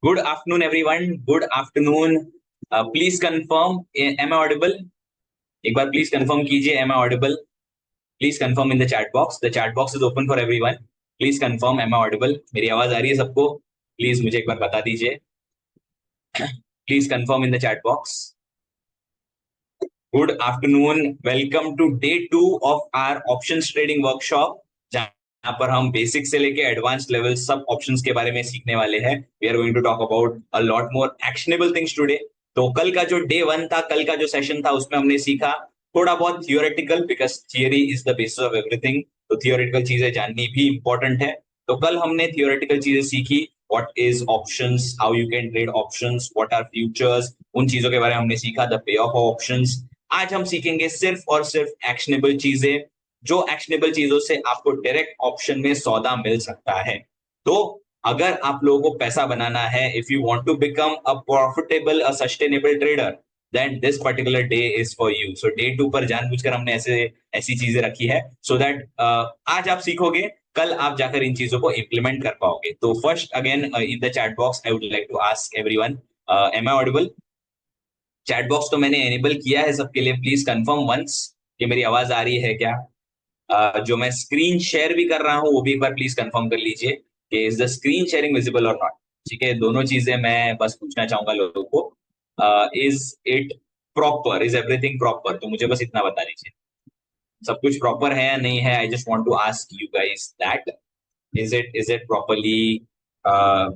Good afternoon, everyone. Good afternoon. Please confirm. Am I audible? एक बार please confirm कीजिए. Am I audible? Please confirm in the chat box. The chat box is open for everyone. Please confirm. Am I audible? मेरी आवाज आ रही है सबको? Please मुझे एक बार बता दीजिए. Please confirm in the chat box. Good afternoon. Welcome to day 2 of our options trading workshop. यहाँ पर हम बेसिक से लेके एडवांस लेवल सब ऑप्शंस के बारे में सीखने वाले हैं. We are going to talk about a lot more actionable things today. तो कल का जो डे 1 था, कल का जो सेशन था, उसमें हमने सीखा थोड़ा बहुत theoretical, because theory is the basis of everything. तो थियोरेटिकल चीजें जाननी भी इंपॉर्टेंट है. तो कल हमने थियोरेटिकल चीजें सीखी. What is options, how you can trade options, what are futures, उन चीजों के बारे में हमने सीखा. The pay of options. आज हम सीखेंगे सिर्फ और सिर्फ एक्शनेबल चीजें, जो एक्शनेबल चीजों से आपको डायरेक्ट ऑप्शन में सौदा मिल सकता है. तो अगर आप लोगों को पैसा बनाना है, if you want to become a profitable, a sustainable trader, then this particular day is for you. So day 2 पर जानबूझकर हमने ऐसी चीजें रखी है सो दैट आज आप सीखोगे, कल आप जाकर इन चीजों को इंप्लीमेंट कर पाओगे. तो first again in the chat box I would like to ask everyone, am I audible? Chat box तो मैंने एनेबल किया है सबके लिए. प्लीज कंफर्म वंस कि मेरी आवाज आ रही है क्या. जो मैं स्क्रीन शेयर भी कर रहा हूं वो भी एक बार प्लीज कंफर्म कर लीजिए कि is the screen sharing visible और नॉट. ठीक है, दोनों चीजें मैं बस पूछना चाहूंगा लोगों को. Is it proper, is everything proper? तो मुझे बस इतना बता दीजिए, सब कुछ प्रॉपर है या नहीं है. I just want to ask you guys that is it properly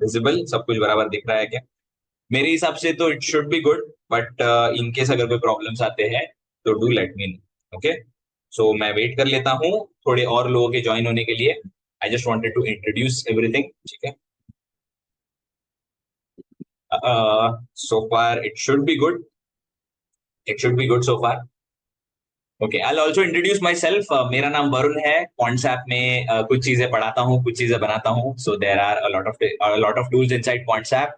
visible, सब कुछ बराबर दिख रहा है क्या? मेरे हिसाब से तो it should be good, but in case अगर कोई प्रॉब्लम्स आते हैं तो do let me know. Okay, so मैं वेट कर लेता हूँ थोड़े और लोगों के ज्वाइन होने के लिए. I just wanted to introduce everything. ठीक है, so far it should be good, it should be good so far. Okay, I also introduce myself. मेरा नाम वरुण है. क्वांट्स ऐप में कुछ चीजें पढ़ाता हूँ, कुछ चीजें बनाता हूँ. So there are a lot of tools inside Quants app,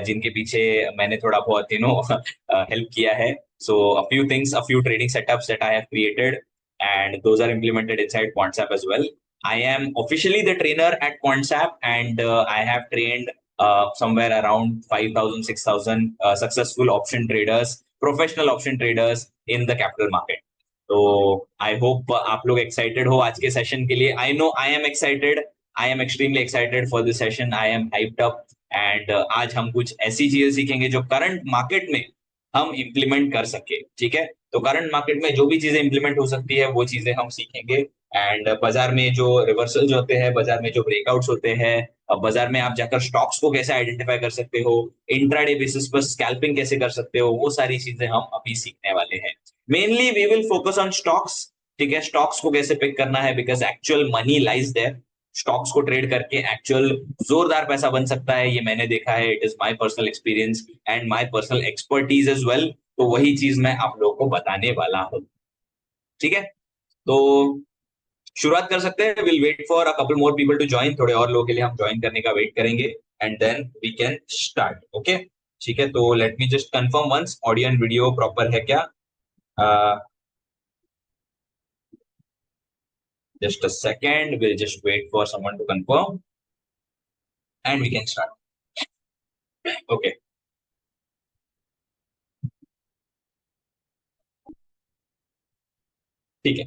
जिनके पीछे मैंने थोड़ा बहुत हेल्प किया है. So a few things, a few trading setups that I have created and those are implemented inside QuantSap as well. I am officially the trainer at QuantSap, and I have trained somewhere around 5,000, 6,000 successful option traders, professional option traders in the capital market. तो I hope आप लोग excited हो आज के session के लिए. I know I am excited, I am extremely excited for this session. I am hyped up. And आज हम कुछ ऐसी चीजें सीखेंगे जो करंट मार्केट में हम इंप्लीमेंट कर सके. ठीक है, तो करंट मार्केट में जो भी चीजें इंप्लीमेंट हो सकती है वो चीजें हम सीखेंगे. एंड बाजार में जो रिवर्सल्स होते हैं, बाजार में जो ब्रेकआउट्स होते हैं, अब बाजार में आप जाकर स्टॉक्स को कैसे आइडेंटिफाई कर सकते हो, इंट्राडे बेसिस पर स्कैल्पिंग कैसे कर सकते हो, वो सारी चीजें हम अभी सीखने वाले हैं. Mainly we will focus on stocks. ठीक है, स्टॉक्स को कैसे पिक करना है, because actual money lies there. Stocks को ट्रेड करके एक्चुअल जोरदार पैसा बन सकता है, ये मैंने देखा है. It is my personal experience and my personal expertise as well. तो वही चीज मैं आप लोगों को बताने वाला हूँ. ठीक है, तो शुरुआत कर सकते हैं. Will wait for a couple more people to join. थोड़े और लोगों के लिए हम ज्वाइन करने का वेट करेंगे and then we can start. Okay, ठीक है, तो let me just confirm once audio and video proper है क्या. Just a second, we'll just wait for someone to confirm and we can start. Okay. ठीक है,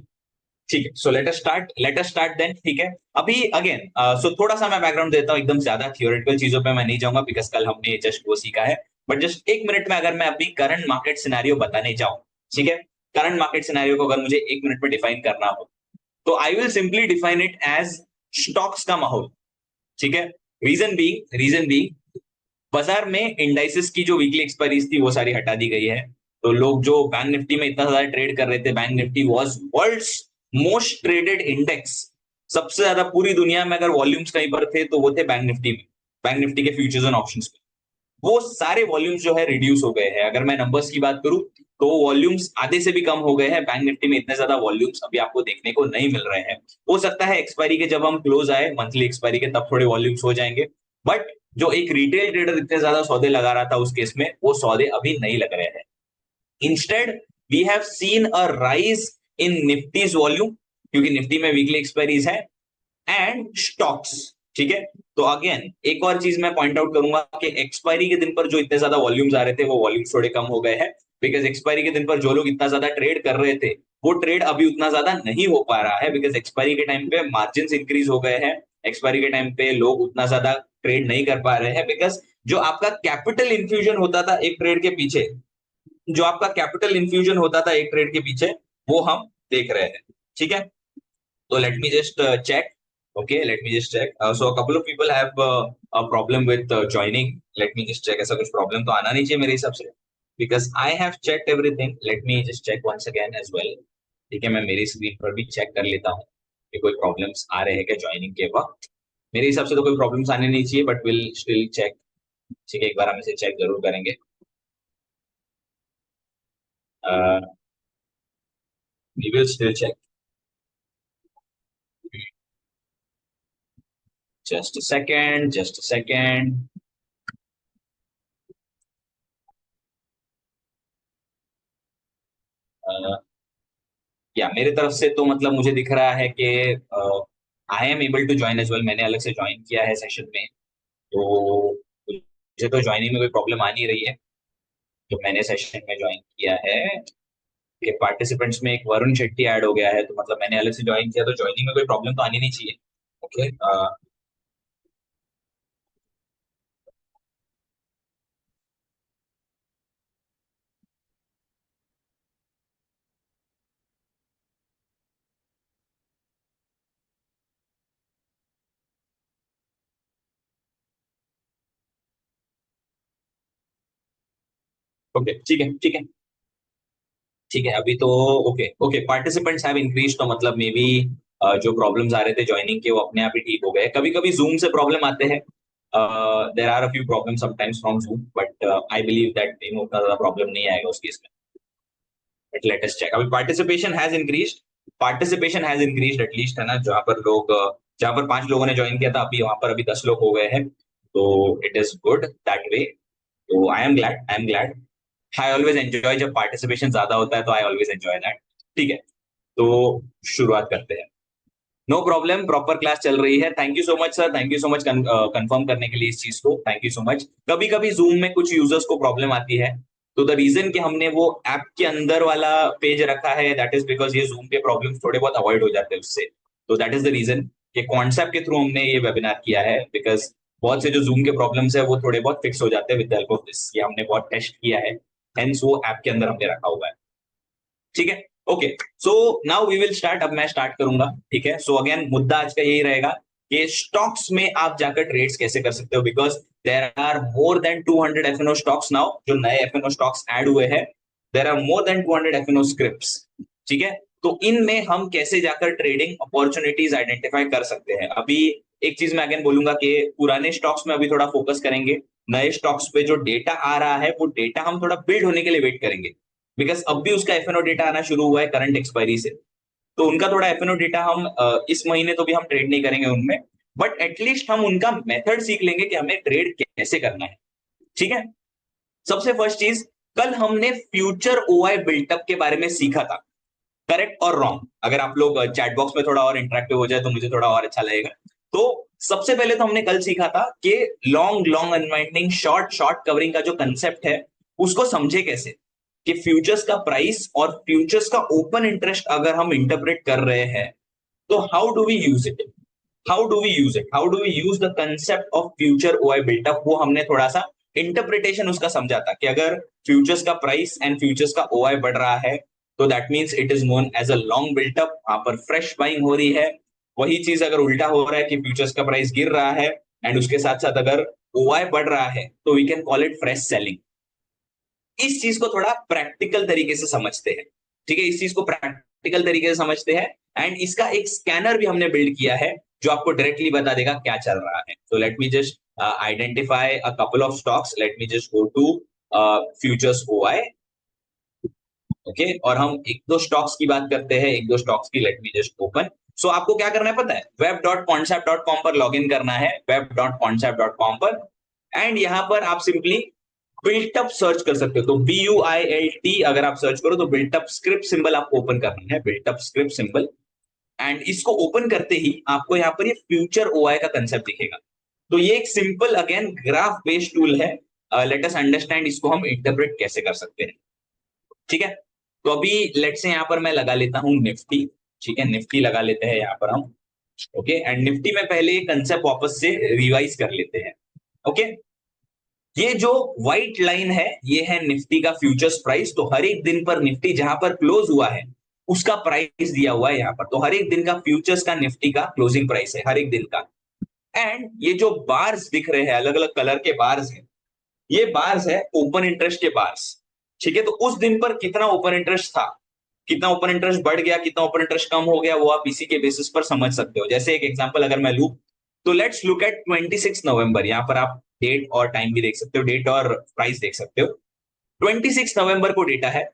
ठीक है. So let us start then. ठीक है, अभी अगेन सो थोड़ा सा मैं बैकग्राउंड देता हूँ. एकदम ज्यादा थियोरेटिकल चीजों पे मैं नहीं जाऊंगा, बिकॉज कल हमने जस्ट वो सीखा है. बट जस्ट एक मिनट में अगर मैं अभी करंट मार्केट सिनेरियो बताने जाऊं, ठीक है, करंट मार्केट सिनेरियो को अगर मुझे एक मिनट में डिफाइन करना हो, तो I will simply define it as stocks का माहौल. ठीक है, रीजन बी बाजार में इंडाइसेस की जो वीकली एक्सपायरीज थी वो सारी हटा दी गई है. तो लोग जो बैंक निफ्टी में इतना ज्यादा ट्रेड कर रहे थे, bank Nifty was world's most traded index. सबसे ज्यादा पूरी दुनिया में अगर वॉल्यूम्स कहीं पर थे तो वो थे बैंक निफ्टी में, बैंक निफ्टी के फ्यूचर्स एंड ऑप्शंस में. वो सारे वॉल्यूम्स जो है रिड्यूस हो गए हैं. अगर मैं नंबर्स की बात करूं तो वॉल्यूम्स आधे से भी कम हो गए हैं. बैंक निफ्टी में इतने ज्यादा वॉल्यूम्स अभी आपको देखने को नहीं मिल रहे हैं. हो सकता है एक्सपायरी के जब हम क्लोज आए मंथली एक्सपायरी के, तब थोड़े वॉल्यूम्स हो जाएंगे. बट जो एक रिटेल ट्रेडर इतने ज्यादा सौदे लगा रहा था उस केस में, वो सौदे अभी नहीं लग रहे हैं. Instead we have seen a rise in Nifty's volume, क्योंकि निफ्टी में वीकली एक्सपायरीज है. एंड स्टॉक्स, ठीक है। तो अगेन एक और चीज मैं पॉइंट आउट करूंगा कि एक्सपायरी के दिन पर जो इतने ज्यादा वॉल्यूम्स आ रहे थे वो वॉल्यूम्स थोड़े कम हो गए हैं, बिकॉज एक्सपायरी के दिन पर जो लोग इतना ज्यादा ट्रेड कर रहे थे वो ट्रेड अभी उतना ज्यादा नहीं हो पा रहा है, बिकॉज एक्सपायरी के टाइम पे मार्जिन इंक्रीज हो गए हैं। एक्सपायरी के टाइम पे लोग उतना ज्यादा ट्रेड नहीं कर पा रहे हैं, बिकॉज जो आपका कैपिटल इन्फ्यूजन होता था एक ट्रेड के पीछे, जो आपका कैपिटल इन्फ्यूजन होता था एक ट्रेड के पीछे, वो हम देख रहे हैं। ठीक है। So let me just check. Okay, let me just check. So a couple of people have a problem with joining. Let me just check. ऐसा कुछ problem तो आना नहीं चाहिए मेरे हिसाब से, because I have checked everything. Let me just check once again as well. ठीक है, मैं मेरी स्क्रीन पर भी चेक कर लेता हूँ कि कोई प्रॉब्लम्स आ रहे हैं क्या ज्वाइनिंग के वक्त। मेरे हिसाब से तो कोई प्रॉब्लम्स आने नहीं चाहिए, बट विल स्टिल चेक। ठीक है, एक बार हम इसे चेक जरूर करेंगे। We will still check. Just a second. Just a second. या मेरे तरफ से तो मतलब मुझे दिख रहा है कि I am able to join as well. मैंने अलग से ज्वाइन किया है सेशन में, तो मुझे तो ज्वाइनिंग में कोई प्रॉब्लम आ नहीं रही है। तो मैंने सेशन में ज्वाइन किया है कि पार्टिसिपेंट्स में एक वरुण शेट्टी ऐड हो गया है, तो मतलब मैंने अलग से ज्वाइन किया, तो ज्वाइनिंग में कोई प्रॉब्लम तो आनी नहीं चाहिए। ओके। ओके, ठीक है, ठीक है, ठीक है। अभी तो okay, okay, participants have increase, तो मतलब मे बी जो प्रॉब्लम्स आ रहे थे ज्वाइनिंग के वो अपने आप ही ठीक हो गए। कभी कभी जूम से प्रॉब्लम आते हैं, there are a few problem sometimes from Zoom, but I believe that उतना ज्यादा प्रॉब्लम नहीं आएगा उस केस में। But let us check. अभी पार्टिसिपेशन हैज इंक्रीज्ड एटलीस्ट, है ना, जहां पर लोग जहां पर 5 लोगों ने ज्वाइन किया था अभी वहां पर अभी 10 लोग हो गए हैं, तो it is good that way. तो I am glad, I am glad. I always enjoy जब पार्टिसिपेशन ज्यादा होता है, तो आई ऑलवेज एंजॉय दैट। ठीक है, तो शुरुआत करते हैं। नो प्रॉब्लम, प्रॉपर क्लास चल रही है। Thank you so much sir, thank you so much confirm करने के लिए इस चीज को, थैंक यू सो मच। कभी कभी जूम में कुछ यूजर्स को प्रॉब्लम आती है, तो द रीजन कि हमने वो ऐप के अंदर वाला पेज रखा है, दैट इज बिकॉज ये जूम के प्रॉब्लम थोड़े बहुत अवॉइड हो जाते हैं उससे। तो दैट इज द रीजन कि कॉन्सेप्ट के थ्रू हमने ये वेबिनार किया है, बिकॉज बहुत से जो जूम के प्रॉब्लम्स है वो थोड़े बहुत फिक्स हो जाते हैं with the help of this. ये हमने बहुत टेस्ट किया है, हेंस वो ऐप के अंदर हमने रखा हुआ है। ठीक है। Okay, so now we will start. अब मैं स्टार्ट करूंगा। ठीक है, सो अगेन मुद्दा आज का यही रहेगा कि स्टॉक्स में आप जाकर ट्रेड्स कैसे कर सकते हो, because there are more than 200 F and O stocks now. जो नए एफएनओ स्टॉक्स ऐड हुए हैं, there are more than 200 F and O scripts. ठीक है, तो इनमें हम कैसे जाकर ट्रेडिंग अपॉर्चुनिटीज आइडेंटिफाई कर सकते हैं। अभी एक चीज मैं अगेन बोलूंगा कि पुराने स्टॉक्स में अभी थोड़ा फोकस करेंगे, नए स्टॉक्स पे जो डेटा आ रहा है वो डेटा हम थोड़ा बिल्ड होने के लिए वेट करेंगे, बिकॉज अब भी उसका एफएनओ डेटा आना शुरू हुआ है करंट एक्सपायरी से। तो उनका थोड़ा एफएनओ डेटा हम इस महीने तो भी हम ट्रेड नहीं करेंगे उनमें, बट एटलीस्ट हम उनका मेथड सीख लेंगे कि हमें ट्रेड कैसे करना है। ठीक है। सबसे फर्स्ट चीज, कल हमने फ्यूचर ओआई बिल्टअप के बारे में सीखा था, करेक्ट और रॉन्ग। अगर आप लोग चैट बॉक्स में थोड़ा और इंटरेक्टिव हो जाए तो मुझे थोड़ा और अच्छा लगेगा। तो सबसे पहले तो हमने कल सीखा था कि long long unwinding, short short covering का जो कंसेप्ट है उसको समझे कैसे, कि फ्यूचर्स का प्राइस और फ्यूचर्स का ओपन इंटरेस्ट अगर हम इंटरप्रेट कर रहे हैं तो how do we use it, how do we use the concept of future OI built up. वो हमने थोड़ा सा इंटरप्रिटेशन उसका समझा था कि अगर फ्यूचर्स का प्राइस एंड फ्यूचर्स का ओआई बढ़ रहा है तो that means it is known as a long built up, वहां पर फ्रेश बाइंग हो रही है। वही चीज अगर उल्टा हो रहा है कि फ्यूचर्स का प्राइस गिर रहा है एंड उसके साथ साथ अगर ओआई बढ़ रहा है, तो we can call it fresh selling. इस चीज को थोड़ा प्रैक्टिकल तरीके से समझते हैं। ठीक है, इस चीज को प्रैक्टिकल तरीके से समझते हैं, एंड इसका एक स्कैनर भी हमने बिल्ड किया है जो आपको डायरेक्टली बता देगा क्या चल रहा है। तो let me just identify a couple of stocks. Let me just go to futures OI. Okay, और हम एक दो स्टॉक्स की बात करते हैं, एक दो स्टॉक्स की। Let me just open. So आपको क्या करना है पता है, web.concept.com पर लॉग इन करना है, web.concept.com पर। एंड यहाँ पर आप सिंपली बिल्टअप सर्च कर सकते हो, तो BUILT अगर आप सर्च करो तो बिल्टअप स्क्रिप्ट सिंबल आपको ओपन करना है, बिल्टअप स्क्रिप्ट सिंबल। एंड इसको ओपन करते ही आपको यहाँ पर ये फ्यूचर ओआई का कंसेप्ट दिखेगा। तो ये एक simple again graph based tool है। लेट अस अंडरस्टैंड इसको हम इंटरप्रेट कैसे कर सकते हैं। ठीक है, तो अभी लेट से यहाँ पर मैं लगा लेता हूँ निफ्टी। ठीक है, निफ्टी लगा लेते हैं यहाँ पर हम। ओके, एंड निफ्टी में पहले ये कंसेप्ट वापस से रिवाइज कर लेते हैं। ओके, ये जो व्हाइट लाइन है ये है निफ्टी का फ्यूचर्स प्राइस। तो हर एक दिन पर निफ्टी जहां पर क्लोज हुआ है उसका प्राइस दिया हुआ है यहाँ पर। तो हर एक दिन का फ्यूचर्स का निफ्टी का क्लोजिंग प्राइस है हर एक दिन का। एंड ये जो बार्स दिख रहे हैं, अलग अलग कलर के बार्स हैं, ये बार्स है ओपन इंटरेस्ट के बार्स। ठीक है, तो उस दिन पर कितना ओपन इंटरेस्ट था, कितना ओपन इंटरेस्ट बढ़ गया, कितना ओपन इंटरेस्ट कम हो गया, वो आप इसी के बेसिस पर समझ सकते हो। जैसे एक एग्जांपल अगर मैं लूं, तो लेट्स लुक एट 26 नवंबर। यहाँ पर आप डेट और टाइम भी देख सकते हो, डेट और प्राइस देख सकते हो। 26 नवंबर को डेटा है।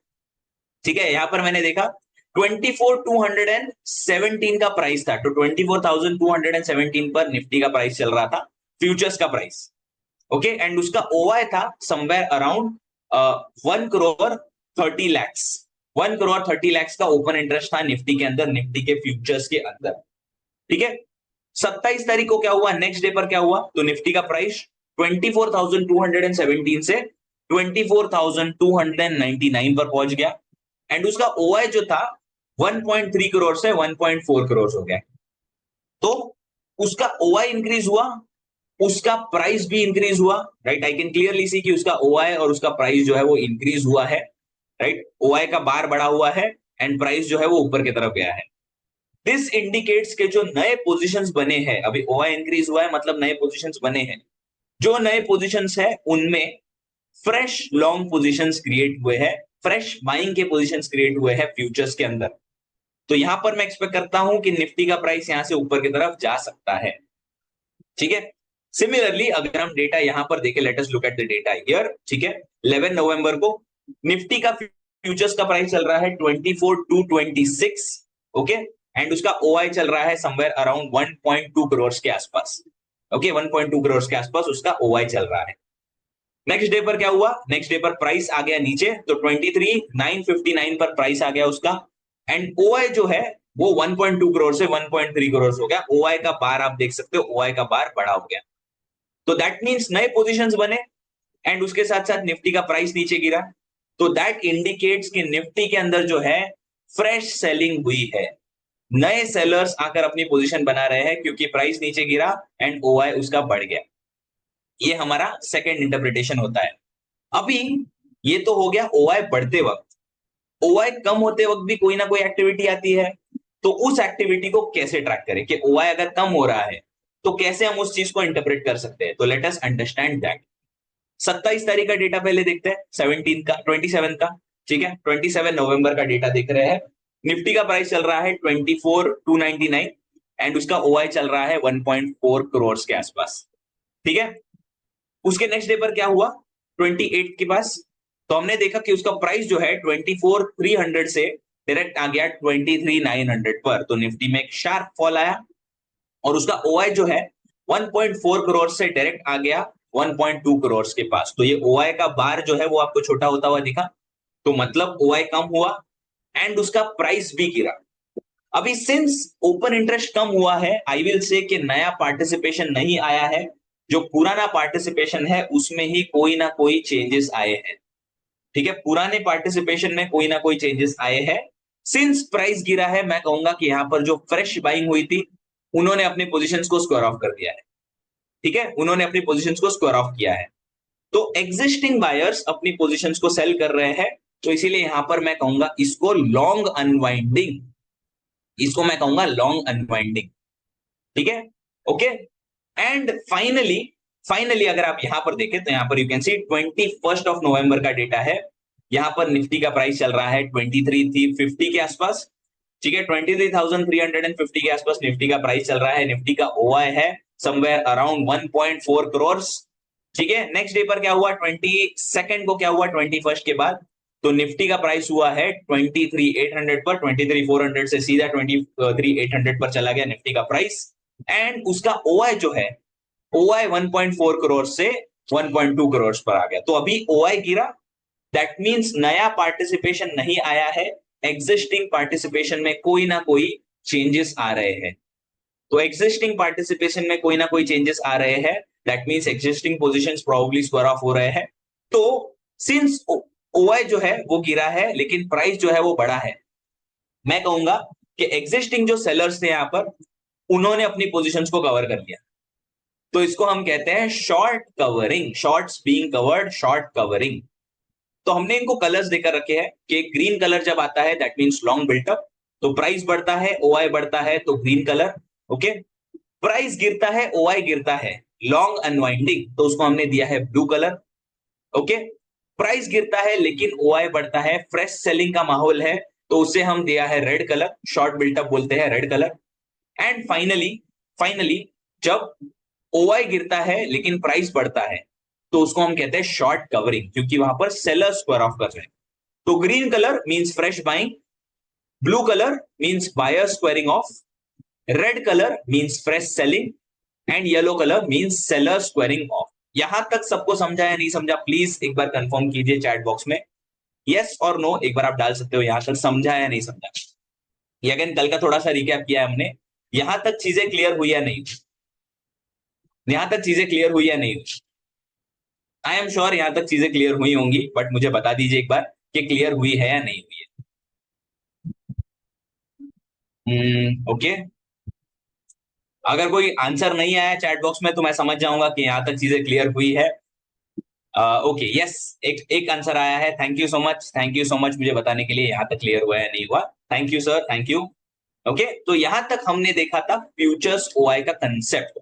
ठीक है, यहाँ पर मैंने देखा 24,217 का प्राइस था। तो 24,217 पर निफ्टी का प्राइस चल रहा था, फ्यूचर्स का प्राइस। ओके, एंड उसका ओआई था समवेयर अराउंड 1,30,00,000। 1,30,00,000 का ओपन इंटरेस्ट था निफ्टी के अंदर, निफ्टी के फ्यूचर्स के अंदर। ठीक है, 27 तारीख को क्या हुआ, नेक्स्ट डे पर क्या हुआ, तो निफ्टी का प्राइस 24,217 से 24,299 पर पहुंच गया। एंड उसका ओआई जो था 1.3 करोड़ से 1.4 करोड़ हो गया। तो उसका ओआई इंक्रीज हुआ, उसका प्राइस भी इंक्रीज हुआ। Right, I can clearly see कि उसका ओआई और उसका प्राइस जो है वो इंक्रीज हुआ है। राइट, ओआई का बार बढ़ा हुआ है एंड प्राइस जो है वो ऊपर की तरफ गया है। दिस इंडिकेट्स के जो नए पोजीशंस बने हैं, अभी ओआई इंक्रीज हुआ है मतलब नए पोजीशंस बने हैं। जो नए पोजीशंस है उनमें फ्रेश लॉन्ग पोजीशंस क्रिएट हुए हैं, फ्रेश बाइंग के पोजीशंस क्रिएट हुए हैं फ्यूचर्स के अंदर। तो यहां पर मैं एक्सपेक्ट करता हूं कि निफ्टी का प्राइस यहां से ऊपर की तरफ जा सकता है। ठीक है, सिमिलरली अगर हम डेटा यहां पर देखें, let us look at the data here. ठीक है, 11 नवंबर को निफ्टी का फ्यूचर्स का प्राइस चल रहा है 24,226। ओके, एंड उसका ओआई चल रहा है समवेयर अराउंड 1.2 करोड़ के आसपास। ओके, 1.2 करोड़ के आसपास उसका ओआई चल रहा है। नेक्स्ट डे पर क्या हुआ, नेक्स्ट डे पर प्राइस आ गया नीचे, तो 23,959 पर प्राइस आ गया उसका। एंड ओआई जो है वो 1.2 करोड़ से 1.3 करोड़ हो गया। ओआई का बार आप देख सकते हो, ओआई का बार बड़ा हो गया। तो दैट मींस नए पोजीशंस बने एंड उसके साथ साथ निफ्टी का प्राइस नीचे गिरा। तो दैट इंडिकेट्स कि निफ्टी के अंदर जो है फ्रेश सेलिंग हुई है, नए सेलर्स आकर अपनी पोजीशन बना रहे हैं क्योंकि प्राइस नीचे गिरा एंड ओआई उसका बढ़ गया। ये हमारा सेकंड इंटरप्रिटेशन होता है। अभी ये तो हो गया ओआई बढ़ते वक्त। ओआई कम होते वक्त भी कोई ना कोई एक्टिविटी आती है, तो उस एक्टिविटी को कैसे ट्रैक करें कि ओआई अगर कम हो रहा है तो कैसे हम उस चीज को इंटरप्रेट कर सकते हैं। तो लेट अस अंडरस्टैंड दैट। 27 तारीख का डेटा पहले देखते हैं, 17 का, 27 का। ठीक है, 27 नवंबर का डेटा देख रहे हैं। निफ्टी का प्राइस चल रहा है 24,299 एंड उसका ओआई चल रहा है 1.4 करोड़ के आसपास। ठीक है, उसके नेक्स्ट डे पर क्या हुआ, 28 के पास, तो हमने देखा कि उसका प्राइस जो है 24,300 से डायरेक्ट आ गया 23,900 पर। तो निफ्टी में एक शार्प फॉल आया और उसका ओआई जो है 1.4 करोड़ से डायरेक्ट आ गया 1.2 करोड़ के पास। तो ये ओआई का बार जो है वो आपको छोटा होता हुआ दिखा, तो मतलब ओआई कम हुआ एंड उसका प्राइस भी गिरा। अभी सिंस ओपन इंटरेस्ट कम हुआ है, आई विल से कि नया पार्टिसिपेशन नहीं आया है, जो पुराना पार्टिसिपेशन है उसमें ही कोई ना कोई चेंजेस आए हैं। ठीक है, पुराने पार्टिसिपेशन में कोई ना कोई चेंजेस आए हैं। सिंस प्राइस गिरा है, मैं कहूंगा कि यहां पर जो फ्रेश बाइंग हुई थी उन्होंने अपने पोजीशंस को स्क्वायर ऑफ कर दिया है। ठीक है, उन्होंने अपनी पोजीशंस को स्क्वायर ऑफ किया है। तो एग्जिस्टिंग बायर्स अपनी पोजीशंस को सेल कर रहे हैं, तो इसीलिए यहां पर मैं कहूंगा इसको लॉन्ग अनवाइंडिंग, इसको मैं कहूंगा लॉन्ग अनवाइंडिंग। ठीक है, ओके। एंड फाइनली अगर आप यहां पर देखें तो यहां पर you can C 21 of November का डेटा है। यहां पर निफ्टी का प्राइस चल रहा है 23,350 के आसपास। ठीक है, 23,350 के आसपास निफ्टी का प्राइस चल रहा है। निफ्टी का ओआई है समवेयर अराउंड 1.4 करोड़। ठीक है, नेक्स्ट डे पर क्या हुआ, 22 को क्या हुआ, 21 के बाद, तो निफ्टी का प्राइस हुआ है 23,800 पर। 23,400 से सीधा 23,800 पर चला गया निफ्टी का प्राइस। एंड उसका ओआई जो है, ओआई 1.4 करोड़ से 1.2 करोड़ पर आ गया। तो अभी ओआई गिरा, दैट मींस नया पार्टिसिपेशन नहीं आया है, एग्जिस्टिंग पार्टिसिपेशन में कोई ना कोई चेंजेस आ रहे हैं। तो एग्जिस्टिंग पार्टिसिपेशन में कोई ना कोई चेंजेस आ रहे हैं, that means existing positions probably square of हो रहे हैं। तो सिंस ओआई जो है वो गिरा है लेकिन प्राइस जो है वो बढ़ा है, मैं कहूंगा कि एग्जिस्टिंग जो सेलर्स थे यहां पर उन्होंने अपनी पोजीशंस को कवर कर लिया। तो इसको हम कहते हैं short covering, shorts being covered, short covering. तो हमने इनको कलर्स देकर रखे हैं कि ग्रीन कलर जब आता है दैट मींस लॉन्ग बिल्टअप, तो प्राइस बढ़ता है, ओआई बढ़ता है तो ग्रीन कलर। ओके, प्राइस गिरता है, ओआई गिरता है, लॉन्ग अनवाइंडिंग, तो उसको हमने दिया है ब्लू कलर। ओके, प्राइस गिरता है लेकिन ओआई बढ़ता है, फ्रेश सेलिंग का माहौल है, तो उसे हम दिया है रेड कलर, शॉर्ट बिल्टअप बोलते हैं red colour. And finally finally जब ओआई गिरता है लेकिन प्राइस बढ़ता है, तो उसको हम कहते हैं शॉर्ट कवरिंग, क्योंकि वहां पर सेलर स्क्वायर ऑफ कर रहे हैं। तो green colour means fresh buying, blue colour means buyer squaring off, red colour means fresh selling, and yellow colour means seller squaring off. यहां तक सबको समझा या नहीं समझा, प्लीज एक बार कंफर्म कीजिए चैट बॉक्स में, यस और नो एक बार आप डाल सकते हो, यहां तक समझा या नहीं समझा। ये अगेन कल का थोड़ा सा रिकैप किया है हमने, यहां तक चीजें क्लियर हुई या नहीं, यहां तक चीजें क्लियर हुई या नहीं। आई एम श्योर यहां तक चीजें क्लियर हुई होंगी, बट मुझे बता दीजिए एक बार कि क्लियर हुई है या नहीं हुई है। ओके, अगर कोई आंसर नहीं आया चैट बॉक्स में तो मैं समझ जाऊंगा कि यहां तक चीजें क्लियर हुई है। ओके यस, एक एक आंसर आया है, thank you so much, thank you so much मुझे बताने के लिए यहां तक क्लियर हुआ है नहीं हुआ, thank you sir, thank you. Okay, तो यहां तक हमने देखा था फ्यूचर्स ओआई का कंसेप्ट।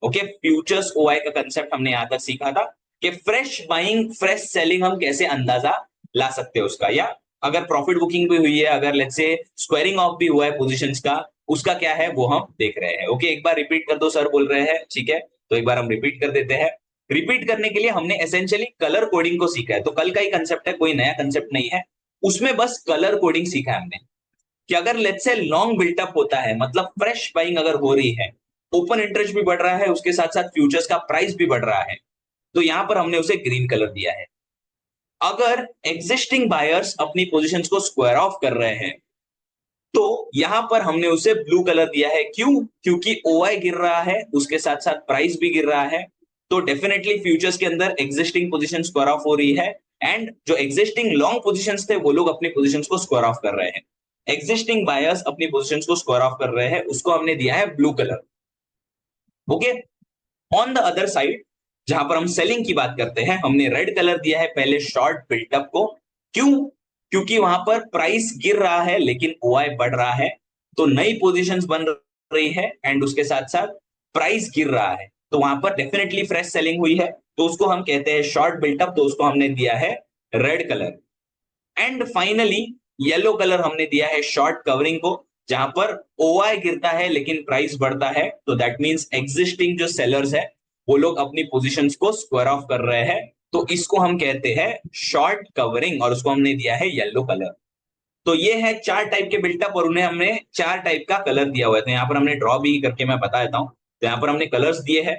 ओके, फ्यूचर्स ओआई का कंसेप्ट हमने यहां तक सीखा था कि फ्रेश बाइंग फ्रेश सेलिंग हम कैसे अंदाजा ला सकते हैं उसका, या अगर प्रॉफिट बुकिंग भी हुई है, अगर लेट्स से स्क्वायरिंग ऑफ भी हुआ है पोजीशंस का, उसका क्या है वो हम देख रहे हैं। ओके, एक बार रिपीट कर दो, सर बोल रहे हैं, ठीक है, तो एक बार हम रिपीट कर देते हैं। रिपीट करने के लिए हमने एसेंशियली कलर कोडिंग को सीखा है, तो कल का ही कंसेप्ट है, कोई नया कंसेप्ट नहीं है, उसमें बस कलर कोडिंग सीखा है हमने कि अगर लेट्स से लॉन्ग बिल्टअप होता है, मतलब फ्रेश बाइंग अगर हो रही है, ओपन इंटरेस्ट भी बढ़ रहा है, उसके साथ साथ फ्यूचर्स का प्राइस भी बढ़ रहा है, तो यहां पर हमने उसे ग्रीन कलर दिया है। अगर एग्जिस्टिंग बायर्स अपनी पोजीशंस को स्क्वायर ऑफ कर रहे हैं, तो यहां पर हमने उसे ब्लू कलर दिया है। क्यों? क्योंकि ओआई गिर रहा है, उसके साथ साथ प्राइस भी गिर रहा है, तो डेफिनेटली फ्यूचर्स के अंदर एग्जिस्टिंग पोजीशन स्क्वायर ऑफ हो रही है, एंड जो एग्जिस्टिंग लॉन्ग पोजीशंस थे वो लोग अपनी पोजीशंस को स्क्वायर ऑफ कर रहे हैं, एग्जिस्टिंग बायर्स अपनी पोजीशंस को स्क्वायर ऑफ कर रहे हैं, उसको हमने दिया है blue colour. Okay, on the other side जहां पर हम सेलिंग की बात करते हैं, हमने रेड कलर दिया है पहले शॉर्ट बिल्टअप को। क्यों? क्योंकि वहां पर प्राइस गिर रहा है लेकिन ओआई बढ़ रहा है, तो नई पोजीशंस बन रही है एंड उसके साथ साथ प्राइस गिर रहा है, तो वहां पर डेफिनेटली फ्रेश सेलिंग हुई है, तो उसको हम कहते हैं शॉर्ट बिल्टअप, तो उसको हमने दिया है red colour. And finally yellow colour हमने दिया है शॉर्ट कवरिंग को, जहां पर ओआई गिरता है लेकिन प्राइस बढ़ता है, तो दैट मींस एग्जिस्टिंग जो सेलर्स है वो लोग अपनी पोजीशंस को स्क्वायर ऑफ कर रहे हैं, तो इसको हम कहते हैं शॉर्ट कवरिंग, और उसको हमने दिया है येलो कलर। तो ये है चार टाइप के बिल्टअप, और उन्हें हमने चार टाइप का कलर दिया हुआ है, तो यहाँ पर हमने ड्रॉ भी करके मैं बता देता हूँ। तो यहाँ पर हमने कलर्स दिए हैं,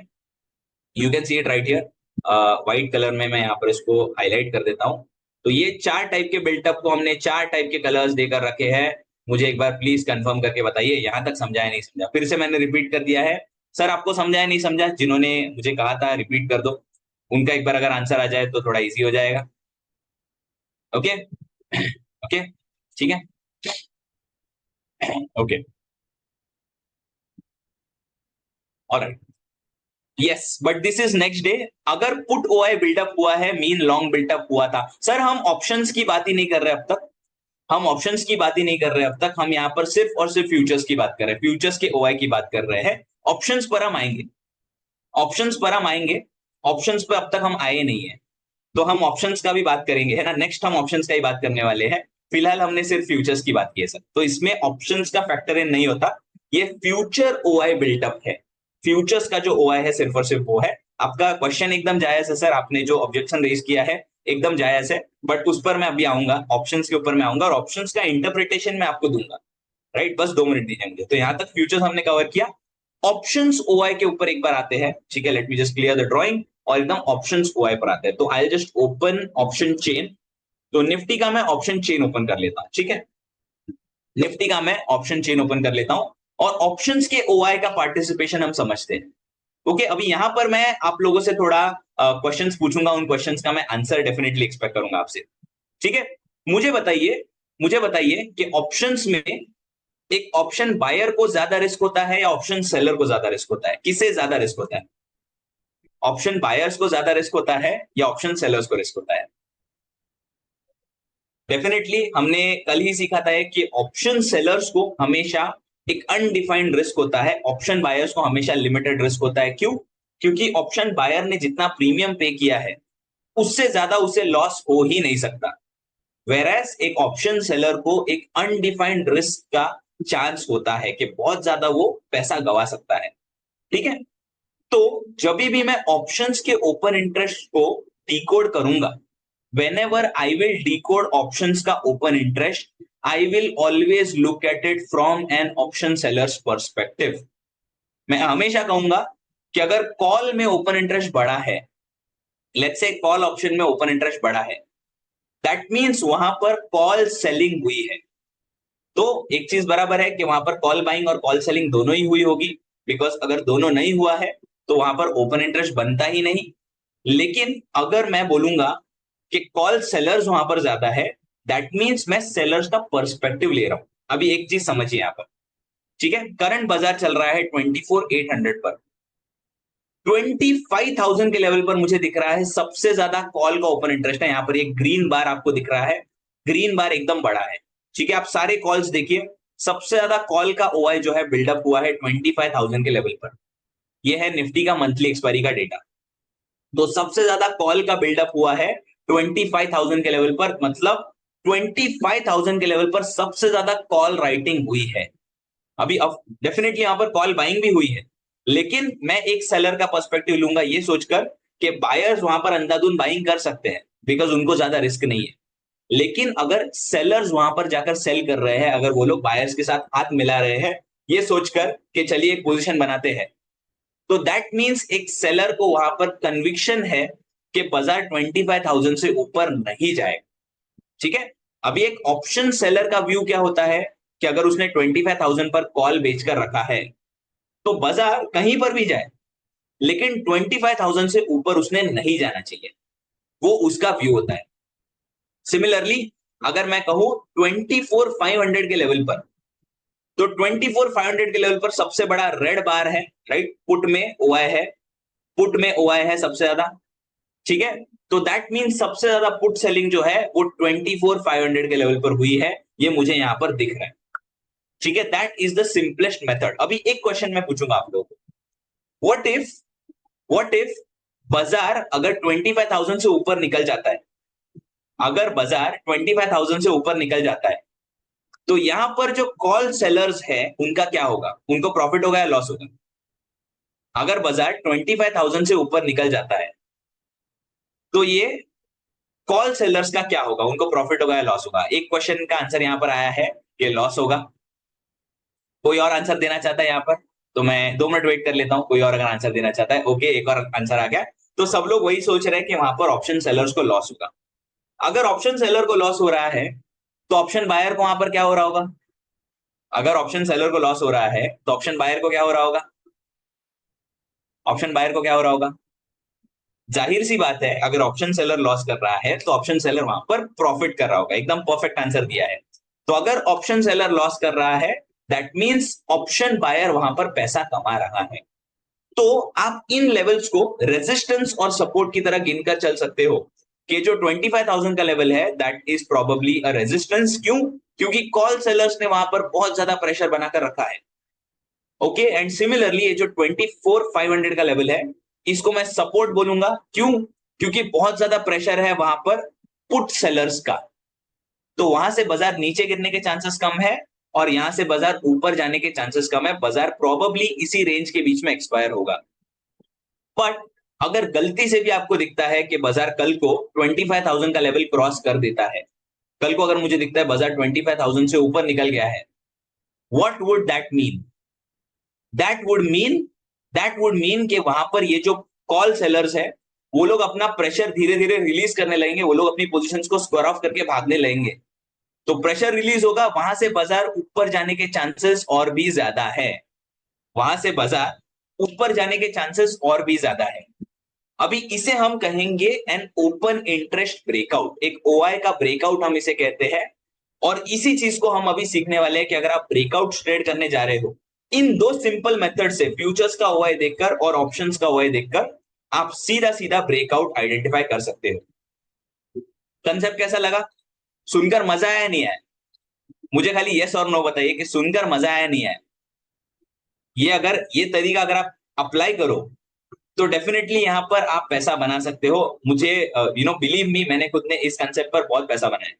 you can see it right here, white colour में मैं यहाँ पर इसको हाईलाइट कर देता हूँ। तो ये चार टाइप के बिल्टअप को हमने चार टाइप के कलर्स देकर रखे हैं। मुझे एक बार प्लीज कंफर्म करके बताइए यहां तक समझा है नहीं समझा, फिर से मैंने रिपीट कर दिया है, सर आपको समझा है नहीं समझा, जिन्होंने मुझे कहा था रिपीट कर दो, उनका एक बार अगर आंसर आ जाए तो थोड़ा इजी हो जाएगा। ओके ओके, ठीक है, okay, alright, yes, but this is next day. अगर पुट ओआई बिल्डअप हुआ है मीन लॉन्ग बिल्डअप हुआ था, सर हम ऑप्शंस की बात ही नहीं कर रहे अब तक, हम ऑप्शंस की बात ही नहीं कर रहे अब तक, हम यहाँ पर सिर्फ और सिर्फ फ्यूचर्स की बात कर रहे हैं, फ्यूचर्स के ओआई की बात कर रहे हैं। ऑप्शंस पर हम आएंगे, ऑप्शंस पर हम आएंगे, ऑप्शंस पर अब तक हम आए नहीं है, तो हम ऑप्शंस का भी बात करेंगे, है ना, नेक्स्ट हम ऑप्शंस का ही बात करने वाले हैं। फिलहाल हमने सिर्फ फ्यूचर्स की बात की है सर, तो इसमें ऑप्शंस का फैक्टर इन नहीं होता, ये फ्यूचर ओआई बिल्टअप है, फ्यूचर्स का जो ओआई है सिर्फ और सिर्फ वो है। आपका क्वेश्चन एकदम जायज है सर, आपने जो ऑब्जेक्शन रेज किया है एकदम जायज है, बट उस पर मैं अभी आऊंगा, ऑप्शंस के ऊपर मैं आऊंगा और ऑप्शंस का इंटरप्रिटेशन मैं आपको दूंगा, राइट, बस 2 मिनट दीजिए मुझे। तो यहां तक फ्यूचर्स हमने कवर किया, ऑप्शंस ओआई के ऊपर एक बार आते हैं, ठीक है, late me just clear the drawing, और एकदम ऑप्शंस ओआई पर आते हैं, तो I just open option chain. तो निफ्टी का मैं ऑप्शन चेन ओपन कर लेता हूं, ठीक है, निफ्टी का मैं ऑप्शन चेन ओपन कर लेता हूं, और ऑप्शंस के ओआई का पार्टिसिपेशन हम समझते हैं। ओके, अभी यहां पर मैं आप लोगों से थोड़ा क्वेश्चंस पूछूंगा, उन क्वेश्चंस का मैं आंसर डेफिनेटली एक्सपेक्ट करूंगा आपसे। ठीक है, मुझे बताइए कि ऑप्शंस में एक ऑप्शन बायर को ज्यादा रिस्क होता है या ऑप्शन सेलर को ज्यादा रिस्क होता है? किसे ज्यादा रिस्क होता है? ऑप्शन बायर्स को ज्यादा रिस्क होता है या ऑप्शन सेलर्स को रिस्क होता है? डेफिनेटली हमने कल ही सीखा था कि ऑप्शन सेलर्स को हमेशा एक अनडिफाइंड रिस्क होता है, ऑप्शन बायर्स को हमेशा लिमिटेड रिस्क होता है। क्यों? क्योंकि ऑप्शन बायर ने जितना प्रीमियम पे किया है उससे ज्यादा उसे लॉस हो ही नहीं सकता, वेरएस एक ऑप्शन सेलर को एक अनडिफाइंड रिस्क का चांस होता है कि बहुत ज्यादा वो पैसा गवा सकता है। ठीक है, तो जब भी मैं ऑप्शंस के ओपन इंटरेस्ट को डिकोड करूंगा, whenever I will decode options का open interest, I will always look at it from an option seller's perspective. मैं हमेशा कहूंगा कि अगर कॉल में ओपन इंटरेस्ट बढ़ा है, लेट्स से कॉल ऑप्शन में ओपन इंटरेस्ट बढ़ा है, दैट मींस वहां पर कॉल सेलिंग हुई है। तो एक चीज बराबर है कि वहां पर कॉल बाइंग और कॉल सेलिंग दोनों ही हुई होगी, बिकॉज अगर दोनों नहीं हुआ है तो वहां पर ओपन इंटरेस्ट बनता ही नहीं। लेकिन अगर मैं बोलूंगा कि कॉल सेलर्स वहां पर ज्यादा है, दैट मींस मैं सेलर्स का पर्सपेक्टिव ले रहा हूं। अभी एक चीज समझिए यहां पर, ठीक है, करंट बाजार चल रहा है 24,800 पर, 25,000 के लेवल पर मुझे दिख रहा है सबसे ज्यादा कॉल का ओपन इंटरेस्ट है। यहां पर एक ग्रीन बार आपको दिख रहा है, ग्रीन बार एकदम बड़ा है। ठीक है, आप सारे कॉल्स देखिए, सबसे ज्यादा कॉल का ओआई जो है बिल्डअप हुआ है 25,000 के लेवल पर। यह है निफ्टी का मंथली एक्सपायरी का डेटा। तो सबसे ज्यादा कॉल का बिल्डअप हुआ है 25,000 के लेवल पर, मतलब 25,000 के लेवल पर सबसे ज्यादा कॉल राइटिंग हुई है। अभी अब डेफिनेटली यहां पर कॉल बाइंग भी हुई है, लेकिन मैं एक सेलर का पर्सपेक्टिव लूंगा ये सोचकर कि बायर्स वहां पर अंधाधुंध बाइंग कर सकते हैं बिकॉज उनको ज्यादा रिस्क नहीं है। लेकिन अगर सेलर्स वहां पर जाकर सेल कर रहे हैं, अगर वो लोग बायर्स के साथ हाथ मिला रहे हैं ये सोचकर कि चलिए एक पोजीशन बनाते हैं, तो दैट मींस एक सेलर को वहां पर कन्विक्शन है कि बाजार 25,000 से ऊपर नहीं जाएगा। ठीक है, अभी एक ऑप्शन सेलर का व्यू क्या होता है कि अगर उसने 25,000 पर कॉल बेचकर रखा है तो बाजार कहीं पर भी जाए लेकिन 25,000 से ऊपर उसने नहीं जाना चाहिए, वो उसका व्यू होता है। सिमिलरली अगर मैं कहूं 24,500 के लेवल पर, तो 24,500 के लेवल पर सबसे बड़ा रेड बार है, राइट, पुट में ओआई है, पुट में ओआई है सबसे ज्यादा। ठीक है, तो दैट मींस सबसे ज्यादा पुट सेलिंग जो है वो 24,500 के लेवल पर हुई है, ये मुझे यहां पर दिख रहा है। ठीक है, that is the simplest method. अभी एक क्वेश्चन मैं पूछूंगा आप लोगों को, व्हाट इफ बाजार अगर 25,000 से ऊपर निकल जाता है, अगर बाजार 25,000 से ऊपर निकल जाता है तो यहां पर जो कॉल सेलर्स है उनका क्या होगा? उनको प्रॉफिट होगा या लॉस होगा? अगर बाजार 25,000 से ऊपर निकल जाता है तो ये कॉल सेलर्स का क्या होगा? उनको प्रॉफिट होगा या लॉस होगा? एक क्वेश्चन का आंसर यहां पर आया है कि लॉस होगा। कोई और आंसर देना चाहता है यहां पर? तो मैं 2 मिनट वेट कर लेता हूं, कोई और अगर आंसर देना चाहता है। ओके, एक और आंसर आ गया। तो सब लोग वही सोच रहे हैं कि वहां पर ऑप्शन सेलर्स को लॉस होगा। अगर ऑप्शन सेलर को लॉस हो रहा है तो ऑप्शन बायर को वहां पर क्या हो रहा होगा? अगर ऑप्शन सेलर को लॉस हो रहा है तो ऑप्शन बायर को क्या हो रहा होगा? ऑप्शन बायर को क्या हो रहा होगा? जाहिर सी बात है, अगर ऑप्शन सेलर लॉस कर रहा है तो ऑप्शन सेलर वहां पर प्रॉफिट कर रहा होगा। एकदम परफेक्ट आंसर दिया है। तो अगर ऑप्शन सेलर लॉस कर रहा है दैट मींस ऑप्शन बायर वहां पर पैसा कमा रहा है। तो आप इन लेवल्स को रेजिस्टेंस और सपोर्ट की तरह गिनकर चल सकते हो कि जो 25,000 का लेवल है that is probably a resistance. क्यों? क्योंकि कॉल सेलर्स ने वहां पर बहुत ज्यादा प्रेशर बनाकर रखा है। ओके, एंड सिमिलरली ये जो 24,500 का लेवल है इसको मैं सपोर्ट बोलूंगा। क्यों? क्योंकि बहुत ज्यादा प्रेशर है वहां पर पुट सेलर्स का, तो वहां से बाजार नीचे गिरने के चांसेस कम है और यहां से बाजार ऊपर जाने के चांसेस कम है। बाजार प्रोबेबली इसी रेंज के बीच में एक्सपायर होगा। बट अगर गलती से भी आपको दिखता है कि बाजार कल को 25,000 का लेवल क्रॉस कर देता है, कल को अगर मुझे दिखता है बाजार 25,000 से ऊपर निकल गया है, what would that mean? That would mean कि वहां पर ये जो कॉल सेलर्स है वो लोग अपना प्रेशर धीरे धीरे रिलीज करने लगेंगे, वो लोग अपनी पोजीशंस को स्क्वायर ऑफ करके भागने लगेंगे। तो प्रेशर रिलीज होगा, वहां से बाजार ऊपर जाने के चांसेस और भी ज्यादा है, वहां से बाजार ऊपर जाने के चांसेस और भी ज्यादा है। अभी इसे हम कहेंगे एन ओपन इंटरेस्ट ब्रेकआउट, एक ओआई का ब्रेकआउट हम इसे कहते हैं। और इसी चीज को हम अभी सीखने वाले हैं कि अगर आप ब्रेकआउट ट्रेड करने जा रहे हो, इन दो सिंपल मेथड से, फ्यूचर्स का ओआई देखकर और ऑप्शंस का ओआई देखकर, आप सीधा सीधा ब्रेकआउट आइडेंटिफाई कर सकते हो। कंसेप्ट कैसा लगा? सुनकर मजा आया नहीं आया? मुझे खाली यस और नो बताइए कि सुनकर मजा आया नहीं आया। ये अगर ये तरीका अगर आप अप्लाई करो तो डेफिनेटली यहां पर आप पैसा बना सकते हो। मुझे बिलीव मी, मैंने खुद ने इस कंसेप्ट पर बहुत पैसा बनाया।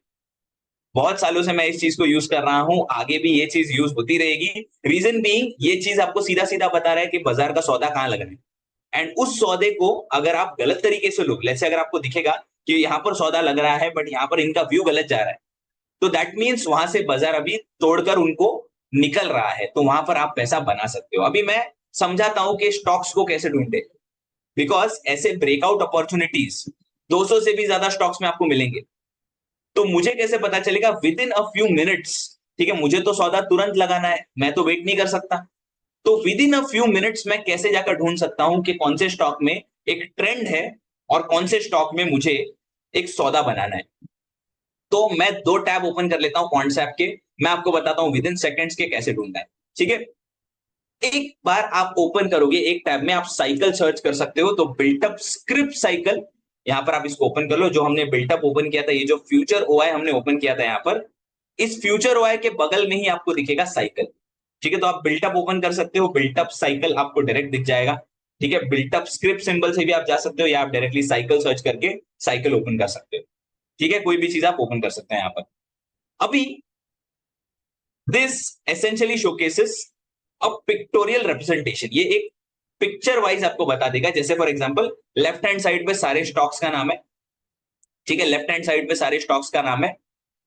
बहुत सालों से मैं इस चीज को यूज कर रहा हूं, आगे भी ये चीज यूज होती रहेगी। रीजन बीइंग, ये चीज आपको सीधा सीधा बता रहा है कि बाजार का सौदा कहां लग रहा है। एंड उस सौदे को अगर आप गलत तरीके से लो, जैसे अगर आपको दिखेगा कि यहाँ पर सौदा लग रहा है बट यहाँ पर इनका व्यू गलत जा रहा है, तो दैट मीन्स वहां से बाजार अभी तोड़कर उनको निकल रहा है, तो वहां पर आप पैसा बना सकते हो। अभी मैं समझाता हूं कि स्टॉक्स को कैसे ढूंढे, बिकॉज ऐसे ब्रेकआउट अपॉर्चुनिटीज 200 से भी ज्यादा स्टॉक्स में आपको मिलेंगे। तो मुझे कैसे पता चलेगा? With in a few minutes, ठीक है, मुझे तो सौदा तुरंत लगाना है, मैं तो वेट नहीं कर सकता। तो with in a few minutes मैं कैसे जाकर ढूंढ सकता हूं कि कौन से स्टॉक में एक ट्रेंड है और कौन से स्टॉक में मुझे एक सौदा बनाना है। तो मैं दो टैब ओपन कर लेता हूं क्वांट्स ऐप के, मैं आपको बताता हूं विद इन सेकेंड्स के कैसे ढूंढना है, ठीक है। एक बार आप ओपन करोगे एक टैब में, आप साइकिल सर्च कर सकते हो, तो बिल्टअप स्क्रिप्ट साइकिल, यहां पर आप इसको ओपन कर लो। जो हमने बिल्टअप ओपन किया था, ये जो फ्यूचर ओआई हमने ओपन किया था यहां पर, इस फ्यूचर ओआई के बगल में ही आपको दिखेगा साइकिल, ठीक है। तो आप बिल्टअप ओपन कर सकते हो, बिल्टअप साइकिल आपको डायरेक्ट दिख जाएगा, ठीक है। बिल्टअप स्क्रिप्ट सिंबल से भी आप जा सकते हो, या आप डायरेक्टली साइकिल सर्च करके साइकिल ओपन कर सकते हो, ठीक है। कोई भी चीज आप ओपन कर सकते हैं यहां पर। अभी this essentially showcases a pictorial representation, ये एक पिक्चर वाइज आपको बता देगा। जैसे for example, left hand side पे सारे स्टॉक्स का नाम है, ठीक है, लेफ्ट हैंड साइड पे सारे स्टॉक्स का नाम है,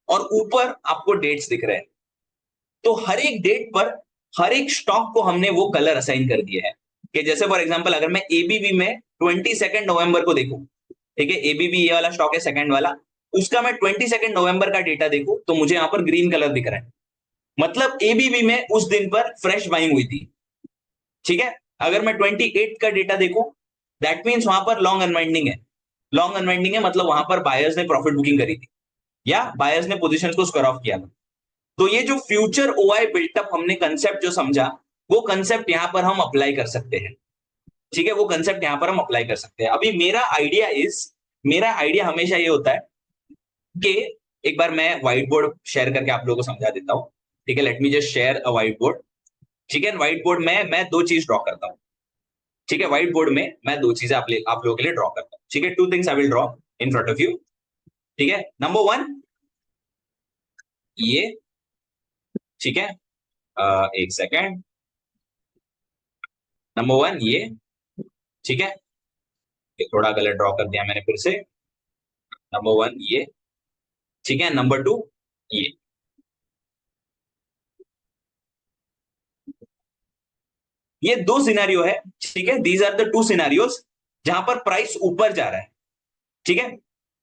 और ऊपर आपको डेट्स दिख रहे हैं। तो हर एक डेट पर हर एक स्टॉक को हमने वो कलर असाइन कर दिया है, कि जैसे फॉर एग्जांपल अगर मैं एबीबी में 22 नवंबर को देखूं, ठीक है, एबीबी ये वाला स्टॉक है सेकंड वाला, उसका मैं 22 नवंबर का डेटा देखूं तो मुझे यहां पर ग्रीन कलर दिख रहा है, मतलब एबीबी में उस दिन पर फ्रेश बाइंग हुई थी, ठीक है। अगर मैं 28 का डेटा देखूं, दैट मीन्स वहां पर लॉन्ग अनवाइंडिंग है। लॉन्ग अनवाइंडिंग है मतलब वहां पर बायर्स ने प्रॉफिट बुकिंग करी थी, या बायर्स ने पोजीशंस को स्क्वायर ऑफ किया था। तो ये जो फ्यूचर ओआई बिल्टअप हमने कंसेप्ट जो समझा, वो कंसेप्ट यहां पर हम अप्लाई कर सकते हैं, ठीक है, वो कंसेप्ट यहां पर हम अप्लाई कर सकते हैं। अभी मेरा आइडिया हमेशा ये होता है कि एक बार मैं व्हाइट बोर्ड शेयर करके आप लोगों को समझा देता हूं, ठीक है। लेट मी जस्ट शेयर अ व्हाइट बोर्ड, ठीक है। व्हाइट बोर्ड में मैं दो चीज ड्रॉ करता हूं, ठीक है। व्हाइट बोर्ड में मैं दो चीजें आप लोगों के लिए ड्रॉ करता हूं, ठीक है। Two things I will draw in front of you, ठीक है। नंबर वन, ये, ठीक है, एक सेकेंड। नंबर वन ये, ठीक है, ये थोड़ा गलत ड्रॉ कर दिया मैंने फिर से। नंबर वन ये, ठीक है। नंबर टू ये, ये दो सिनेरियो है, ठीक है। These are the two scenarios जहां पर प्राइस ऊपर जा रहा है, ठीक है।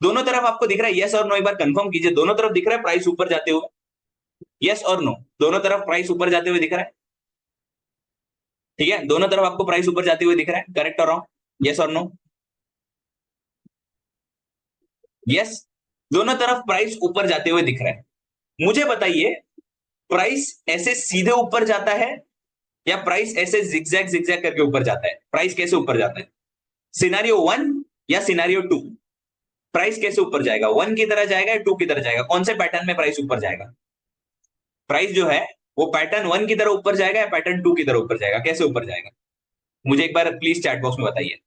दोनों तरफ आपको दिख रहा है, यस और नो, एक बार कंफर्म कीजिए, दोनों तरफ दिख रहा है प्राइस ऊपर जाते हुए, यस और नो, दोनों तरफ प्राइस ऊपर जाते हुए दिख रहा है, ठीक है। दोनों तरफ आपको प्राइस ऊपर जाते हुए दिख रहा है, करेक्ट और रॉन्ग, यस और नो? यस, दोनों तरफ प्राइस ऊपर जाते हुए दिख रहा है। मुझे बताइए, प्राइस ऐसे सीधे ऊपर जाता है या प्राइस ऐसे जिगजैग जिगजैग करके ऊपर जाता है? प्राइस कैसे ऊपर जाता है? सिनारियो वन या सिनारियो टू? प्राइस कैसे ऊपर जाएगा? वन की तरह जाएगा या टू की तरह जाएगा? कौन से पैटर्न में प्राइस ऊपर जाएगा? प्राइस जो है वो पैटर्न वन की तरह ऊपर जाएगा या पैटर्न टू की तरह ऊपर जाएगा? कैसे ऊपर जाएगा? मुझे एक बार प्लीज चैट बॉक्स में बताइए।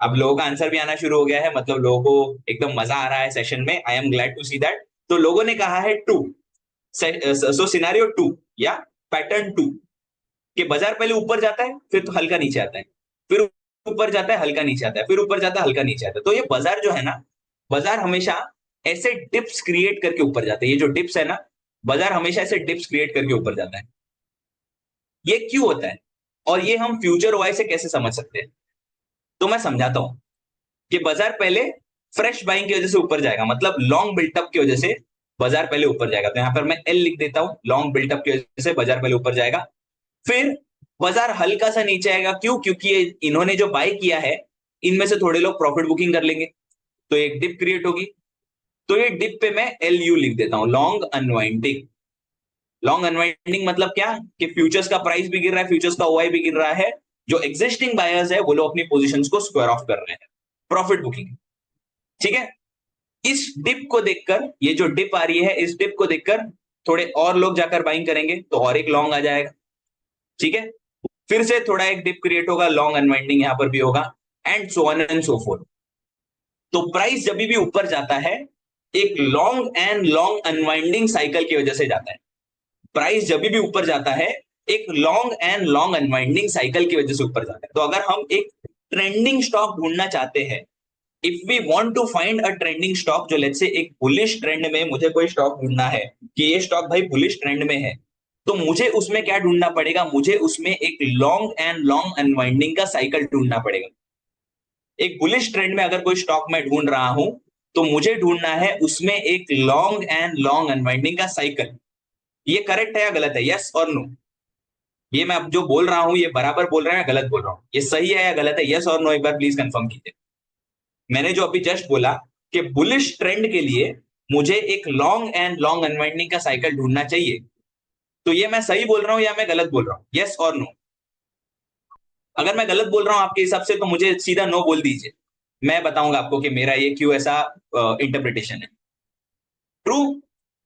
अब लोगों का आंसर भी आना शुरू हो गया है, मतलब लोगों को एकदम मजा आ रहा है सेशन में। I am glad to see that. तो लोगों ने कहा है टू, सो सिनारियो टू या पैटर्न टू, कि बाजार पहले ऊपर जाता है फिर तो हल्का नीचे आता है, फिर ऊपर जाता है हल्का नीचे आता है, फिर ऊपर जाता है हल्का नीचे आता है। तो ये बाजार जो है ना, बाजार हमेशा ऐसे डिप्स क्रिएट करके ऊपर जाता है। ये जो डिप्स है ना, बाजार हमेशा ऐसे डिप्स क्रिएट करके ऊपर जाता है। ये क्यों होता है और ये हम फ्यूचर वाई से कैसे समझ सकते हैं? तो मैं समझाता हूं कि बाजार पहले फ्रेश बाइंग की वजह से ऊपर जाएगा, मतलब लॉन्ग बिल्टअप की वजह से बाजार पहले ऊपर जाएगा, तो यहां पर मैं एल लिख देता हूं, लॉन्ग बिल्टअप की वजह से बाजार पहले ऊपर जाएगा। फिर बाजार हल्का सा नीचे आएगा, क्यों? क्योंकि इन्होंने जो बाय किया है इनमें से थोड़े लोग प्रॉफिट बुकिंग कर लेंगे, तो एक डिप क्रिएट होगी। तो ये डिप पे मैं एल यू लिख देता हूं, लॉन्ग अनवाइंडिंग। लॉन्ग अनवाइंडिंग मतलब क्या कि फ्यूचर्स का प्राइस भी गिर रहा है, फ्यूचर्स का ओआई भी गिर रहा है, जो एग्जिस्टिंग बायर्स है वो लोग अपनी पोजीशंस को स्क्वायर ऑफ कर रहे हैं, प्रॉफिट बुकिंग। ठीक है, इस डिप को देखकर, ये जो डिप आ रही है इस डिप को देखकर थोड़े और लोग जाकर बाइंग करेंगे, तो और एक लॉन्ग आ जाएगा। ठीक है, फिर से थोड़ा एक डिप क्रिएट होगा, लॉन्ग अनवाइंडिंग यहां पर भी होगा, and so on and so fourth. तो प्राइस जब भी ऊपर जाता है एक long and long unwinding cycle की वजह से जाता है। प्राइस जब भी ऊपर जाता है एक long and long unwinding cycle की वजह से ऊपर जाता है। तो अगर हम एक ट्रेंडिंग स्टॉक ढूंढना चाहते हैं, if we want to find a trending stock, जो लेट्स से एक बुलिश ट्रेंड में मुझे कोई स्टॉक ढूंढना है कि ये स्टॉक भाई बुलिश ट्रेंड में है, तो मुझे उसमें क्या ढूंढना पड़ेगा? मुझे उसमें एक लॉन्ग एंड लॉन्ग अनवाइंडिंग का साइकिल ढूंढना पड़ेगा। एक बुलिश ट्रेंड में अगर कोई स्टॉक मैं ढूंढ रहा हूं, तो मुझे ढूंढना है उसमें एक लॉन्ग एंड लॉन्ग अनवाइंडिंग का साइकिल। ये करेक्ट है या गलत है? यस और नो? ये मैं अब जो बोल रहा हूं ये बराबर बोल रहा है या गलत बोल रहा हूं? ये सही है या गलत है? यस और नो एक बार प्लीज कंफर्म कीजिए। मैंने जो अभी जस्ट बोला कि बुलिश ट्रेंड के लिए मुझे एक लॉन्ग एंड लॉन्ग अनवाइंडिंग का साइकिल ढूंढना चाहिए, तो ये मैं सही बोल रहा हूं या मैं गलत बोल रहा हूं? यस और नो? अगर मैं गलत बोल रहा हूं आपके हिसाब से तो मुझे सीधा नो बोल दीजिए, मैं बताऊंगा आपको कि मेरा ये क्यों ऐसा इंटरप्रिटेशन है। ट्रू,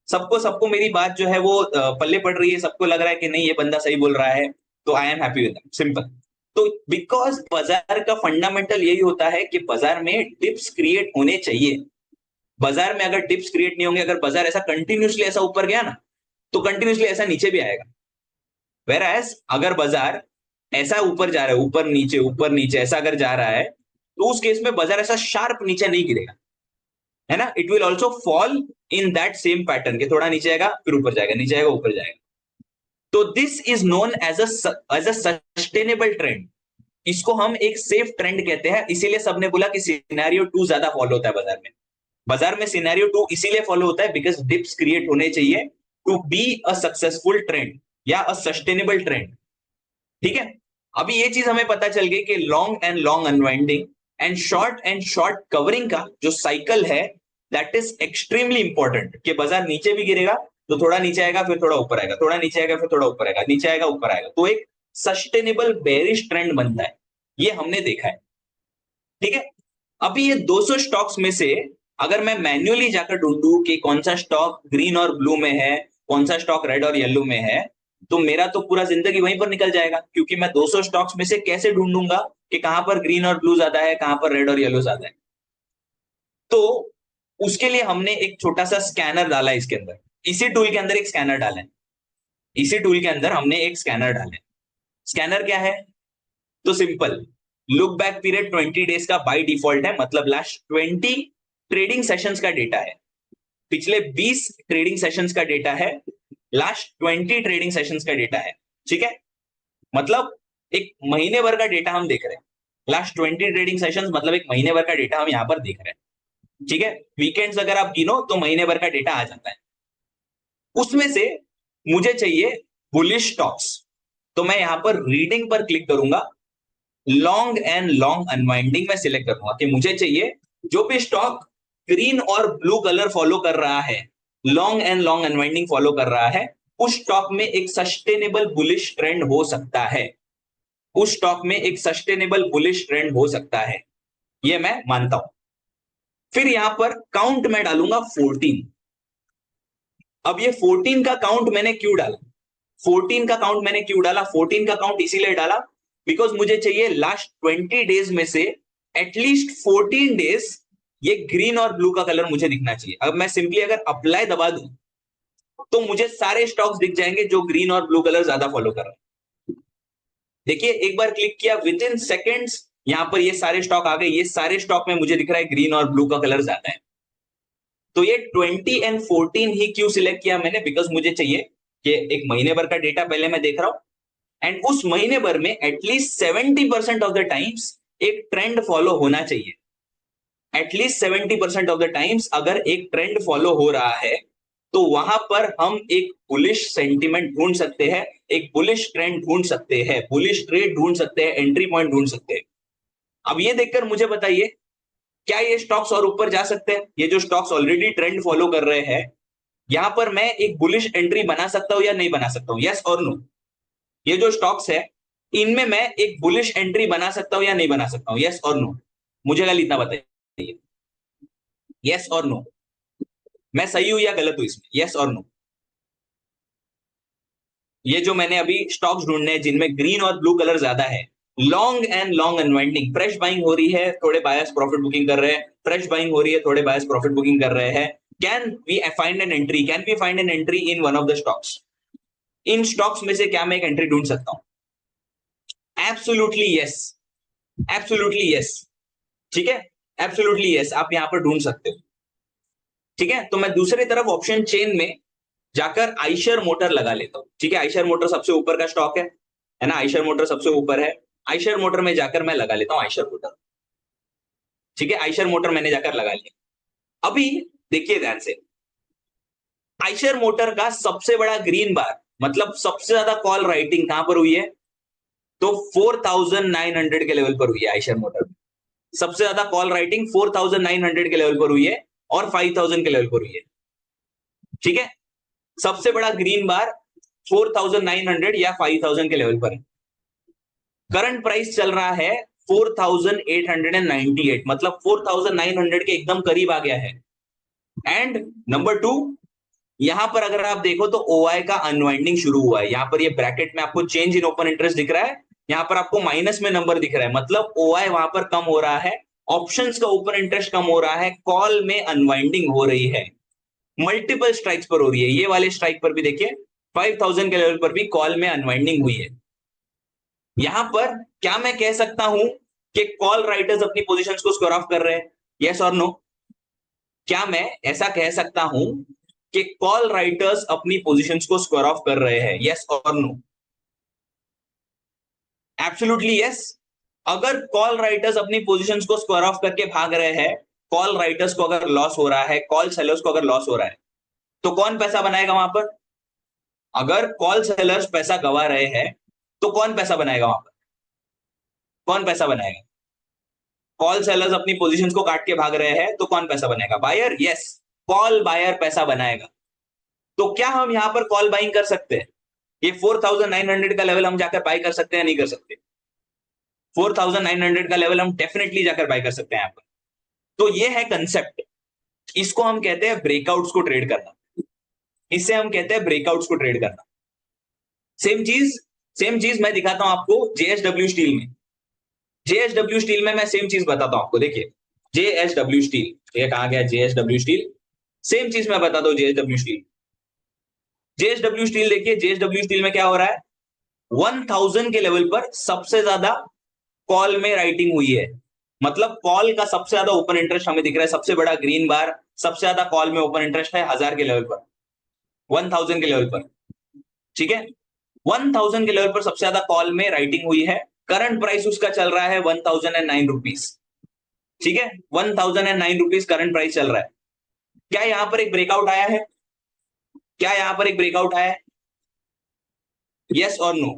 सबको सबको मेरी बात जो है वो पल्ले पड़ रही है, सबको लग रहा है कि नहीं ये बंदा सही बोल रहा है, तो I am happy with simple. तो बिकॉज बाजार का फंडामेंटल यही होता है कि बाजार में डिप्स क्रिएट होने चाहिए। बाजार में अगर डिप्स क्रिएट नहीं होंगे, अगर बाजार ऐसा कंटिन्यूसली ऐसा ऊपर गया ना, तो कंटिन्यूसली ऐसा नीचे भी आएगा। वेराज अगर बाजार ऐसा ऊपर जा रहा है, ऊपर नीचे ऐसा अगर जा रहा है, तो उस केस में बाजार ऐसा शार्प नीचे नहीं गिरेगा, है ना। It will also fall in that same pattern के थोड़ा नीचे आएगा फिर ऊपर जाएगा, नीचे आएगा ऊपर जाएगा। तो this is known as a sustainable trend. इसको हम एक सेफ ट्रेंड कहते हैं, इसीलिए सबने बोला कि सिनेरियो 2 ज्यादा फॉलो होता है बाजार में। बाजार में सिनेरियो 2 इसीलिए फॉलो होता है बिकॉज डिप्स क्रिएट होने चाहिए to be a successful trend या अ सस्टेनेबल ट्रेंड। ठीक है, अभी ये चीज हमें पता चल गई कि long and long unwinding and short covering का जो साइकिल है दैट इज एक्सट्रीमली इंपॉर्टेंट। कि बाजार नीचे भी गिरेगा तो थोड़ा नीचे आएगा फिर थोड़ा ऊपर आएगा, थोड़ा नीचे आएगा फिर थोड़ा ऊपर आएगा, नीचे आएगा ऊपर आएगा, तो एक सस्टेनेबल बेरिश ट्रेंड बनता है, ये हमने देखा है। ठीक है, अभी ये 200 स्टॉक्स में से अगर मैं मैन्युअली जाकर ढूंढूं कि कौन सा स्टॉक ग्रीन और ब्लू में है, कौन सा स्टॉक रेड और येलो में है, तो मेरा तो पूरा जिंदगी वहीं पर निकल जाएगा, क्योंकि मैं 200 स्टॉक्स में से कैसे ढूंढूंगा कि कहां पर ग्रीन और ब्लू ज्यादा है, कहां पर रेड और येलो ज्यादा है। तो उसके लिए हमने एक छोटा सा स्कैनर डाला है इसके अंदर, इसी टूल के अंदर एक स्कैनर डाला है, इसी टूल के अंदर हमने एक स्कैनर डाला है। स्कैनर क्या है? तो simple, look back period 20 days का बाय डिफॉल्ट है, मतलब लास्ट 20 ट्रेडिंग सेशंस का डेटा है, पिछले 20 ट्रेडिंग सेशंस का डेटा है, लास्ट 20 ट्रेडिंग सेशंस का डेटा है। ठीक है, मतलब एक महीने भर का डेटा हम देख रहे हैं, लास्ट 20 ट्रेडिंग सेशंस मतलब एक महीने भर का डेटा हम यहां पर देख रहे हैं। ठीक है, वीकेंड्स अगर आप गिनो तो महीने भर का डेटा आ जाता है। उसमें से मुझे चाहिए बुलिश स्टॉक्स, तो मैं यहां पर रीडिंग पर क्लिक करूंगा, लॉन्ग एंड लॉन्ग अनवाइंडिंग में सिलेक्ट करूंगा कि मुझे चाहिए जो भी स्टॉक ग्रीन और ब्लू कलर फॉलो कर रहा है, long and long unwinding follow कर रहा है, उस स्टॉक में एक सस्टेनेबल बुलिश ट्रेंड हो सकता है, उस स्टॉक में एक सस्टेनेबल बुलिश ट्रेंड हो सकता है, ये मैं मानता हूं। फिर यहां पर काउंट में डालूंगा 14। अब ये 14 का काउंट मैंने क्यों डाला? 14 का काउंट मैंने क्यों डाला? 14 का काउंट इसीलिए डाला बिकॉज मुझे चाहिए लास्ट 20 डेज में से एटलीस्ट 14 डेज ये ग्रीन और ब्लू का कलर मुझे दिखना चाहिए। अब मैं सिंपली अगर अप्लाई दबा दूं तो मुझे सारे स्टॉक्स दिख जाएंगे जो ग्रीन और ब्लू कलर ज्यादा फॉलो कर रहे हैं। देखिए, एक बार क्लिक किया, विद इन सेकेंड्स यहां पर ये सारे स्टॉक आ गए, ये सारे स्टॉक में मुझे दिख रहा है ग्रीन और ब्लू का कलर ज्यादा है। तो ये 20 एंड 14 ही क्यों सिलेक्ट किया मैंने? बिकॉज मुझे चाहिए कि एक महीने भर का डेटा पहले मैं देख रहा हूं, एंड उस महीने भर में एटलीस्ट 70% ऑफ द टाइम्स एक ट्रेंड फॉलो होना चाहिए। एटलीस्ट 70% ऑफ द टाइम्स अगर एक ट्रेंड फॉलो हो रहा है तो वहां पर हम एक बुलिश सेंटिमेंट ढूंढ सकते हैं, एक बुलिश ट्रेंड ढूंढ सकते हैं, बुलिश ट्रेड ढूंढ सकते हैं, एंट्री पॉइंट ढूंढ सकते हैं। अब ये देखकर मुझे बताइए, क्या ये स्टॉक्स और ऊपर जा सकते हैं? ये जो स्टॉक्स ऑलरेडी ट्रेंड फॉलो कर रहे हैं, यहां पर मैं एक बुलिश एंट्री बना सकता हूं या नहीं बना सकता हूं? यस और नो? ये जो स्टॉक्स है, इनमें मैं एक बुलिश एंट्री बना सकता हूं या नहीं बना सकता हूं? यस और नो? मुझे कल इतना बताइए, यस और नो? मैं सही हूं या गलत हूं इसमें? यस और नो? ये जो मैंने अभी स्टॉक्स ढूंढने हैं जिनमें ग्रीन और ब्लू कलर ज्यादा है, long and long unwinding, fresh buying हो रही है, थोड़े बायर्स प्रॉफिट बुकिंग कर रहे हैं, फ्रेश बाइंग हो रही है, थोड़े बायर्स प्रॉफिट बुकिंग कर रहे हैं। Can we find an entry, can we find an entry in one of the stocks? इन स्टॉक्स में से क्या मैं एक एंट्री ढूंढ सकता हूं? Absolutely yes, absolutely yes. ठीक है, एब्सोल्युटली यस, आप यहां पर ढूंढ सकते हो। ठीक है, तो मैं दूसरी तरफ ऑप्शन चेन में जाकर आइशर मोटर लगा लेता हूं। ठीक है, आइशर मोटर सबसे ऊपर का स्टॉक है ना? आइशर मोटर सबसे ऊपर है। आइशर मोटर में जाकर मैं लगा लेता हूं आइशर मोटर। ठीक है, आइशर मोटर मैंने जाकर लगा लिया। अभी देखिए ध्यान से, आइशर मोटर का सबसे बड़ा ग्रीन बार, मतलब सबसे ज्यादा कॉल राइटिंग कहां पर हुई है? तो 4900 के लेवल पर हुई है आइशर मोटर में। सबसे ज्यादा कॉल राइटिंग 4900 के लेवल पर हुई है और 5000 के लेवल पर हुई है। ठीक है, सबसे बड़ा ग्रीन बार 4900 या 5000 के लेवल पर है। करंट प्राइस चल रहा है 4898, मतलब 4900 के एकदम करीब आ गया है। एंड नंबर टू, यहां पर अगर आप देखो तो ओआई का अनवाइंडिंग शुरू हुआ है। यहां पर ये ब्रैकेट में आपको चेंज इन ओपन इंटरेस्ट दिख रहा है, यहां पर आपको माइनस में नंबर दिख रहा है, मतलब ओआई वहां पर कम हो रहा है, ऑप्शंस का ओपन इंटरेस्ट कम हो रहा है, कॉल में अनवाइंडिंग हो रही है, मल्टीपल स्ट्राइक्स पर हो रही है। ये वाले स्ट्राइक पर भी देखिए 5000 के लेवल पर भी कॉल में अनवाइंडिंग हुई है। यहां पर क्या मैं कह सकता हूं कि कॉल राइटर्स अपनी पोजीशंस को स्क्वायर ऑफ कर रहे हैं? यस और नो? क्या मैं ऐसा कह सकता हूं कि कॉल राइटर्स अपनी पोजीशंस को स्क्वायर ऑफ कर रहे हैं? यस और नो? Absolutely yes. अगर कॉल राइटर्स अपनी पोजीशंस को स्क्वायर ऑफ करके भाग रहे हैं, कॉल राइटर्स को अगर लॉस हो रहा है, कॉल सेलर्स को अगर लॉस हो रहा है, तो कौन पैसा बनाएगा वहां पर? अगर कॉल सेलर्स पैसा गवा रहे हैं, तो कौन पैसा बनाएगा वहां पर? कौन पैसा बनाएगा? कॉल सेलर्स अपनी पोजीशंस को काट के भाग रहे हैं, तो कौन पैसा बनाएगा? बायर। यस, कॉल बायर पैसा बनाएगा। तो क्या हम यहां पर कॉल बाइंग कर सकते हैं? ये 4900 का लेवल हम जाकर बाई कर सकते हैं, नहीं कर सकते? 4900 का लेवल हम डेफिनेटली जाकर बाई कर सकते हैं यहां पर। तो ये है कंसेप्ट, इसको हम कहते हैं ब्रेकआउट्स को ट्रेड करना। इससे हम कहते हैं ब्रेकआउट्स को ट्रेड करना। सेम चीज, सेम चीज मैं दिखाता हूं आपको जेएसडब्ल्यू स्टील में। जेएसडब्ल्यू स्टील में मैं सेम चीज बताता हूं आपको, देखिए जेएसडब्ल्यू स्टील, ये कहा गया जेएसडब्ल्यू स्टील। सेम चीज मैं बताता हूं जेएसडब्ल्यू स्टील। जेएसडब्ल्यू स्टील देखिए, जेएसडब्ल्यू स्टील में क्या हो रहा है? 1000 के लेवल पर सबसे ज्यादा कॉल में राइटिंग हुई है, मतलब कॉल का सबसे ज्यादा ओपन इंटरेस्ट हमें दिख रहा है, सबसे बड़ा ग्रीन बार, सबसे ज्यादा कॉल में ओपन इंटरेस्ट है 1000 के लेवल पर, 1000 के लेवल पर। ठीक है, 1000 के लेवल पर सबसे ज्यादा कॉल में राइटिंग हुई है। करंट प्राइस उसका चल रहा है 1009 रुपीज। ठीक है, 1009 रुपीज करंट प्राइस चल रहा है। क्या यहां पर एक ब्रेकआउट आया है? क्या यहां पर एक ब्रेकआउट आया है? यस और नो?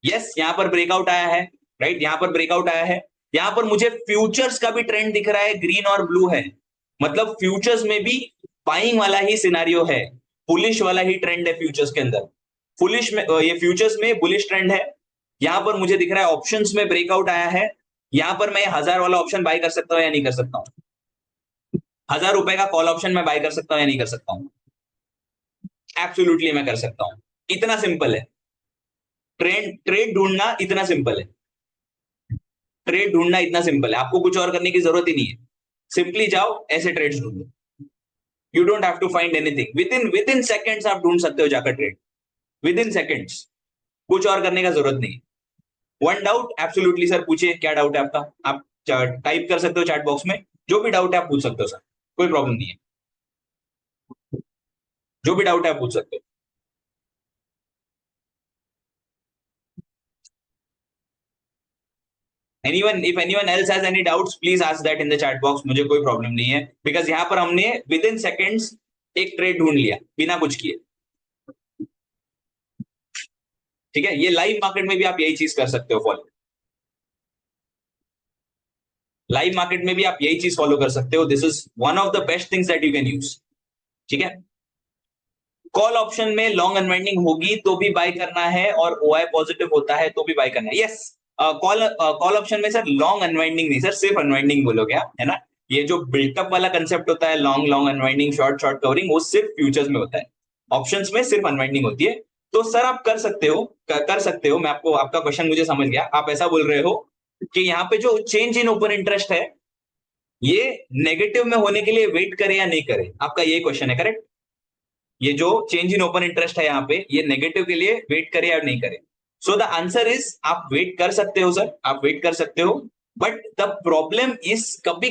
यस, यहां पर ब्रेकआउट आया है, राइट, यहां पर ब्रेकआउट आया है। यहां पर मुझे फ्यूचर्स का भी ट्रेंड दिख रहा है, ग्रीन और ब्लू है, मतलब फ्यूचर्स में भी बाइंग वाला ही सिनारियो है, बुलिश वाला ही ट्रेंड है फ्यूचर्स के अंदर। बुलिश में ये फ्यूचर्स में बुलिश ट्रेंड है। यहां पर मुझे दिख रहा है ऑप्शंस में ब्रेकआउट आया है। यहां पर मैं 1000 वाला ऑप्शन बाय कर सकता हूं या नहीं कर सकता हूं? 1000 रुपए का कॉल ऑप्शन मैं बाय कर सकता हूं या नहीं कर सकता हूं? एब्सोल्युटली मैं कर सकता हूं। इतना सिंपल है, ट्रेंड ट्रेड ढूंढना इतना सिंपल है, ट्रेड ढूंढना इतना सिंपल है, आपको कुछ और करने की जरूरत ही नहीं है। सिंपली जाओ ऐसे ट्रेड्स ढूंढो, you don't have to find anything, within seconds आप ढूंढ सकते हो जाकर ट्रेड, विद इन सेकंड्स, कुछ और करने का जरूरत नहीं। One doubt? एब्सोल्युटली सर, पूछिए क्या डाउट है आपका, आप टाइप कर सकते हो चैट बॉक्स में, जो भी डाउट है आप पूछ सकते हो सर, कोई प्रॉब्लम नहीं है, जो भी डाउट है आप पूछ सकते हो। If anyone else has any doubts, please ask that in the chat box, मुझे कोई प्रॉब्लम नहीं है, बिकॉज यहाँ पर हमने विद इन सेकेंड्स एक ट्रेड ढूंढ लिया बिना कुछ किए। ठीक है, ये लाइव मार्केट में भी आप यही चीज कर सकते हो फॉलो। लाइव मार्केट में भी आप यही चीज फॉलो कर सकते हो। This is one of the best things that you can use. ठीक है, कॉल ऑप्शन में लॉन्ग अनवाइंडिंग होगी तो भी बाय करना है, और ओआई पॉजिटिव होता है तो भी बाय करना है। यस, कॉल ऑप्शन में सर लॉन्ग अनवाइंडिंग नहीं सर, सिर्फ अनवाइंडिंग बोलोगे आप, है ना। ये जो बिल्टअप वाला कंसेप्ट होता है, long long unwinding, short short covering, वो सिर्फ फ्यूचर्स में होता है। ऑप्शंस में सिर्फ अनवाइंडिंग होती है। तो सर आप कर सकते हो, कर सकते हो। मैं आपको, आपका क्वेश्चन मुझे समझ गया। आप ऐसा बोल रहे हो कि यहाँ पे जो चेंज इन ओपन इंटरेस्ट है, ये नेगेटिव में होने के लिए वेट करे या नहीं करे, आपका ये क्वेश्चन है, करेक्ट। ये जो चेंज इन ओपन इंटरेस्ट है यहाँ पे, ये नेगेटिव के लिए वेट करे या नहीं करे। सो द आंसर इज आप वेट कर सकते हो सर, आप वेट कर सकते हो। बट द प्रॉब्लम इज कभी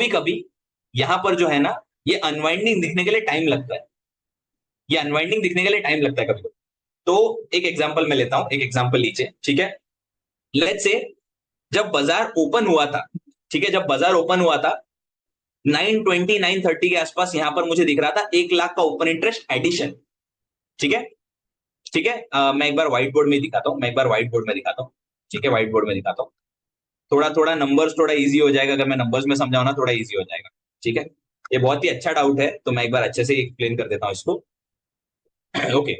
कभी यहां पर जो है ना, ये अनवाइंडिंग दिखने के लिए टाइम लगता है। ये अनवाइंडिंग दिखने के लिए टाइम लगता है कभी कभी। तो एक एग्जांपल मैं लेता हूं, एक एग्जांपल लीजिए, ठीक है। लेट्स से जब बाजार ओपन हुआ था, ठीक है, जब बाजार ओपन हुआ था 920 930 के आसपास, यहां पर मुझे दिख रहा था 1 लाख का ओपन इंटरेस्ट एडिशन। ठीक है, ठीक है। मैं एक बार व्हाइट बोर्ड में दिखाता हूँ, मैं एक बार व्हाइट बोर्ड में दिखाता हूँ। ठीक है, व्हाइट बोर्ड में दिखाता हूँ। थोड़ा थोड़ा नंबर्स थोड़ा इजी हो जाएगा, अगर मैं नंबर्स में समझाऊँ ना, थोड़ा इजी हो जाएगा। ठीक है, ये बहुत ही अच्छा डाउट है, तो मैं एक बार अच्छे से एक्सप्लेन कर देता हूँ इसको। ओके,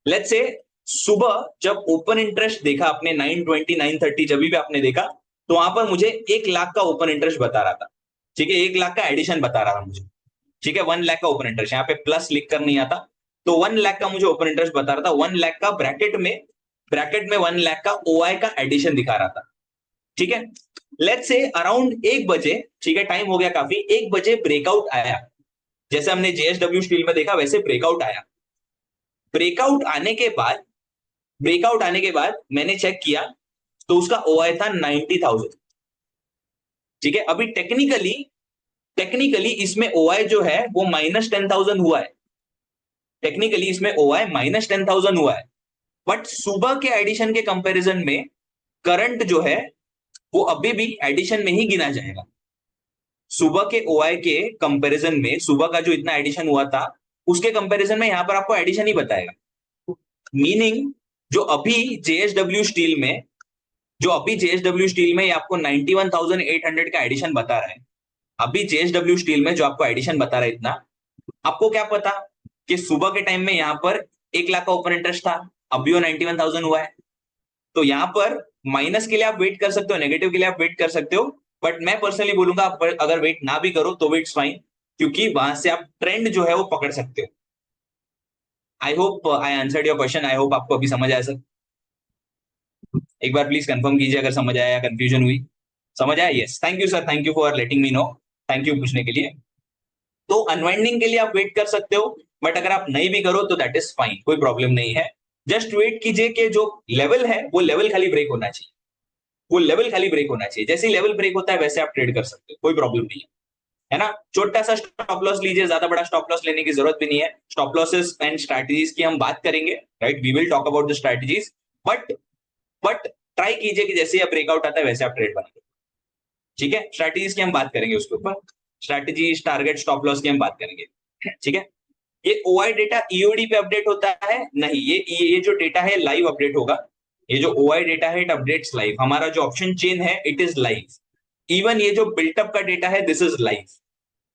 लेट्स से सुबह जब ओपन इंटरेस्ट देखा आपने 920 930, जब भी आपने देखा, तो वहां पर मुझे 1 लाख का ओपन इंटरेस्ट बता रहा था। ठीक है, 1 लाख का एडिशन बता रहा था मुझे। ठीक है, 1 लाख का ओपन इंटरेस्ट, यहाँ पे प्लस लिख कर नहीं आता। तो 1 लाख का मुझे ओपन इंटरेस्ट बता रहा था। 1 लाख का ब्रैकेट में 1 लाख का ओआई का एडिशन दिखा रहा था। ठीक है, लेट्स से अराउंड 1 बजे, ठीक है, टाइम हो गया काफी, 1 बजे ब्रेकआउट आया। जैसे हमने जेएसडब्ल्यू स्टील में देखा, वैसे ब्रेकआउट आया। ब्रेकआउट आने के बाद ब्रेकआउट आने के बाद मैंने चेक किया, तो उसका ओआई था 90,000। ठीक है, अभी टेक्निकली इसमें ओआई जो है वो -10,000 हुआ है। टेक्निकली इसमें ओआई -10,000 हुआ है। बट सुबह के एडिशन के कंपैरिजन में करंट जो है वो अभी भी एडिशन में ही गिना जाएगा। सुबह के ओआई के कंपैरिजन में, सुबह का जो इतना एडिशन हुआ था उसके कंपैरिजन में, यहां पर आपको एडिशन ही बताएगा। मीनिंग जो अभी जेएसडब्ल्यू स्टील में ये आपको 91,800 का एडिशन बता रहा है। अभी जेएसडब्ल्यू स्टील में जो आपको एडिशन बता रहा है इतना, आपको क्या पता कि सुबह के टाइम में यहां पर 1 लाख का ओपन इंटरेस्ट था, अभी वो 91,000 हुआ है। तो यहां पर माइनस के लिए आप वेट कर सकते हो, नेगेटिव के लिए आप वेट कर सकते हो। बट मैं पर्सनली बोलूंगा, आप अगर वेट ना भी करो तो इट्स फाइन, क्योंकि वहां से आप ट्रेंड जो है वो पकड़ सकते हो। I hope I answered your question. I hope आपको अभी समझ आया सर। एक बार प्लीज कंफर्म कीजिए अगर समझ आया या कंफ्यूजन हुई। समझ आया? Yes, thank you sir, thank you for letting me know. Thank you पूछने के लिए। तो अनवाइंडिंग के लिए आप वेट कर सकते हो, बट अगर आप नहीं भी करो तो दैट इज फाइन, कोई प्रॉब्लम नहीं है। जस्ट वेट कीजिए कि जो लेवल है वो लेवल खाली ब्रेक होना चाहिए। वो लेवल खाली ब्रेक होना चाहिए, जैसे ही लेवल ब्रेक होता है वैसे आप ट्रेड कर सकते हो, कोई प्रॉब्लम नहीं है ना। छोटा सा स्टॉप लॉस लीजिए, ज्यादा बड़ा स्टॉप लॉस लेने की जरूरत भी नहीं है। स्टॉप लॉसेस एंड स्ट्रैटेजीज की हम बात करेंगे, right, we will talk about the strategies. But but try कीजिए कि जैसे ही ब्रेकआउट आता है वैसे आप ट्रेड बनाइए। ठीक है, स्ट्रैटेजीज की हम बात करेंगे उसके ऊपर, स्ट्रैटेजीज, टारगेट, स्टॉप लॉस की हम बात करेंगे। ठीक है, ये ओआई डेटा ईओडी पे अपडेट होता है नहीं, ये जो डेटा है लाइव अपडेट होगा। ये जो ओआई डेटा है इट अपडेट्स लाइव। हमारा जो ऑप्शन चेन है इट इज लाइव। इवन ये जो बिल्टअप का डेटा है दिस इज लाइव।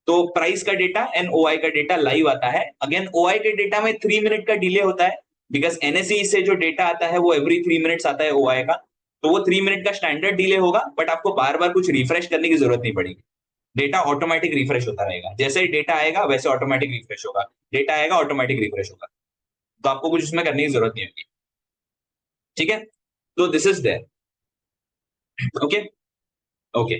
तो प्राइस का डेटा एंड ओआई का डेटा लाइव आता है। अगेन ओआई के डेटा में 3 मिनट का डिले होता है, बिकॉज एनएसई से जो डेटा आता है वो एवरी 3 मिनट्स आता है ओआई का। तो वो 3 मिनट का स्टैंडर्ड डिले होगा, बट आपको बार बार कुछ रिफ्रेश करने की जरूरत नहीं पड़ेगी। डेटा ऑटोमेटिक रिफ्रेश होता रहेगा, जैसे ही डेटा आएगा वैसे ऑटोमेटिक रिफ्रेश होगा। डेटा आएगा ऑटोमेटिक रिफ्रेश होगा, तो आपको कुछ उसमें करने की जरूरत नहीं होगी। ठीक है, तो this is there. Okay, okay.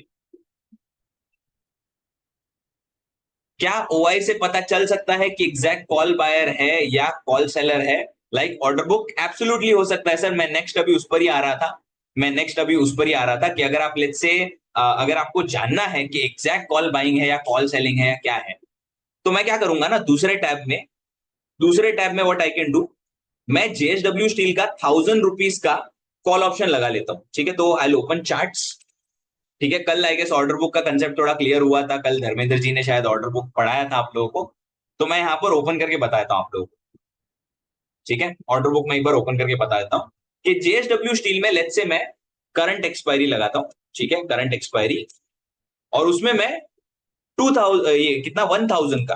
क्या ओआई से पता चल सकता है कि एग्जैक्ट कॉल बायर है या कॉल सेलर है, लाइक ऑर्डर बुक? एब्सोल्युटली हो सकता है सर। मैं नेक्स्ट अभी उस पर ही आ रहा था, कि अगर आप लेट्स से अगर आपको जानना है कि एग्जैक्ट कॉल बाइंग है या कॉल सेलिंग है या क्या है, तो मैं क्या करूंगा ना, दूसरे टैब में व्हाट आई कैन डू, मैं जेएसडब्ल्यू स्टील का 1,000 रुपीज का कॉल ऑप्शन लगा लेता हूं। ठीक है, तो आई ओपन चार्ट्स। ठीक है, कल आई गेस ऑर्डर बुक का कंसेप्ट थोड़ा क्लियर हुआ था, कल धर्मेंद्र जी ने शायद ऑर्डर बुक पढ़ाया था आप लोगों को। तो मैं यहाँ पर ओपन करके बताता हूँ आप लोगों को, ठीक है। ऑर्डर बुक में एक बार ओपन करके बता देता हूँ कि जेएसडब्ल्यू स्टील में लेट्स से मैं करंट एक्सपायरी लगाता हूँ, ठीक है, करंट एक्सपायरी, और उसमें मैं 2000 ये कितना 1000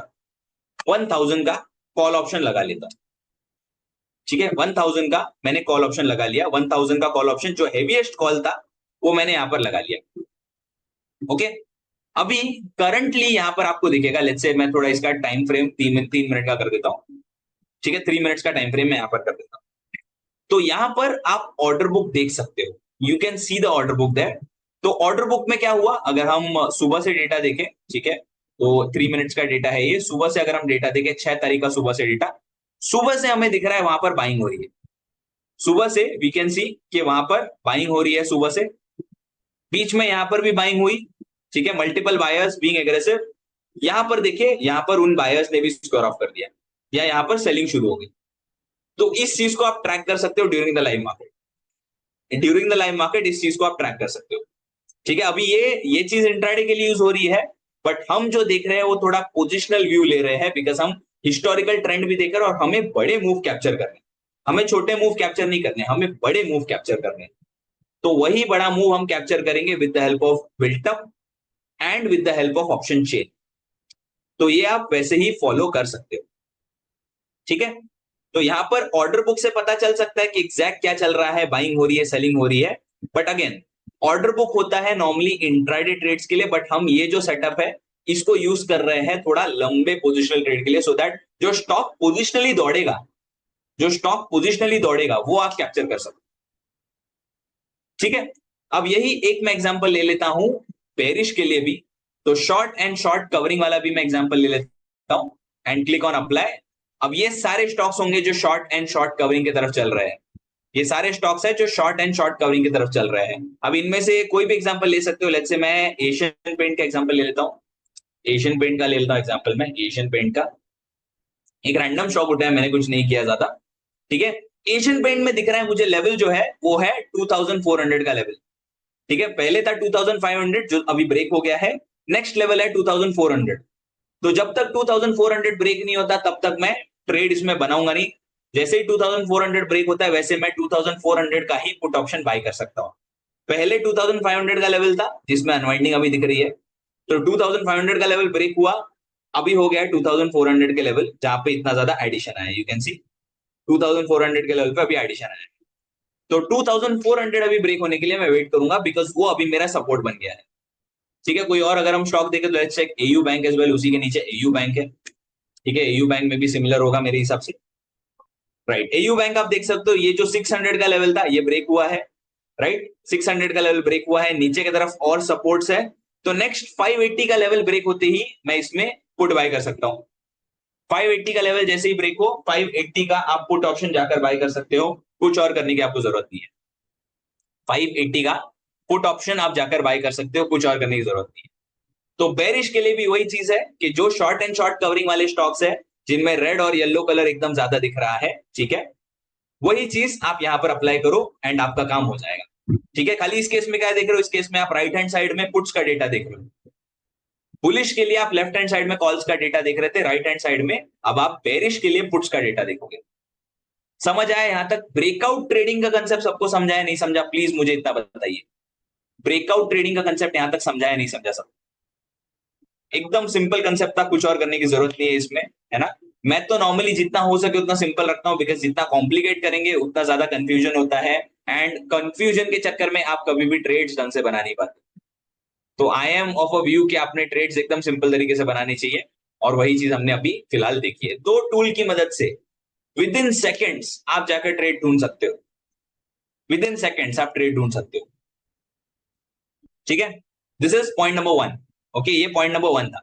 का कॉल ऑप्शन लगा लेता हूँ, ठीक है। 1000 का मैंने कॉल ऑप्शन लगा लिया, 1000 का कॉल ऑप्शन जो हेवीएस्ट कॉल था वो मैंने यहां पर लगा लिया, ओके। अभी करंटली यहां पर आपको दिखेगा, लेट्स से मैं थोड़ा इसका टाइम फ्रेम 3 मिनट का कर देता हूं, ठीक है, 3 मिनट्स का टाइम फ्रेम मैं यहां पर कर देता हूं। तो यहां पर आप ऑर्डर बुक देख सकते हो, you can see the order book there. तो ऑर्डर बुक में क्या हुआ, अगर हम सुबह से डेटा देखें, ठीक है, तो 3 मिनट्स का डेटा है ये, सुबह से अगर हम डेटा देखें 6 तारीख का सुबह से डेटा, सुबह से हमें दिख रहा है वहां पर बाइंग हो रही है, सुबह से वी कैन सी कि वहां पर बाइंग हो रही है सुबह से, बीच में यहां पर भी बाइंग हुई, ठीक है, मल्टीपल बायर्स बीइंग एग्रेसिव। यहां पर देखिए, यहां पर उन बायर्स ने भी स्क्वायर ऑफ कर दिया या यहां पर सेलिंग शुरू हो गई। तो इस चीज को आप ट्रैक कर सकते हो during the live market, during the live market इस चीज को आप ट्रैक कर सकते हो, ठीक है। अभी ये चीज इंट्राडे के लिए यूज हो रही है, बट हम जो देख रहे हैं वो थोड़ा पोजिशनल व्यू ले रहे हैं, बिकॉज हम हिस्टोरिकल ट्रेंड भी देख रहे हैं और हमें बड़े मूव कैप्चर करने, हमें छोटे मूव कैप्चर नहीं करने, हमें बड़े मूव कैप्चर करने। तो वही बड़ा मूव हम कैप्चर करेंगे with the help of built up and with the help of option chain. तो ये आप वैसे ही फॉलो कर सकते हो, ठीक है। तो यहां पर ऑर्डर बुक से पता चल सकता है कि एग्जैक्ट क्या चल रहा है, बाइंग हो रही है, सेलिंग हो रही है। बट अगेन, ऑर्डर बुक होता है नॉर्मली इंट्राडे ट्रेड्स के लिए, बट हम ये जो सेटअप है इसको यूज कर रहे हैं थोड़ा लंबे पोजिशनल ट्रेड के लिए, सो दैट जो स्टॉक पोजिशनली दौड़ेगा, जो स्टॉक पोजिशनली दौड़ेगा वो आप कैप्चर कर सकते, ठीक है। अब यही एक मैं एग्जांपल ले लेता हूं बेरिश के लिए भी, तो शॉर्ट एंड शॉर्ट कवरिंग वाला भी मैं एग्जांपल ले लेता हूं एंड क्लिक ऑन अप्लाई। अब ये सारे स्टॉक्स होंगे जो शॉर्ट एंड शॉर्ट कवरिंग की तरफ चल रहे हैं, ये सारे स्टॉक्स है जो शॉर्ट एंड शॉर्ट कवरिंग की तरफ चल रहे हैं। अब इनमें से कोई भी एग्जांपल ले सकते हो, लेट्स से मैं एशियन पेंट का एग्जांपल ले लेता हूं, एशियन पेंट का ले लेता हूं एग्जांपल में, एशियन पेंट का एक रैंडम स्टॉक उठाया मैंने, कुछ नहीं किया ज्यादा, ठीक है। एशियन पेंट में दिख रहा है मुझे लेवल जो है वो है 2400 का लेवल, ठीक है। पहले था 2500 जो अभी ब्रेक हो गया है, नेक्स्ट लेवल है 2400। तो जब तक 2400 ब्रेक नहीं होता तब तक मैं ट्रेड इसमें बनाऊंगा नहीं। जैसे ही 2400 ब्रेक होता है वैसे मैं 2400 का ही पुट ऑप्शन बाय कर सकता हूं। पहले 2500 का लेवल था जिसमें अनवाइंडिंग अभी दिख रही है, तो 2500 का लेवल ब्रेक हुआ, अभी हो गया 2400 के लेवल जहां पे इतना ज्यादा एडिशन आया, यू कैन सी 2400 के लेवल पे अभी एडिशन आया। तो 2400 अभी ब्रेक होने के लिए मैं वेट करूंगा, बिकॉज वो अभी मेरा सपोर्ट बन गया है, ठीक है। कोई और अगर हम स्टॉक देखें तो let's check AU bank as well, उसी के नीचे एयू बैंक है, ठीक है। एयू बैंक में भी सिमिलर होगा मेरे हिसाब से, राइट। एयू बैंक आप देख सकते हो, ये जो 600 का लेवल था ये ब्रेक हुआ है, राइट, 600 का लेवल ब्रेक हुआ है, नीचे की तरफ और सपोर्ट्स है। तो नेक्स्ट 580 का लेवल ब्रेक होते ही मैं इसमें पुट बाय कर सकता हूं। 580 का लेवल जैसे ही ब्रेक हो, 580 का आप पुट ऑप्शन जाकर बाय कर सकते हो, कुछ और करने की आपको जरूरत नहीं है। 580 का पुट ऑप्शन आप जाकर बाय कर सकते हो, कुछ और करने की जरूरत नहीं है। तो बेरिश के लिए भी वही चीज है कि जो शॉर्ट एंड शॉर्ट कवरिंग वाले स्टॉक्स है जिनमें रेड और येलो कलर एकदम ज्यादा दिख रहा है, ठीक है, वही चीज आप यहां पर अप्लाई करो एंड आपका काम हो जाएगा, ठीक है। खाली इस केस में क्या देख रहे हो, इस केस में आप राइट हैंड साइड में पुट्स का डेटा देख रहे हो, बुलिश के लिए आप लेफ्ट हैंड साइड में कॉल्स का डेटा देख रहे थे, राइट हैंड साइड में अब आप बेरिश के लिए पुट्स का डेटा देखोगे। समझ आया यहां तक? ब्रेकआउट ट्रेडिंग का कंसेप्ट सबको समझाया नहीं समझा, प्लीज मुझे इतना बताइए। ब्रेकआउट ट्रेडिंग का कंसेप्ट यहां तक समझाया नहीं समझा सब? एकदम सिंपल कंसेप्ट था, कुछ और करने की जरूरत नहीं है इसमें, है ना। मैं तो नॉर्मली जितना हो सके उतना सिंपल रखता हूं, बिकॉज जितना कॉम्प्लिकेट करेंगे उतना ज्यादा कंफ्यूजन होता है, एंड कंफ्यूजन के चक्कर में आप कभी भी ट्रेड्स ढंग से बना नहीं पाते। तो I M of a view कि आपने ट्रेड्स एकदम सिंपल तरीके से बनानी चाहिए, और वही चीज हमने अभी फिलहाल देखी है। दो टूल की मदद से विद इन सेकेंड्स आप जाकर ट्रेड ढूंढ सकते हो, विद इन सेकेंड्स आप ट्रेड ढूंढ सकते हो, ठीक है। This is point number 1, okay, ये पॉइंट नंबर 1 था।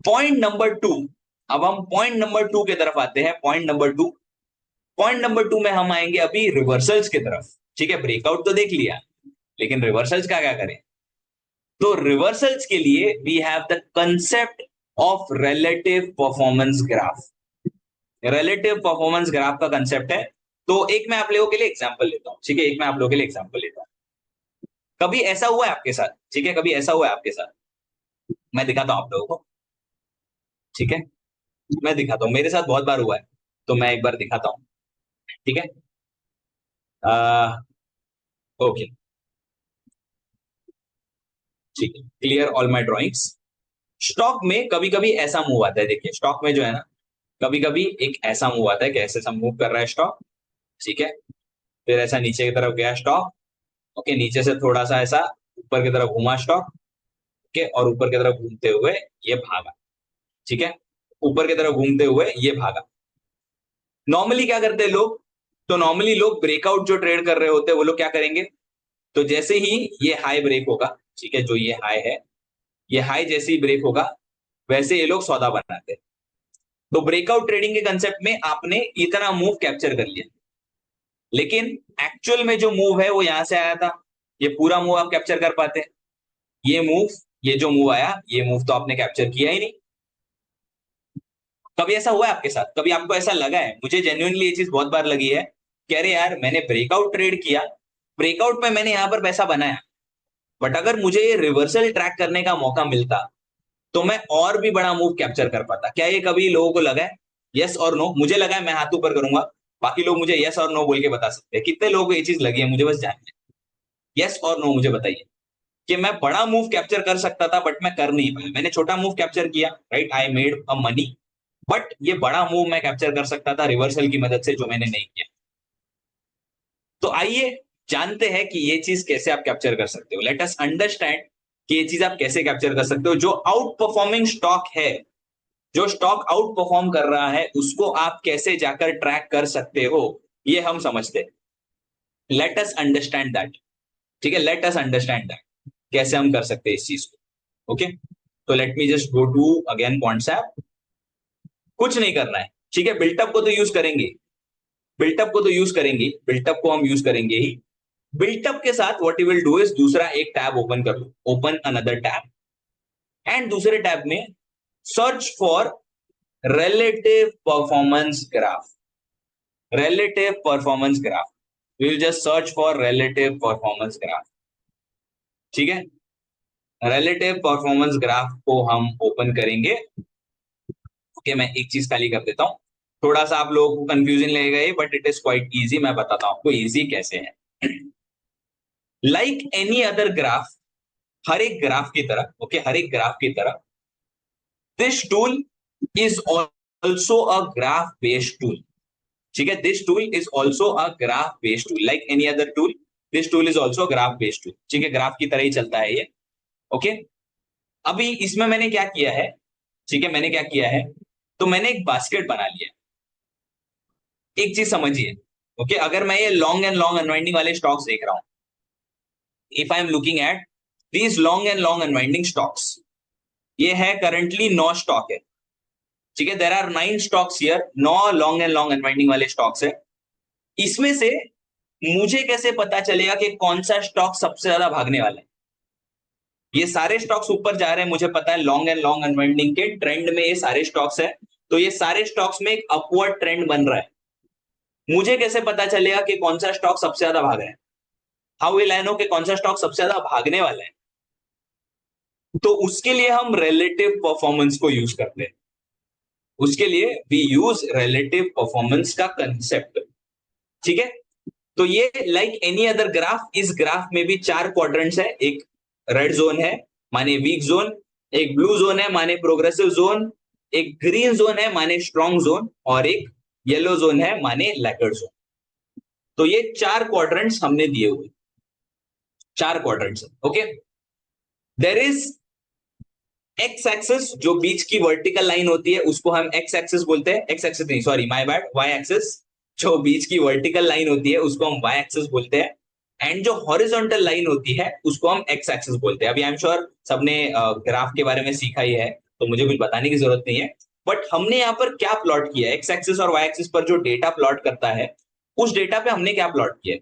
पॉइंट नंबर 2, अब हम पॉइंट नंबर 2 की तरफ आते हैं। पॉइंट नंबर 2 में हम आएंगे अभी रिवर्सल्स की तरफ, ठीक है। ब्रेकआउट तो देख लिया, लेकिन रिवर्सल्स का क्या करें? तो रिवर्सल्स के लिए we have the concept of relative performance graph. Relative performance graph का कंसेप्ट है। तो एक मैं आप लोगों के लिए एग्जांपल लेता हूं, ठीक है, एक मैं आप लोगों के लिए एग्जांपल लेता हूं। कभी ऐसा हुआ है आपके साथ, ठीक है, कभी ऐसा हुआ है आपके साथ, मैं दिखाता हूं आप लोगों को, ठीक है। मैं दिखाता हूँ, मेरे साथ बहुत बार हुआ है, तो मैं एक बार दिखाता हूँ। ठीक है। ओके, ठीक है, clear all my drawings. Stock में कभी कभी ऐसा मूव आता है, देखिए स्टॉक में जो है ना, कभी कभी एक ऐसा मूव आता है कि ऐसे मूव कर रहा है स्टॉक। ठीक है। फिर ऐसा नीचे की तरफ गया स्टॉक। ओके, नीचे से थोड़ा सा ऐसा ऊपर की तरफ घुमा स्टॉक। ओके, और ऊपर की तरफ घूमते हुए ये भागा। ठीक है, ऊपर की तरफ घूमते हुए ये भागा। नॉर्मली क्या करते हैं लोग, तो नॉर्मली लोग ब्रेकआउट जो ट्रेड कर रहे होते हैं वो लोग क्या करेंगे, तो जैसे ही ये हाई ब्रेक होगा, ठीक है, जो ये हाई है, ये हाई जैसे ही ब्रेक होगा वैसे ये लोग सौदा बनाते हैं। तो ब्रेकआउट ट्रेडिंग के कंसेप्ट में आपने इतना मूव कैप्चर कर लिया, लेकिन एक्चुअल में जो मूव है वो यहां से आया था, ये पूरा मूव आप कैप्चर कर पाते हैं? ये मूव, ये जो मूव आया, ये मूव तो आपने कैप्चर किया ही नहीं। कभी ऐसा हुआ है आपके साथ, कभी आपको ऐसा लगा है? मुझे जेन्युइनली ये चीज बहुत बार लगी है कि अरे यार मैंने ब्रेकआउट ट्रेड किया, ब्रेकआउट में मैंने यहां पर पैसा बनाया, बट अगर मुझे ये रिवर्सल ट्रैक करने का मौका मिलता तो मैं और भी बड़ा मूव कैप्चर कर पाता। क्या ये कभी लोगों को लगा है? यस और नो? मुझे लगा है, मैं हाथ ऊपर करूंगा, बाकी लोग मुझे यस और नो बोल के बता सकते हैं कितने लोगों को ये चीज लगी है, मुझे बस जानना है। यस और नो मुझे बताइए कि मैं बड़ा मूव कैप्चर कर सकता था बट मैं कर नहीं पाया। मैंने छोटा मूव कैप्चर किया, right, I made a money, but ये बड़ा मूव मैं कैप्चर कर सकता था रिवर्सल की मदद से, जो मैंने नहीं किया। तो आइए जानते हैं कि ये चीज कैसे आप कैप्चर कर सकते हो। लेट अस अंडरस्टैंड कि ये चीज आप कैसे कैप्चर कर सकते हो। जो आउट परफॉर्मिंग स्टॉक है, जो स्टॉक आउट परफॉर्म कर रहा है, उसको आप कैसे जाकर ट्रैक कर सकते हो, ये हम समझते हैं। Let us understand that. ठीक है, लेट अस अंडरस्टैंड दैट कैसे हम कर सकते हैं इस चीज को। ओके, तो let me just go to again concept. कुछ नहीं करना है, ठीक है, बिल्टअप को तो यूज करेंगे, बिल्टअप को तो यूज करेंगे, बिल्टअप को हम यूज करेंगे ही। बिल्टअप के साथ what you will do is दूसरा एक टैब ओपन कर लो, ओपन अनदर टैब, एंड दूसरे टैब में search for relative performance graph, relative performance graph, we will just search for relative performance graph। ठीक है, relative performance graph को हम open करेंगे। ओके, मैं एक चीज खाली कर देता हूं, थोड़ा सा आप लोगों को कंफ्यूजन लगेगा ये, but it is quite easy, मैं बताता हूं आपको इजी कैसे है। लाइक एनी अदर ग्राफ, हर एक ग्राफ की तरह, ओके, हर एक ग्राफ की तरह, this tool is also a graph based tool. ठीक है, this tool is also a graph based tool, like any other tool, this tool is also graph based tool. ठीक है, ग्राफ की तरह ही चलता है ये। ओके, अभी इसमें मैंने क्या किया है, ठीक है, मैंने क्या किया है, तो मैंने एक बास्केट बना लिया। एक चीज समझिए, ओके, अगर मैं ये लॉन्ग एंड लॉन्ग अनवाइंडिंग वाले स्टॉक्स देख रहा हूं, if I am looking at these long and long unwinding stocks, ये है करंटली 9 स्टॉक है। ठीक है, there are 9 stocks here, 9 long and long unwinding वाले स्टॉक्स है। इसमें से मुझे कैसे पता चलेगा कि कौन सा स्टॉक सबसे ज्यादा भागने वाला है? ये सारे स्टॉक्स ऊपर जा रहे हैं, मुझे पता है, लॉन्ग एंड लॉन्ग अनवाइंडिंग के ट्रेंड में ये सारे स्टॉक्स है, तो ये सारे स्टॉक्स में एक अपवर्ड ट्रेंड बन रहा है। मुझे कैसे पता चलेगा कि कौन सा स्टॉक सबसे ज्यादा भाग रहा है? हाउ विल आई नो कि कौन सा स्टॉक सबसे ज्यादा भागने वाला है? तो उसके लिए हम रिलेटिव परफॉर्मेंस को यूज करते हैं। उसके लिए वी यूज रिलेटिव परफॉर्मेंस का कंसेप्ट। ठीक है, तो ये लाइक एनी अदर ग्राफ, इस ग्राफ में भी 4 क्वाड्रेंट्स है। एक रेड जोन है माने वीक जोन, एक ब्लू जोन है माने प्रोग्रेसिव जोन, एक ग्रीन जोन है माने स्ट्रॉन्ग जोन, और एक येलो जोन है माने लैगर्ड जोन। तो ये 4 क्वाड्रेंट्स हमने दिए हुए, 4 quadrants. Okay, there is x axis, जो बीच की वर्टिकल लाइन होती है उसको हम एक्स एक्सिस बोलते हैं, एक्स एक्सिस नहीं, sorry my bad, Y axis. जो बीच की वर्टिकल लाइन होती है उसको हम वाई एक्सिस बोलते हैं, एंड जो हॉरिजॉन्टल लाइन होती है उसको हम एक्स एक्सिस बोलते हैं। अभी आई एम श्योर सबने ग्राफ के बारे में सीखा ही है, तो मुझे कुछ बताने की जरूरत नहीं है। बट हमने यहाँ पर क्या प्लॉट किया, एक्स एक्सिस और वाई एक्सिस पर जो डेटा प्लॉट करता है, उस डेटा पे हमने क्या प्लॉट किया?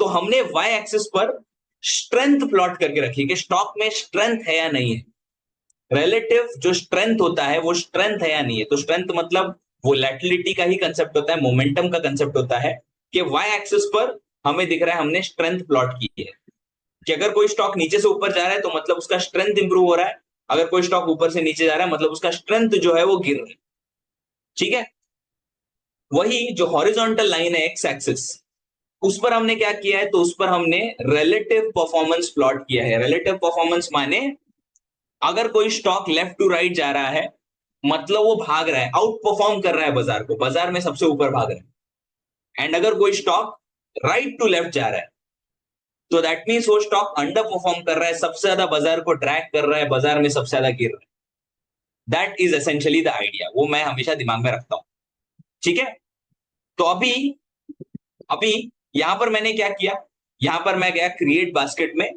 तो हमने वाई एक्सिस पर स्ट्रेंथ प्लॉट करके रखी कि स्टॉक में स्ट्रेंथ है या नहीं है। रिलेटिव जो स्ट्रेंथ होता है वो स्ट्रेंथ है या नहीं है, तो स्ट्रेंथ मतलब वोलेटिलिटी का ही कंसेप्ट होता है, मोमेंटम का कंसेप्ट होता है, कि वाई एक्सिस पर हमें दिख रहा है हमने स्ट्रेंथ प्लॉट की है, कि अगर कोई स्टॉक नीचे से ऊपर जा रहा है तो मतलब उसका स्ट्रेंथ इंप्रूव हो रहा है, अगर कोई स्टॉक ऊपर से नीचे जा रहा है मतलब उसका स्ट्रेंथ जो है वो गिर रहा है। ठीक है, वही जो हॉरिजॉन्टल लाइन है एक्स एक्सिस, उस पर हमने क्या किया है, तो उस पर हमने रिलेटिव परफॉर्मेंस प्लॉट किया है। रिलेटिव परफॉर्मेंस माने अगर कोई स्टॉक लेफ्ट टू राइट जा रहा है, मतलब वो भाग रहा है, आउट परफॉर्म कर रहा है बाजार को, बाजार में सबसे ऊपर भाग रहा है। एंड अगर कोई स्टॉक राइट टू लेफ्ट जा रहा है, तो दैट मीन्स वो स्टॉक अंडर परफॉर्म कर रहा है, सबसे ज्यादा बाजार को ड्रैग कर रहा है, बाजार में सबसे ज्यादा गिर रहा है। That is essentially the idea, वो मैं हमेशा दिमाग में रखता हूं। ठीक है, तो अभी अभी यहां पर मैंने क्या किया, यहां पर मैं गया क्रिएट बास्केट में,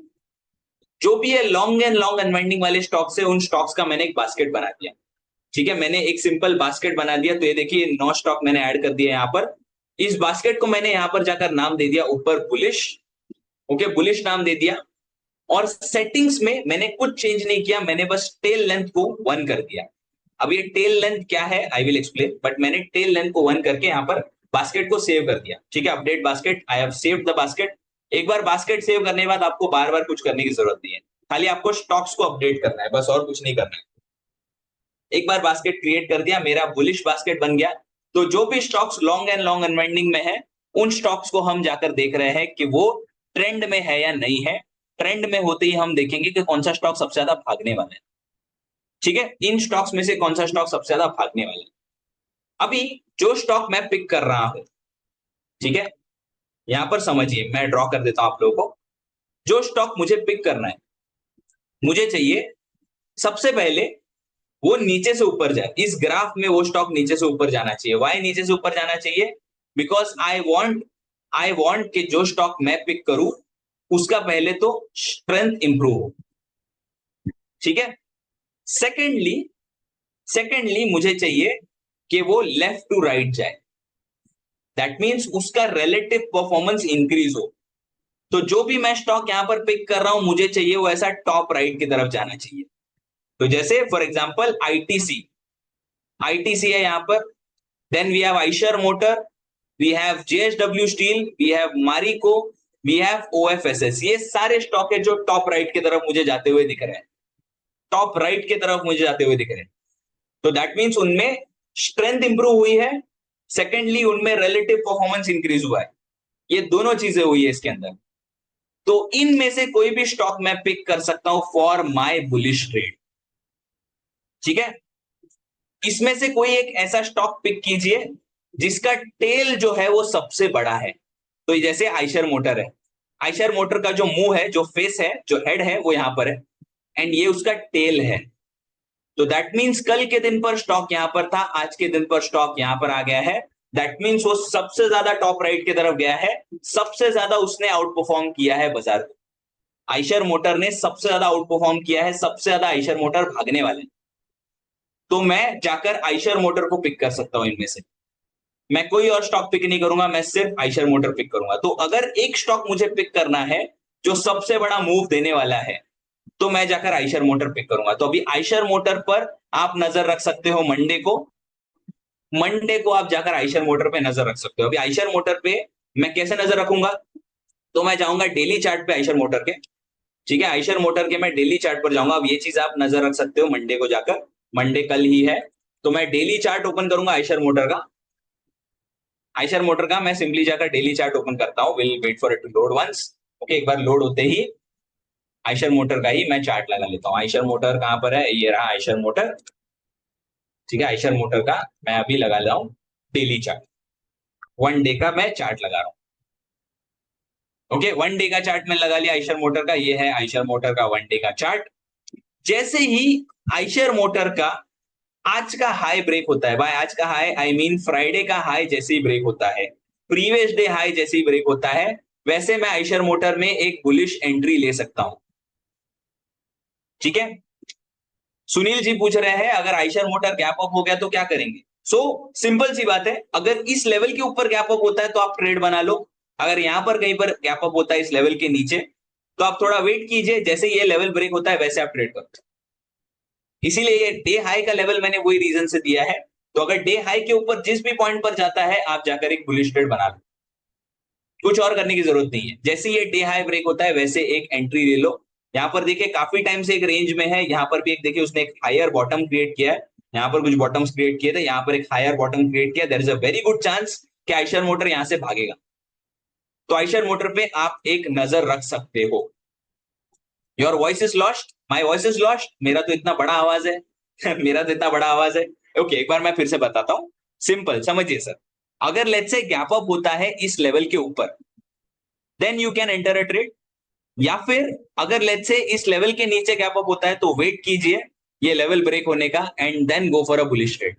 जो भी है लॉन्ग एंड लॉन्ग अनवाइंडिंग वाले स्टॉक्स है, उन स्टॉक्स का मैंने एक बास्केट बना दिया। ठीक है, मैंने एक सिंपल बास्केट बना दिया। तो ये देखिए 9 स्टॉक मैंने ऐड कर दिया यहाँ पर। इस बास्केट को मैंने यहाँ पर जाकर नाम दे दिया ऊपर बुलिश। ओके, बुलिश नाम दे दिया। और सेटिंग्स में मैंने कुछ चेंज नहीं किया, मैंने बस टेल लेंथ को 1 कर दिया। अब ये टेल लेंथ क्या है आई विल एक्सप्लेन, बट मैंने टेल लेंथ को 1 करके यहाँ पर बास्केट को सेव कर दिया। ठीक है, update basket, I have saved the basket. एक बार बास्केट सेव करने के बाद आपको बार बार कुछ करने की जरूरत नहीं है, खाली आपको स्टॉक्स को अपडेट करना है, बस और कुछ नहीं करना है। एक बार बास्केट क्रिएट कर दिया, मेरा बुलिश बास्केट बन गया। तो जो भी stocks long and long unwinding में है, उन स्टॉक्स को हम जाकर देख रहे हैं कि वो ट्रेंड में है या नहीं है। ट्रेंड में होते ही हम देखेंगे कि कौन सा स्टॉक सबसे ज्यादा भागने वाला है। ठीक है, इन स्टॉक्स में से कौन सा स्टॉक सबसे ज्यादा भागने वाला है। अभी जो स्टॉक मैं पिक कर रहा हूं, ठीक है, यहां पर समझिए, मैं ड्रॉ कर देता हूं आप लोगों को। जो स्टॉक मुझे पिक करना है, मुझे चाहिए सबसे पहले वो नीचे से ऊपर जाए। इस ग्राफ में वो स्टॉक नीचे से ऊपर जाना चाहिए। वाई नीचे से ऊपर जाना चाहिए? बिकॉज आई वॉन्ट कि जो स्टॉक मैं पिक करूं उसका पहले तो स्ट्रेंथ इंप्रूव हो। ठीक है, सेकेंडली सेकेंडली मुझे चाहिए कि वो लेफ्ट टू राइट जाए। दैट मीन्स उसका रिलेटिव परफॉर्मेंस इंक्रीज हो। तो जो भी मैं स्टॉक यहां पर पिक कर रहा हूं, मुझे चाहिए वो ऐसा टॉप राइट की तरफ जाना चाहिए। तो जैसे फॉर एग्जांपल आईटीसी, आईटीसी है यहां पर। Then we have Eicher motor, we have JSW steel, we have Marico, we have OFSS. ये सारे स्टॉक है जो टॉप राइट की तरफ मुझे जाते हुए दिख रहे हैं, टॉप राइट की तरफ मुझे जाते हुए दिख रहे हैं। तो दैट मीन्स उनमें स्ट्रेंथ इंप्रूव हुई है, सेकेंडली उनमें रिलेटिव परफॉर्मेंस इंक्रीज हुआ है। ये दोनों चीजें हुई है इसके अंदर। तो इनमें से कोई भी स्टॉक मैं पिक कर सकता हूं फॉर माय बुलिश ट्रेड। ठीक है, इसमें से कोई एक ऐसा स्टॉक पिक कीजिए जिसका टेल जो है वो सबसे बड़ा है। तो जैसे आइशर मोटर है, आइशर मोटर का जो मुंह है, जो फेस है, जो हेड है, वो यहां पर है, एंड ये उसका टेल है। तो दैट मीन्स कल के दिन पर स्टॉक यहां पर था, आज के दिन पर स्टॉक यहां पर आ गया है। दैट मीन्स वो सबसे ज्यादा टॉप राइट की तरफ गया है, सबसे ज्यादा उसने आउट परफॉर्म किया है बाजार को। आइशर मोटर ने सबसे ज्यादा आउट परफॉर्म किया है, सबसे ज्यादा आइशर मोटर भागने वाले। तो मैं जाकर आइशर मोटर को पिक कर सकता हूं इनमें से। मैं कोई और स्टॉक पिक नहीं करूंगा, मैं सिर्फ आइशर मोटर पिक करूंगा। तो अगर एक स्टॉक मुझे पिक करना है जो सबसे बड़ा मूव देने वाला है, तो मैं जाकर आइशर मोटर पिक करूंगा। तो अभी आइशर मोटर पर आप नजर रख सकते हो मंडे को, मंडे को आप जाकर आइशर मोटर पे नजर रख सकते हो। अभी आइशर मोटर पे मैं कैसे नजर रखूंगा, तो मैं जाऊंगा डेली चार्ट पे आइशर मोटर के। ठीक है, आइशर मोटर के मैं डेली चार्ट पर जाऊंगा। अब ये चीज आप नजर रख सकते हो मंडे को जाकर, मंडे कल ही है। तो मैं डेली चार्ट ओपन करूंगा आइशर मोटर का। आइशर मोटर का मैं सिंपली जाकर डेली चार्ट ओपन करता हूं, will wait for it to load once. Okay, एक बार लोड होते ही आइशर मोटर का ही मैं चार्ट लगा लेता हूं। आइशर मोटर कहां पर है, ये रहा आइशर मोटर। ठीक है, आइशर मोटर का मैं अभी लगा रहा हूं डेली चार्ट, 1 डे का मैं चार्ट लगा रहा हूं। ओके, 1 डे का चार्ट में लगा लिया आइशर मोटर का। ये है आइशर मोटर का 1 डे का चार्ट। जैसे ही आइशर मोटर का आज का हाई ब्रेक होता है, भाई आज का हाई आई मीन फ्राइडे का हाई जैसे ही ब्रेक होता है, प्रीवियस डे हाई जैसे ही ब्रेक होता है, वैसे मैं आइशर मोटर में एक बुलिश एंट्री ले सकता हूं। ठीक है, सुनील जी पूछ रहे हैं अगर आइशर मोटर गैप अप हो गया तो क्या करेंगे। सो सिंपल सी बात है, अगर इस लेवल के ऊपर गैप अप होता है तो आप ट्रेड बना लो। अगर यहां पर कहीं पर गैप अप होता है इस लेवल के नीचे, तो आप थोड़ा वेट कीजिए, जैसे ये लेवल ब्रेक होता है वैसे आप ट्रेड करो। इसीलिए ये डे हाई का लेवल मैंने वही रीजन से दिया है। तो अगर डे हाई के ऊपर जिस भी पॉइंट पर जाता है, आप जाकर एक बुलिश ट्रेड बना लो, कुछ और करने की जरूरत नहीं है। जैसे ये डे हाई ब्रेक होता है वैसे एक एंट्री ले लो। यहाँ पर देखिए काफी टाइम से एक रेंज में है, यहाँ पर भी एक देखिए उसने एक हायर बॉटम क्रिएट किया है, यहाँ पर कुछ बॉटम्स क्रिएट किए थे, यहाँ पर एक हायर बॉटम क्रिएट किया, there is a very good chance कि आइशर मोटर यहाँ से भागेगा। तो आइशर मोटर पे आप एक नजर रख सकते हो। Your voice is lost, my voice is lost, मेरा तो इतना बड़ा आवाज है मेरा तो इतना बड़ा आवाज है। ओके, एक बार मैं फिर से बताता हूँ, सिंपल समझिए सर। अगर लेट्स से गैप अप होता है इस लेवल के ऊपर, then you can enter a trade. या फिर अगर लेट्स से इस लेवल के नीचे गैप अप होता है तो वेट कीजिए ये लेवल ब्रेक होने का, and then go for a bullish trade,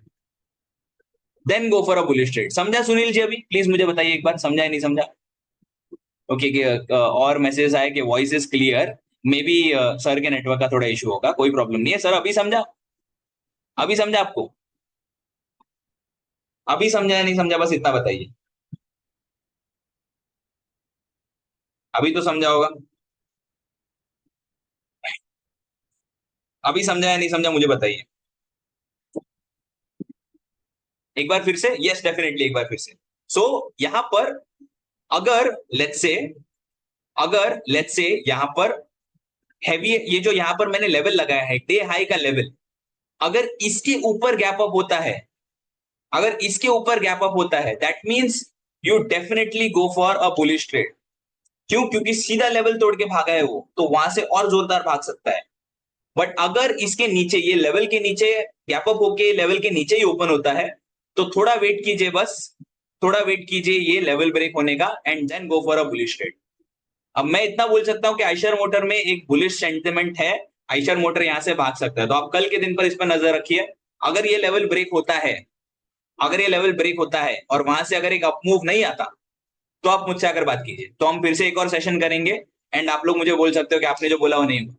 then go for a bullish trade. समझा सुनील जी? अभी प्लीज मुझे बताइए एक बार, समझा या नहीं समझा? ओके और मैसेज आया कि voice is clear, may be sir के नेटवर्क का थोड़ा इशू होगा, कोई प्रॉब्लम नहीं है सर। अभी समझा? अभी समझा आपको? अभी समझा या नहीं समझा, बस इतना बताइए। अभी तो समझा होगा। अभी समझा या नहीं समझा, मुझे बताइए एक बार फिर से। यस डेफिनेटली, एक बार फिर से। सो यहां पर अगर लेट्स से, अगर लेट्स से यहां पर हैवी, ये जो यहां पर मैंने लेवल लगाया है डे हाई का लेवल, अगर इसके ऊपर गैप अप होता है, अगर इसके ऊपर गैप अप होता है, that means you definitely go for a bullish trade. क्यों? क्योंकि सीधा लेवल तोड़ के भागा है वो, तो वहां से और जोरदार भाग सकता है। बट अगर इसके नीचे, ये लेवल के नीचे गैप अप होके लेवल के नीचे ही ओपन होता है, तो थोड़ा वेट कीजिए, बस थोड़ा वेट कीजिए ये लेवल ब्रेक होने का, and then go for a bullish trade. अब मैं इतना बोल सकता हूं कि आइशर मोटर में एक बुलिश सेंटिमेंट है, आइशर मोटर यहां से भाग सकता है। तो आप कल के दिन पर इस पर नजर रखिए। अगर ये लेवल ब्रेक होता है, अगर ये लेवल ब्रेक होता है और वहां से अगर एक अप मूव नहीं आता, तो आप मुझसे आकर बात कीजिए, तो हम फिर से एक और सेशन करेंगे, एंड आप लोग मुझे बोल सकते हो कि आपने जो बोला वो नहीं हुआ।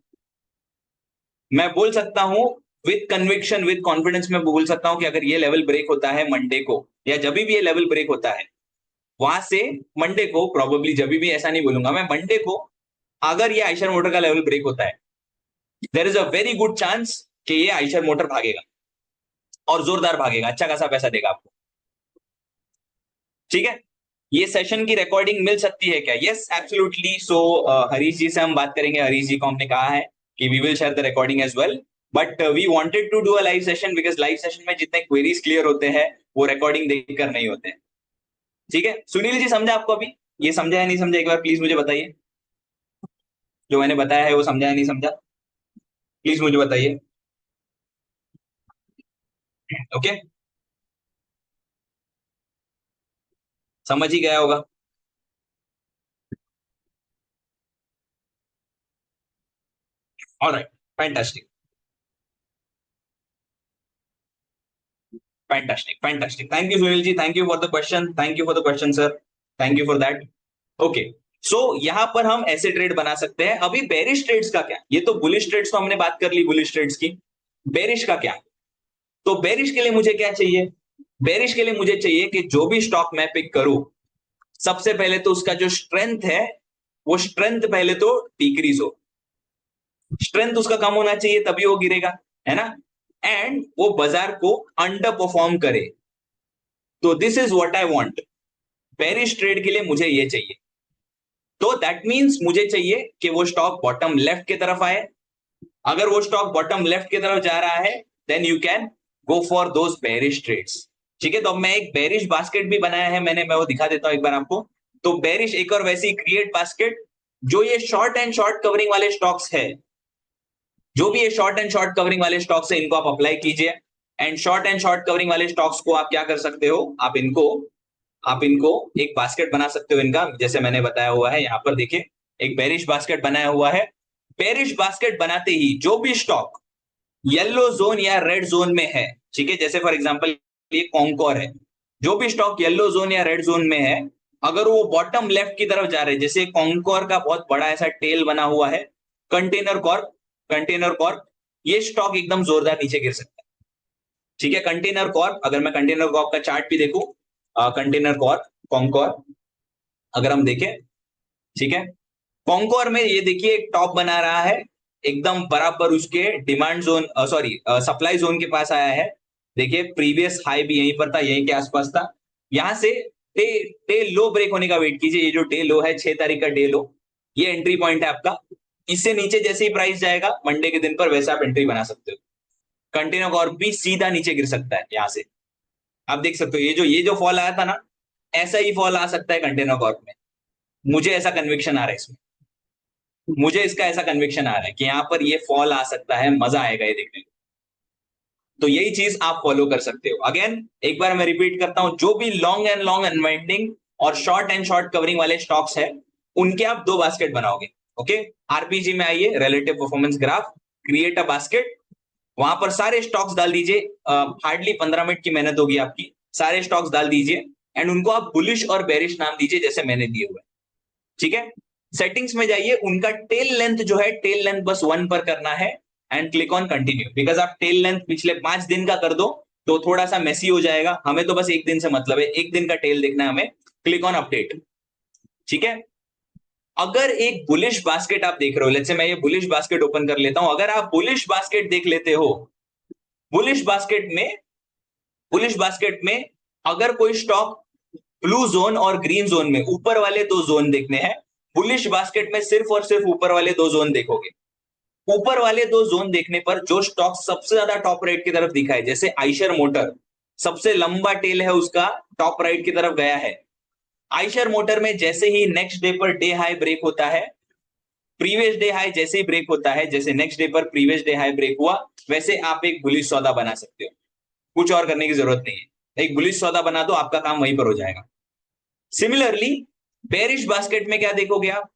मैं बोल सकता हूं विद कन्विक्शन, विद कॉन्फिडेंस में बोल सकता हूं कि अगर ये लेवल ब्रेक होता है मंडे को, या जब भी ये लेवल ब्रेक होता है वहां से, मंडे को प्रोबेबली, जब भी ऐसा नहीं बोलूंगा मैं, मंडे को अगर ये आइशर मोटर का लेवल ब्रेक होता है, there is a very good chance कि ये आइशर मोटर भागेगा और जोरदार भागेगा, अच्छा खासा पैसा देगा आपको। ठीक है? ये सेशन की रिकॉर्डिंग मिल सकती है क्या? Yes absolutely. So Harish ji से हम बात करेंगे, हरीश जी को हमने कहा है कि we will share the recording as well, but we wanted to do a live session because live session में जितने क्वेरीज क्लियर होते हैं वो रिकॉर्डिंग देखकर नहीं होते हैं। ठीक है सुनील जी, समझा आपको अभी? ये समझा या नहीं समझा, एक बार प्लीज मुझे बताइए। जो मैंने बताया है वो समझा या नहीं समझा, प्लीज मुझे बताइए। ओके, समझ ही गया होगा। Alright, fantastic, fantastic, fantastic. Thank you Sunil ji, thank you for the question, thank you for the question sir, thank you for that. Okay, so यहां पर हम ऐसे ट्रेड बना सकते हैं। अभी बेरिश ट्रेड्स का क्या? ये तो बुलिश ट्रेड्स तो हमने बात कर ली, बुलिश ट्रेड्स की। बेरिश का क्या? तो बेरिश के लिए मुझे क्या चाहिए? बेरिश के लिए मुझे चाहिए कि जो भी स्टॉक मैं पिक करूं, सबसे पहले तो उसका जो स्ट्रेंथ है, वो स्ट्रेंथ पहले तो डिक्रीज हो। स्ट्रेंथ उसका कम होना चाहिए, तभी वो गिरेगा, है ना? एंड वो बाजार को अंडर परफॉर्म करे। तो this is what I want. Bearish trade के लिए मुझे ये चाहिए। तो दैट मींस मुझे चाहिए कि वो स्टॉक बॉटम लेफ्ट की तरफ आए। अगर वो स्टॉक बॉटम लेफ्ट की तरफ जा रहा है, then you can go for those bearish trades. ठीक है, तो अब मैं एक बेरिश बास्केट भी बनाया है मैंने, मैं वो दिखा देता हूं एक बार आपको। तो बेरिश एक और वैसी क्रिएट बास्केट, जो ये शॉर्ट एंड शॉर्ट कवरिंग वाले स्टॉक्स है, जो भी ये शॉर्ट एंड शॉर्ट कवरिंग वाले स्टॉक्स है, इनको आप अप्लाई कीजिए। And short and short covering वाले स्टॉक्स को आप क्या कर सकते हो, आप इनको एक बास्केट बना सकते हो इनका, जैसे मैंने बताया हुआ है यहाँ पर देखिए, एक बेरिश बास्केट बनाया हुआ है। बेरिश बास्केट बनाते ही जो भी स्टॉक येलो जोन या रेड जोन में है, ठीक है, जैसे फॉर एग्जांपल ये कॉन्कोर है, जो भी स्टॉक येलो जोन या रेड जोन में है, अगर वो बॉटम लेफ्ट की तरफ जा रहे हैं, जैसे कॉन्कोर का बहुत बड़ा ऐसा टेल बना हुआ है, कंटेनर कॉर्प, कंटेनर कॉर्प, ये स्टॉक एकदम जोरदार नीचे गिर सकता है। ठीक है, कंटेनर कॉर्प, अगर मैं कंटेनर कॉर्प का चार्ट भी देखूं, कंटेनर कॉर्प, कॉन्कोर, अगर हम देखें, ठीक है, कॉन्कोर में ये देखिए एक टॉप बना रहा है, एकदम बराबर उसके demand zone, sorry supply zone के पास आया है। देखिए प्रीवियस हाई भी यहीं पर था, यहीं के आसपास था। यहां से डे डे लो ब्रेक होने का वेट कीजिए। ये जो डे लो है, 6 तारीख का डे लो, ये एंट्री पॉइंट है आपका। इससे नीचे जैसे ही प्राइस जाएगा मंडे के दिन पर, वैसे आप एंट्री बना सकते हो। कंटेनर कॉर्प भी सीधा नीचे गिर सकता है यहां से। आप देख सकते हो ये जो फॉल आया था ना, ऐसा ही फॉल आ सकता है कंटेनर कॉर्प में। मुझे ऐसा कन्विक्शन आ रहा है इसमें, मुझे इसका ऐसा कन्विक्शन आ रहा है कि यहाँ पर ये फॉल आ सकता है, मजा आएगा ये देखने में। तो यही चीज आप फॉलो कर सकते हो। अगेन एक बार मैं रिपीट करता हूं, जो भी लॉन्ग एंड अनवाइंडिंग और शॉर्ट कवरिंग वाले स्टॉक्स है, उनके आप दो बास्केट बनाओगे। ओके, आरपीजी में आइए, relative performance graph, create a basket, वहां पर सारे स्टॉक्स डाल दीजिए। हार्डली 15 मिनट की मेहनत होगी आपकी, सारे स्टॉक्स डाल दीजिए एंड उनको आप बुलिश और बेरिश नाम दीजिए जैसे मैंने दिए हुए। ठीक है, सेटिंग्स में जाइए, उनका टेल लेंथ जो है, टेल लेंथ बस 1 पर करना है and click on continue. Because आप टेल लेंथ पिछले 5 दिन का कर दो तो थोड़ा सा मेसी हो जाएगा, हमें तो बस एक दिन से मतलब है, एक दिन का टेल देखना है हमें। Click on update. ठीक है, अगर एक बुलिश बास्केट आप देख रहे हो, लेट्स से मैं ये बुलिश बास्केट ओपन कर लेता हूं, अगर आप बुलिश बास्केट देख लेते हो, बुलिश बास्केट में बुलिश बास्केट में अगर कोई स्टॉक ब्लू जोन और ग्रीन जोन में, ऊपर वाले दो जोन देखने हैं, बुलिश बास्केट में सिर्फ और सिर्फ ऊपर वाले दो जोन देखोगे। ऊपर वाले दो जोन देखने पर जो स्टॉक सबसे ज्यादा टॉप राइट की तरफ दिखा है, जैसे आइशर मोटर, सबसे लंबा टेल है उसका, टॉप राइट की तरफ गया है। आइशर मोटर में जैसे ही नेक्स्ट डे पर डे हाई ब्रेक होता है, प्रीवियस डे हाई जैसे ही ब्रेक होता है, जैसे नेक्स्ट डे पर प्रीवियस डे हाई ब्रेक हुआ, वैसे आप एक बुलिश सौदा बना सकते हो। कुछ और करने की जरूरत नहीं है, एक बुलिश सौदा बना दो, आपका काम वहीं पर हो जाएगा। सिमिलरली बेरिश बास्केट में क्या देखोगे आप,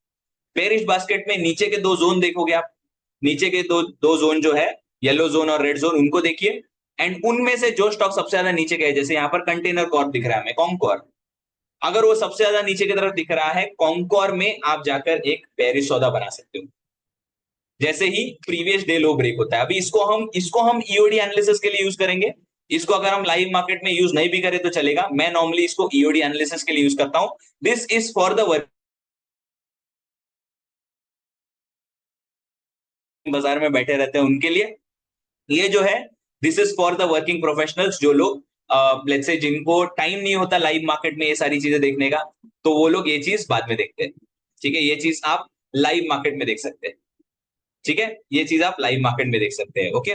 बेरिश बास्केट में नीचे के दो जोन देखोगे आप, नीचे के दो दो जोन जो है, येलो जोन और रेड जोन, उनको देखिए एंड उनमें से जो स्टॉक सबसे ज्यादा नीचे गए, जैसे यहां पर कंटेनर कॉर्प दिख रहा है हमें, कॉन्कोर, अगर वो सबसे ज्यादा नीचे की तरफ दिख रहा है, कॉन्कोर में आप जाकर एक बेरिश सौदा बना सकते हो जैसे ही प्रीवियस डे लो ब्रेक होता है। अभी इसको हम ईओडी एनालिसिस के लिए यूज करेंगे। इसको अगर हम लाइव मार्केट में यूज नहीं भी करें तो चलेगा, मैं नॉर्मली इसको ईओडी एनालिसिस के लिए यूज करता हूं। This is for the work, बाजार में बैठे रहते हैं उनके लिए ये जो है, this is for the working professionals, जो लोग लेट्स से जिनको टाइम नहीं होता लाइव मार्केट में ये सारी चीजें देखने का, तो वो लोग ये चीज बाद में देखते हैं। ठीक है, ये चीज आप लाइव मार्केट में देख सकते हैं। ठीक है, ये चीज आप लाइव मार्केट में देख सकते हैं। ओके,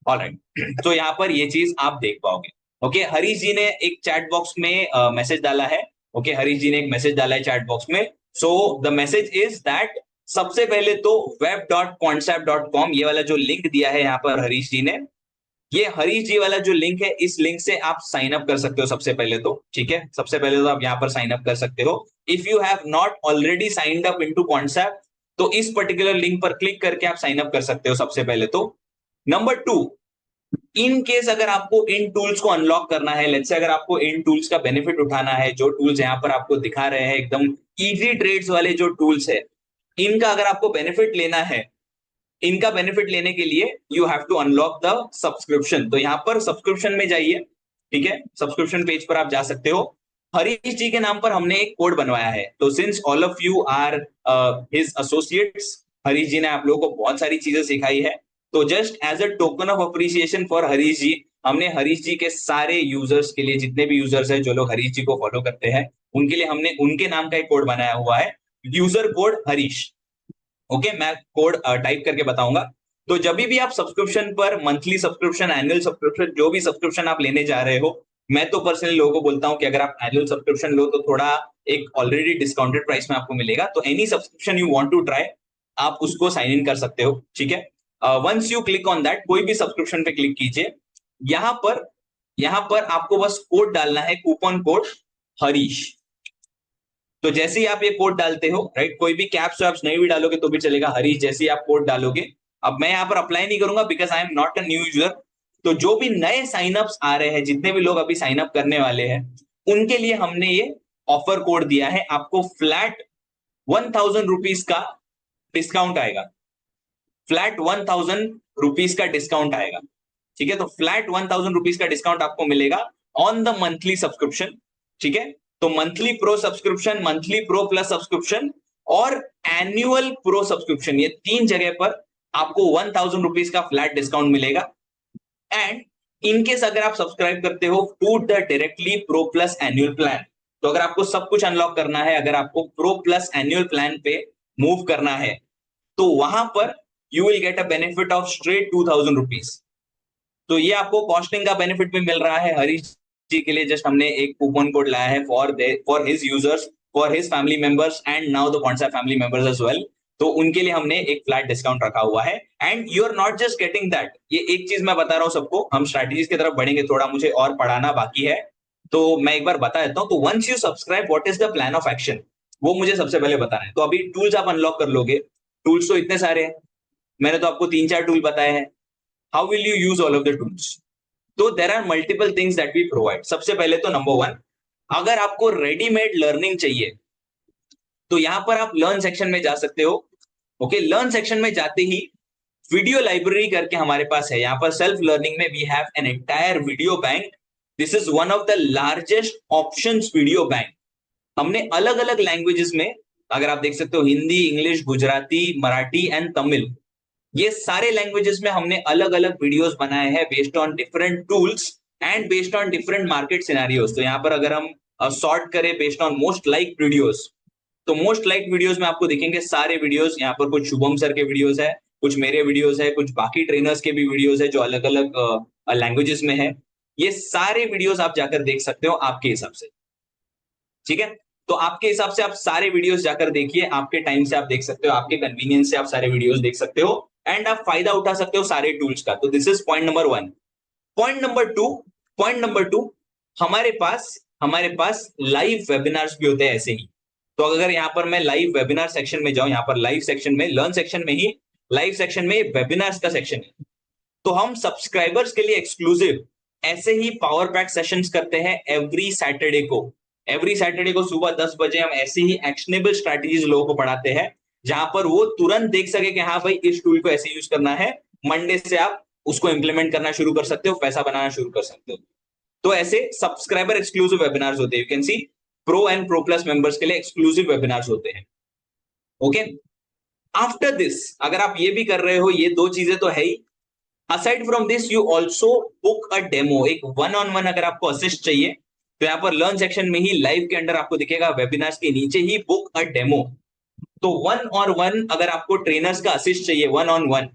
ऑलराइट, तो यहाँ पर ये चीज आप देख पाओगे। ओके, हरीश जी ने एक चैट बॉक्स में मैसेज डाला है। ओके, हरीश जी ने एक मैसेज डाला है चैट बॉक्स में। So the message is that, सबसे पहले तो web.concept.com, ये वाला जो लिंक दिया है यहाँ पर हरीश जी ने, ये हरीश जी वाला जो लिंक है, इस लिंक से आप साइन अप कर सकते हो सबसे पहले तो। ठीक है, सबसे पहले तो आप यहाँ पर साइन अप कर सकते हो। If you have not already signed up into concept, तो इस पर्टिकुलर लिंक पर क्लिक करके आप साइन अप कर सकते हो सबसे पहले तो। नंबर 2, इन केस अगर आपको इन टूल्स को अनलॉक करना है, लेट्स से अगर आपको इन टूल्स का बेनिफिट उठाना है, जो टूल्स यहाँ पर आपको दिखा रहे हैं एकदम इजी ट्रेड्स वाले जो टूल्स है, इनका अगर आपको बेनिफिट लेना है, इनका बेनिफिट लेने के लिए you have to unlock the subscription. तो यहां पर सब्सक्रिप्शन में जाइए। ठीक है, सब्सक्रिप्शन पेज पर आप जा सकते हो। हरीश जी के नाम पर हमने एक कोड बनवाया है, तो since all of you are his associates, Harish ji ने आप लोगों को बहुत सारी चीजें सिखाई है, तो just as a token of appreciation for Harish ji, हमने हरीश जी के सारे यूजर्स के लिए, जितने भी यूजर्स हैं जो लोग हरीश जी को फॉलो करते हैं, उनके लिए हमने उनके नाम का एक कोड बनाया हुआ है, यूजर कोड हरीश। ओके, मैं कोड टाइप करके बताऊंगा। तो जब भी आप सब्सक्रिप्शन पर, मंथली सब्सक्रिप्शन, एनुअल सब्सक्रिप्शन, जो भी सब्सक्रिप्शन आप लेने जा रहे हो, मैं तो पर्सनली लोगों को बोलता हूं कि अगर आप एनुअल सब्सक्रिप्शन लो तो थोड़ा एक ऑलरेडी डिस्काउंटेड प्राइस में आपको मिलेगा। तो any subscription you want to try, आप उसको साइन इन कर सकते हो। ठीक है, once you click on that, कोई भी सब्सक्रिप्शन पे क्लिक कीजिए, यहां पर आपको बस कोड डालना है, कूपन कोड हरीश। तो जैसे ही आप ये कोड डालते हो, राइट, कोई भी कैप्स वैप्स नहीं भी डालोगे तो भी चलेगा, हरीश जैसे ही आप कोड डालोगे। अब मैं यहाँ पर अप्लाई नहीं करूंगा because I am not a new user. तो जो भी नए साइनअप्स आ रहे हैं, जितने भी लोग अभी साइन अप करने वाले हैं, उनके लिए हमने ये ऑफर कोड दिया है, आपको फ्लैट 1000 रुपीज का डिस्काउंट आएगा, फ्लैट 1000 रुपीज का डिस्काउंट आएगा। ठीक है, तो फ्लैट 1000 रुपीज का डिस्काउंट आपको मिलेगा ऑन द मंथली सब्सक्रिप्शन। ठीक है, तो monthly pro subscription, monthly pro plus subscription और एनुअल प्रो सब्सक्रिप्शन, ये 3 जगह पर आपको 1000 रुपीज का फ्लैट डिस्काउंट मिलेगा। एंड इनकेस अगर आप सब्सक्राइब करते हो to the directly pro plus annual plan, तो अगर आपको सब कुछ अनलॉक करना है, अगर आपको प्रो प्लस एनुअल प्लान पे मूव करना है, तो वहां पर you will get a benefit of straight 2000 rupees. तो ये आपको कॉस्टिंग का बेनिफिट भी मिल रहा है। हरीश जी के लिए जस्ट हमने एक कूपन कोड लाया है for his users, for his family members and now the concept family members as well. तो उनके लिए हमने एक फ्लैट डिस्काउंट रखा हुआ है। And you are not just getting that, ये एक चीज मैं बता रहा हूं सबको, हम स्ट्रैटेजीज की तरफ बढ़ेंगे, थोड़ा मुझे और पढ़ाना बाकी है, तो मैं एक बार बता देता हूँ। तो once you subscribe, what is the plan of action, वो मुझे सबसे पहले बताना है। तो अभी टूल्स आप अनलॉक कर लोगे, टूल्स तो इतने सारे हैं, मैंने तो आपको 3-4 टूल बताए हैं। How will you use all of the tools? तो there are multiple things that we provide. सबसे पहले तो नंबर वन, अगर आपको रेडीमेड लर्निंग चाहिए तो यहां पर आप लर्न सेक्शन में जा सकते हो। ओके, लर्न सेक्शन में जाते ही वीडियो लाइब्रेरी करके हमारे पास है। यहाँ पर सेल्फ लर्निंग में we have an entire video bank. This is one of the largest options video bank. हमने अलग अलग लैंग्वेजेस में, अगर आप देख सकते हो, हिंदी, इंग्लिश, गुजराती, मराठी एंड तमिल, ये सारे लैंग्वेजेस में हमने अलग अलग वीडियोस बनाए हैं based on different tools and based on different market scenarios. तो यहाँ पर अगर हम सॉर्ट करें based on most like videos, तो मोस्ट लाइक वीडियोस में आपको दिखेंगे सारे वीडियोस। यहाँ पर कुछ शुभम सर के वीडियोस है, कुछ मेरे वीडियोस है, कुछ बाकी ट्रेनर्स के भी वीडियोस है जो अलग अलग लैंग्वेजेस में है। ये सारे वीडियोस आप जाकर देख सकते हो आपके हिसाब से, ठीक है। तो आपके हिसाब से आप सारे वीडियोस जाकर देखिए, आपके टाइम से आप देख सकते हो, आपके कन्वीनियंस से आप सारे वीडियोस देख सकते हो एंड आप फायदा उठा सकते हो सारे टूल्स का। तो this is point number one. Point number two, हमारे पास लाइव वेबिनार्स भी होते हैं ऐसे ही। तो अगर यहाँ पर मैं लाइव वेबिनार सेक्शन में जाऊं, यहाँ पर लाइव सेक्शन में, लर्न सेक्शन में ही, लाइव सेक्शन में वेबिनार्स का सेक्शन है। तो हम सब्सक्राइबर्स के लिए एक्सक्लूसिव ऐसे ही पावर पैक सेशंस करते हैं एवरी सैटरडे को। एवरी सैटरडे को सुबह 10 बजे हम ऐसे ही एक्शनेबल स्ट्रैटेजीज लोगों को पढ़ाते हैं, जहां पर वो तुरंत देख सके कि हाँ भाई इस टूल को ऐसे यूज करना है। मंडे से आप उसको इंप्लीमेंट करना शुरू कर सकते हो, पैसा बनाना शुरू कर सकते हो। तो ऐसे सब्सक्राइबर एक्सक्लूसिव वेबिनार्स होते हैं। You can C pro and pro plus members के लिए एक्सक्लूसिव वेबिनार्स होते हैं। ओके, आफ्टर दिस, अगर आप ये भी कर रहे हो, ये दो चीजें तो है ही, aside from this you also book a demo. एक वन ऑन वन अगर आपको असिस्ट चाहिए, तो यहाँ पर लर्न सेक्शन में ही लाइव के अंडर आपको दिखेगा, वेबिनार्स के नीचे ही बुक अ डेमो। तो वन और वन अगर आपको ट्रेनर्स का असिस्ट चाहिए वन ऑन वन,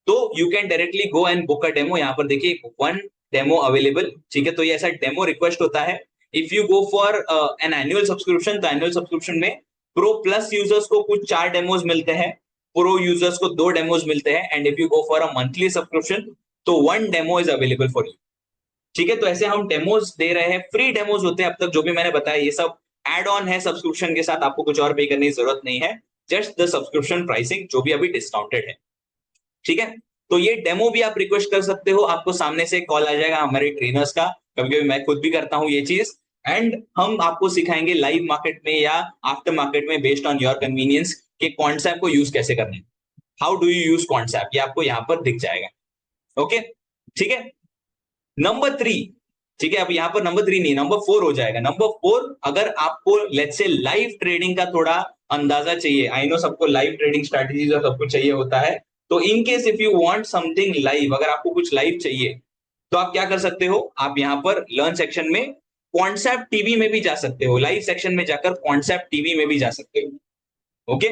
तो you can directly go and book a demo. यहाँ पर देखिए वन डेमो अवेलेबल, ठीक है। तो ये ऐसा डेमो रिक्वेस्ट होता है। If you go for an annual subscription, तो एनुअल सब्सक्रिप्शन में प्रो प्लस यूजर्स को कुछ 4 डेमोज मिलते हैं, प्रो यूजर्स को 2 डेमोज मिलते हैं, and if you go for a monthly subscription, तो 1 demo is available for you, ठीक है। तो ऐसे हम डेमोज दे रहे हैं, फ्री डेमोज होते हैं अब तक जो भी मैंने बताया, ये सब एड ऑन है सब्सक्रिप्शन के साथ, आपको कुछ और पे करने की जरूरत नहीं है, जस्ट द सब्सक्रिप्शन प्राइसिंग जो भी अभी डिस्काउंटेड है, ठीक है। तो ये डेमो भी आप रिक्वेस्ट कर सकते हो, आपको सामने से कॉल आ जाएगा हमारे ट्रेनर्स का, कभी कभी मैं खुद भी करता हूँ ये चीज, एंड हम आपको सिखाएंगे लाइव मार्केट में या आफ्टर मार्केट में बेस्ड ऑन योर कन्वीनियंस के कॉन्सेप्ट को यूज कैसे करना है। How do you use concept, ये आपको यहाँ पर दिख जाएगा। ओके, ठीक है। नंबर 3, ठीक है, अब यहाँ पर नंबर 3 नहीं, नंबर 4 हो जाएगा। नंबर 4, अगर आपको लेट्स से लाइव ट्रेडिंग का थोड़ा अंदाजा चाहिए, आई नो सबको लाइव ट्रेडिंग स्ट्रैटेजीज और सब कुछ चाहिए होता है, तो in case if you want something live, अगर आपको कुछ लाइव चाहिए, तो आप क्या कर सकते हो, आप यहाँ पर लर्न सेक्शन में कॉन्सेप्ट टीवी में भी जा सकते हो, लाइव सेक्शन में जाकर कॉन्सेप्ट टीवी में भी जा सकते हो। ओके,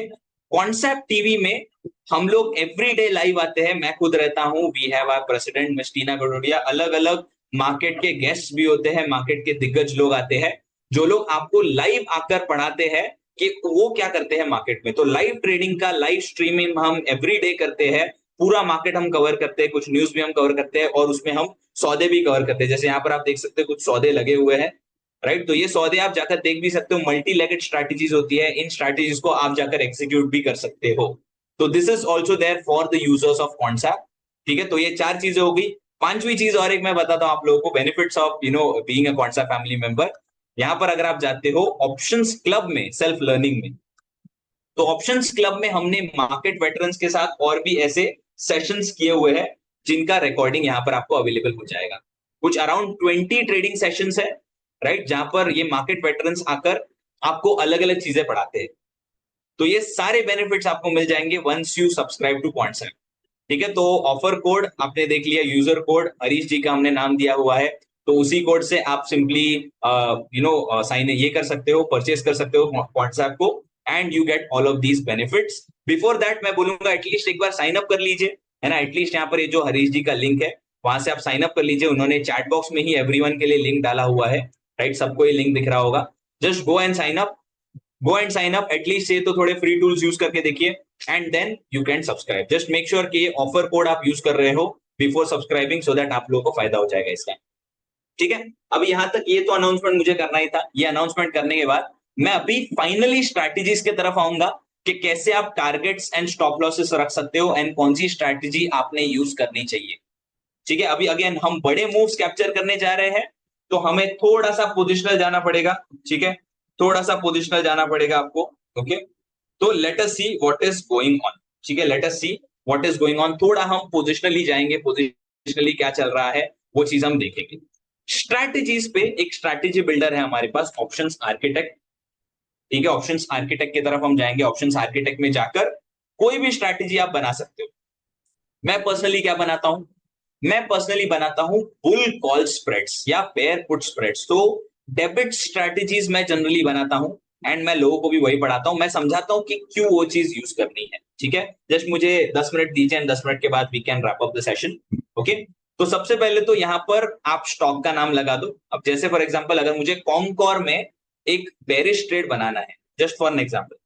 कॉन्सेप्ट टीवी में हम लोग एवरीडे लाइव आते हैं, मैं खुद रहता हूं, we have our president miss Tina Gadodia, अलग अलग मार्केट के गेस्ट भी होते हैं, मार्केट के दिग्गज लोग आते हैं, जो लोग आपको लाइव आकर पढ़ाते हैं कि वो क्या करते हैं मार्केट में। तो लाइव ट्रेडिंग का लाइव स्ट्रीमिंग हम एवरीडे करते हैं, पूरा मार्केट हम कवर करते हैं, कुछ न्यूज भी हम कवर करते हैं, और उसमें हम सौदे भी कवर करते हैं। जैसे यहाँ पर आप देख सकते हैं कुछ सौदे लगे हुए हैं, राइट। तो ये सौदे आप जाकर देख भी सकते हो, मल्टी लेगेड स्ट्रैटेजीज होती है, इन स्ट्रैटेजीज को आप जाकर एग्जीक्यूट भी कर सकते हो। तो this is also there for the users of concept, ठीक है। तो ये 4 चीजें हो गई। 5वीं चीज और एक मैं बताता हूं आप लोगों को, benefits of being a concept family member. यहाँ पर अगर आप जाते हो ऑप्शंस क्लब में, सेल्फ लर्निंग में, तो ऑप्शंस क्लब में हमने मार्केट वेटरन्स के साथ और भी ऐसे सेशंस किए हुए हैं, जिनका रिकॉर्डिंग यहाँ पर आपको अवेलेबल हो जाएगा। कुछ अराउंड 20 ट्रेडिंग सेशंस है, राइट, जहां पर ये मार्केट वेटरन्स आकर आपको अलग अलग चीजें पढ़ाते हैं। तो ये सारे बेनिफिट्स आपको मिल जाएंगे once you subscribe to concept, ठीक है। तो ऑफर कोड आपने देख लिया, यूजर कोड हरीश जी का हमने नाम दिया हुआ है, तो उसी कोड से आप सिंपली साइन ये कर सकते हो, परचेज कर सकते हो कॉन्सेप्ट को, and you get all of these benefits. Before that मैं बोलूंगा एटलीस्ट एक बार साइन अप कर लीजिए, है ना। एटलीस्ट यहाँ पर ये जो हरीश जी का लिंक है, वहां से आप साइन अप कर लीजिए। उन्होंने चैट बॉक्स में ही एवरीवन के लिए लिंक डाला हुआ है, राइट, सबको ये लिंक दिख रहा होगा। Just go and sign up, go and sign up, at least ये तो थोड़े फ्री टूल्स यूज करके देखिए, and then you can subscribe. Just make sure कि ये ऑफर कोड आप यूज कर रहे हो बिफोर सब्सक्राइबिंग, सो दैट आप लोगों को फायदा हो जाएगा इसका। ठीक है, अब यहां तक ये तो अनाउंसमेंट मुझे करना ही था। ये अनाउंसमेंट करने के बाद मैं अभी फाइनली स्ट्रैटेजीज की तरफ आऊंगा कि कैसे आप टारगेट्स एंड स्टॉप लॉसेस रख सकते हो एंड कौन सी स्ट्रैटेजी आपने यूज करनी चाहिए। ठीक है, अभी अगेन हम बड़े मूव्स कैप्चर करने जा रहे हैं, तो हमें थोड़ा सा पोजिशनल जाना पड़ेगा। ठीक है, थोड़ा सा पोजिशनल जाना पड़ेगा आपको। ओके, तो let us see what is going on. ठीक है, let us see what is going on, थोड़ा हम पोजिशनली जाएंगे, पोजिशनली क्या चल रहा है वो चीज हम देखेंगे। स्ट्रैटेजीज पे एक स्ट्रैटेजी बिल्डर है हमारे पास, ऑप्शंस आर्किटेक्ट। ठीक है, ऑप्शंस आर्किटेक्ट की तरफ हम जाएंगे। ऑप्शंस आर्किटेक्ट में जाकर कोई भी स्ट्रैटेजी आप बना सकते हो। मैं पर्सनली क्या बनाता हूं, मैं पर्सनली बनाता हूं बुल कॉल स्प्रेड्स या बेयर पुट स्प्रेड्स। तो डेबिट स्ट्रैटेजीज मैं जनरली बनाता हूं एंड मैं लोगों को भी वही पढ़ाता हूं। मैं समझाता हूं कि क्यों वो चीज यूज करनी है। ठीक है, जस्ट मुझे 10 मिनट दीजिए एंड 10 मिनट के बाद we can wrap up the session. Okay, तो सबसे पहले तो यहां पर आप स्टॉक का नाम लगा दो। अब जैसे फॉर एग्जांपल अगर मुझे कॉमकॉर में एक बेरिश ट्रेड बनाना है, जस्ट फॉर एन एग्जांपल,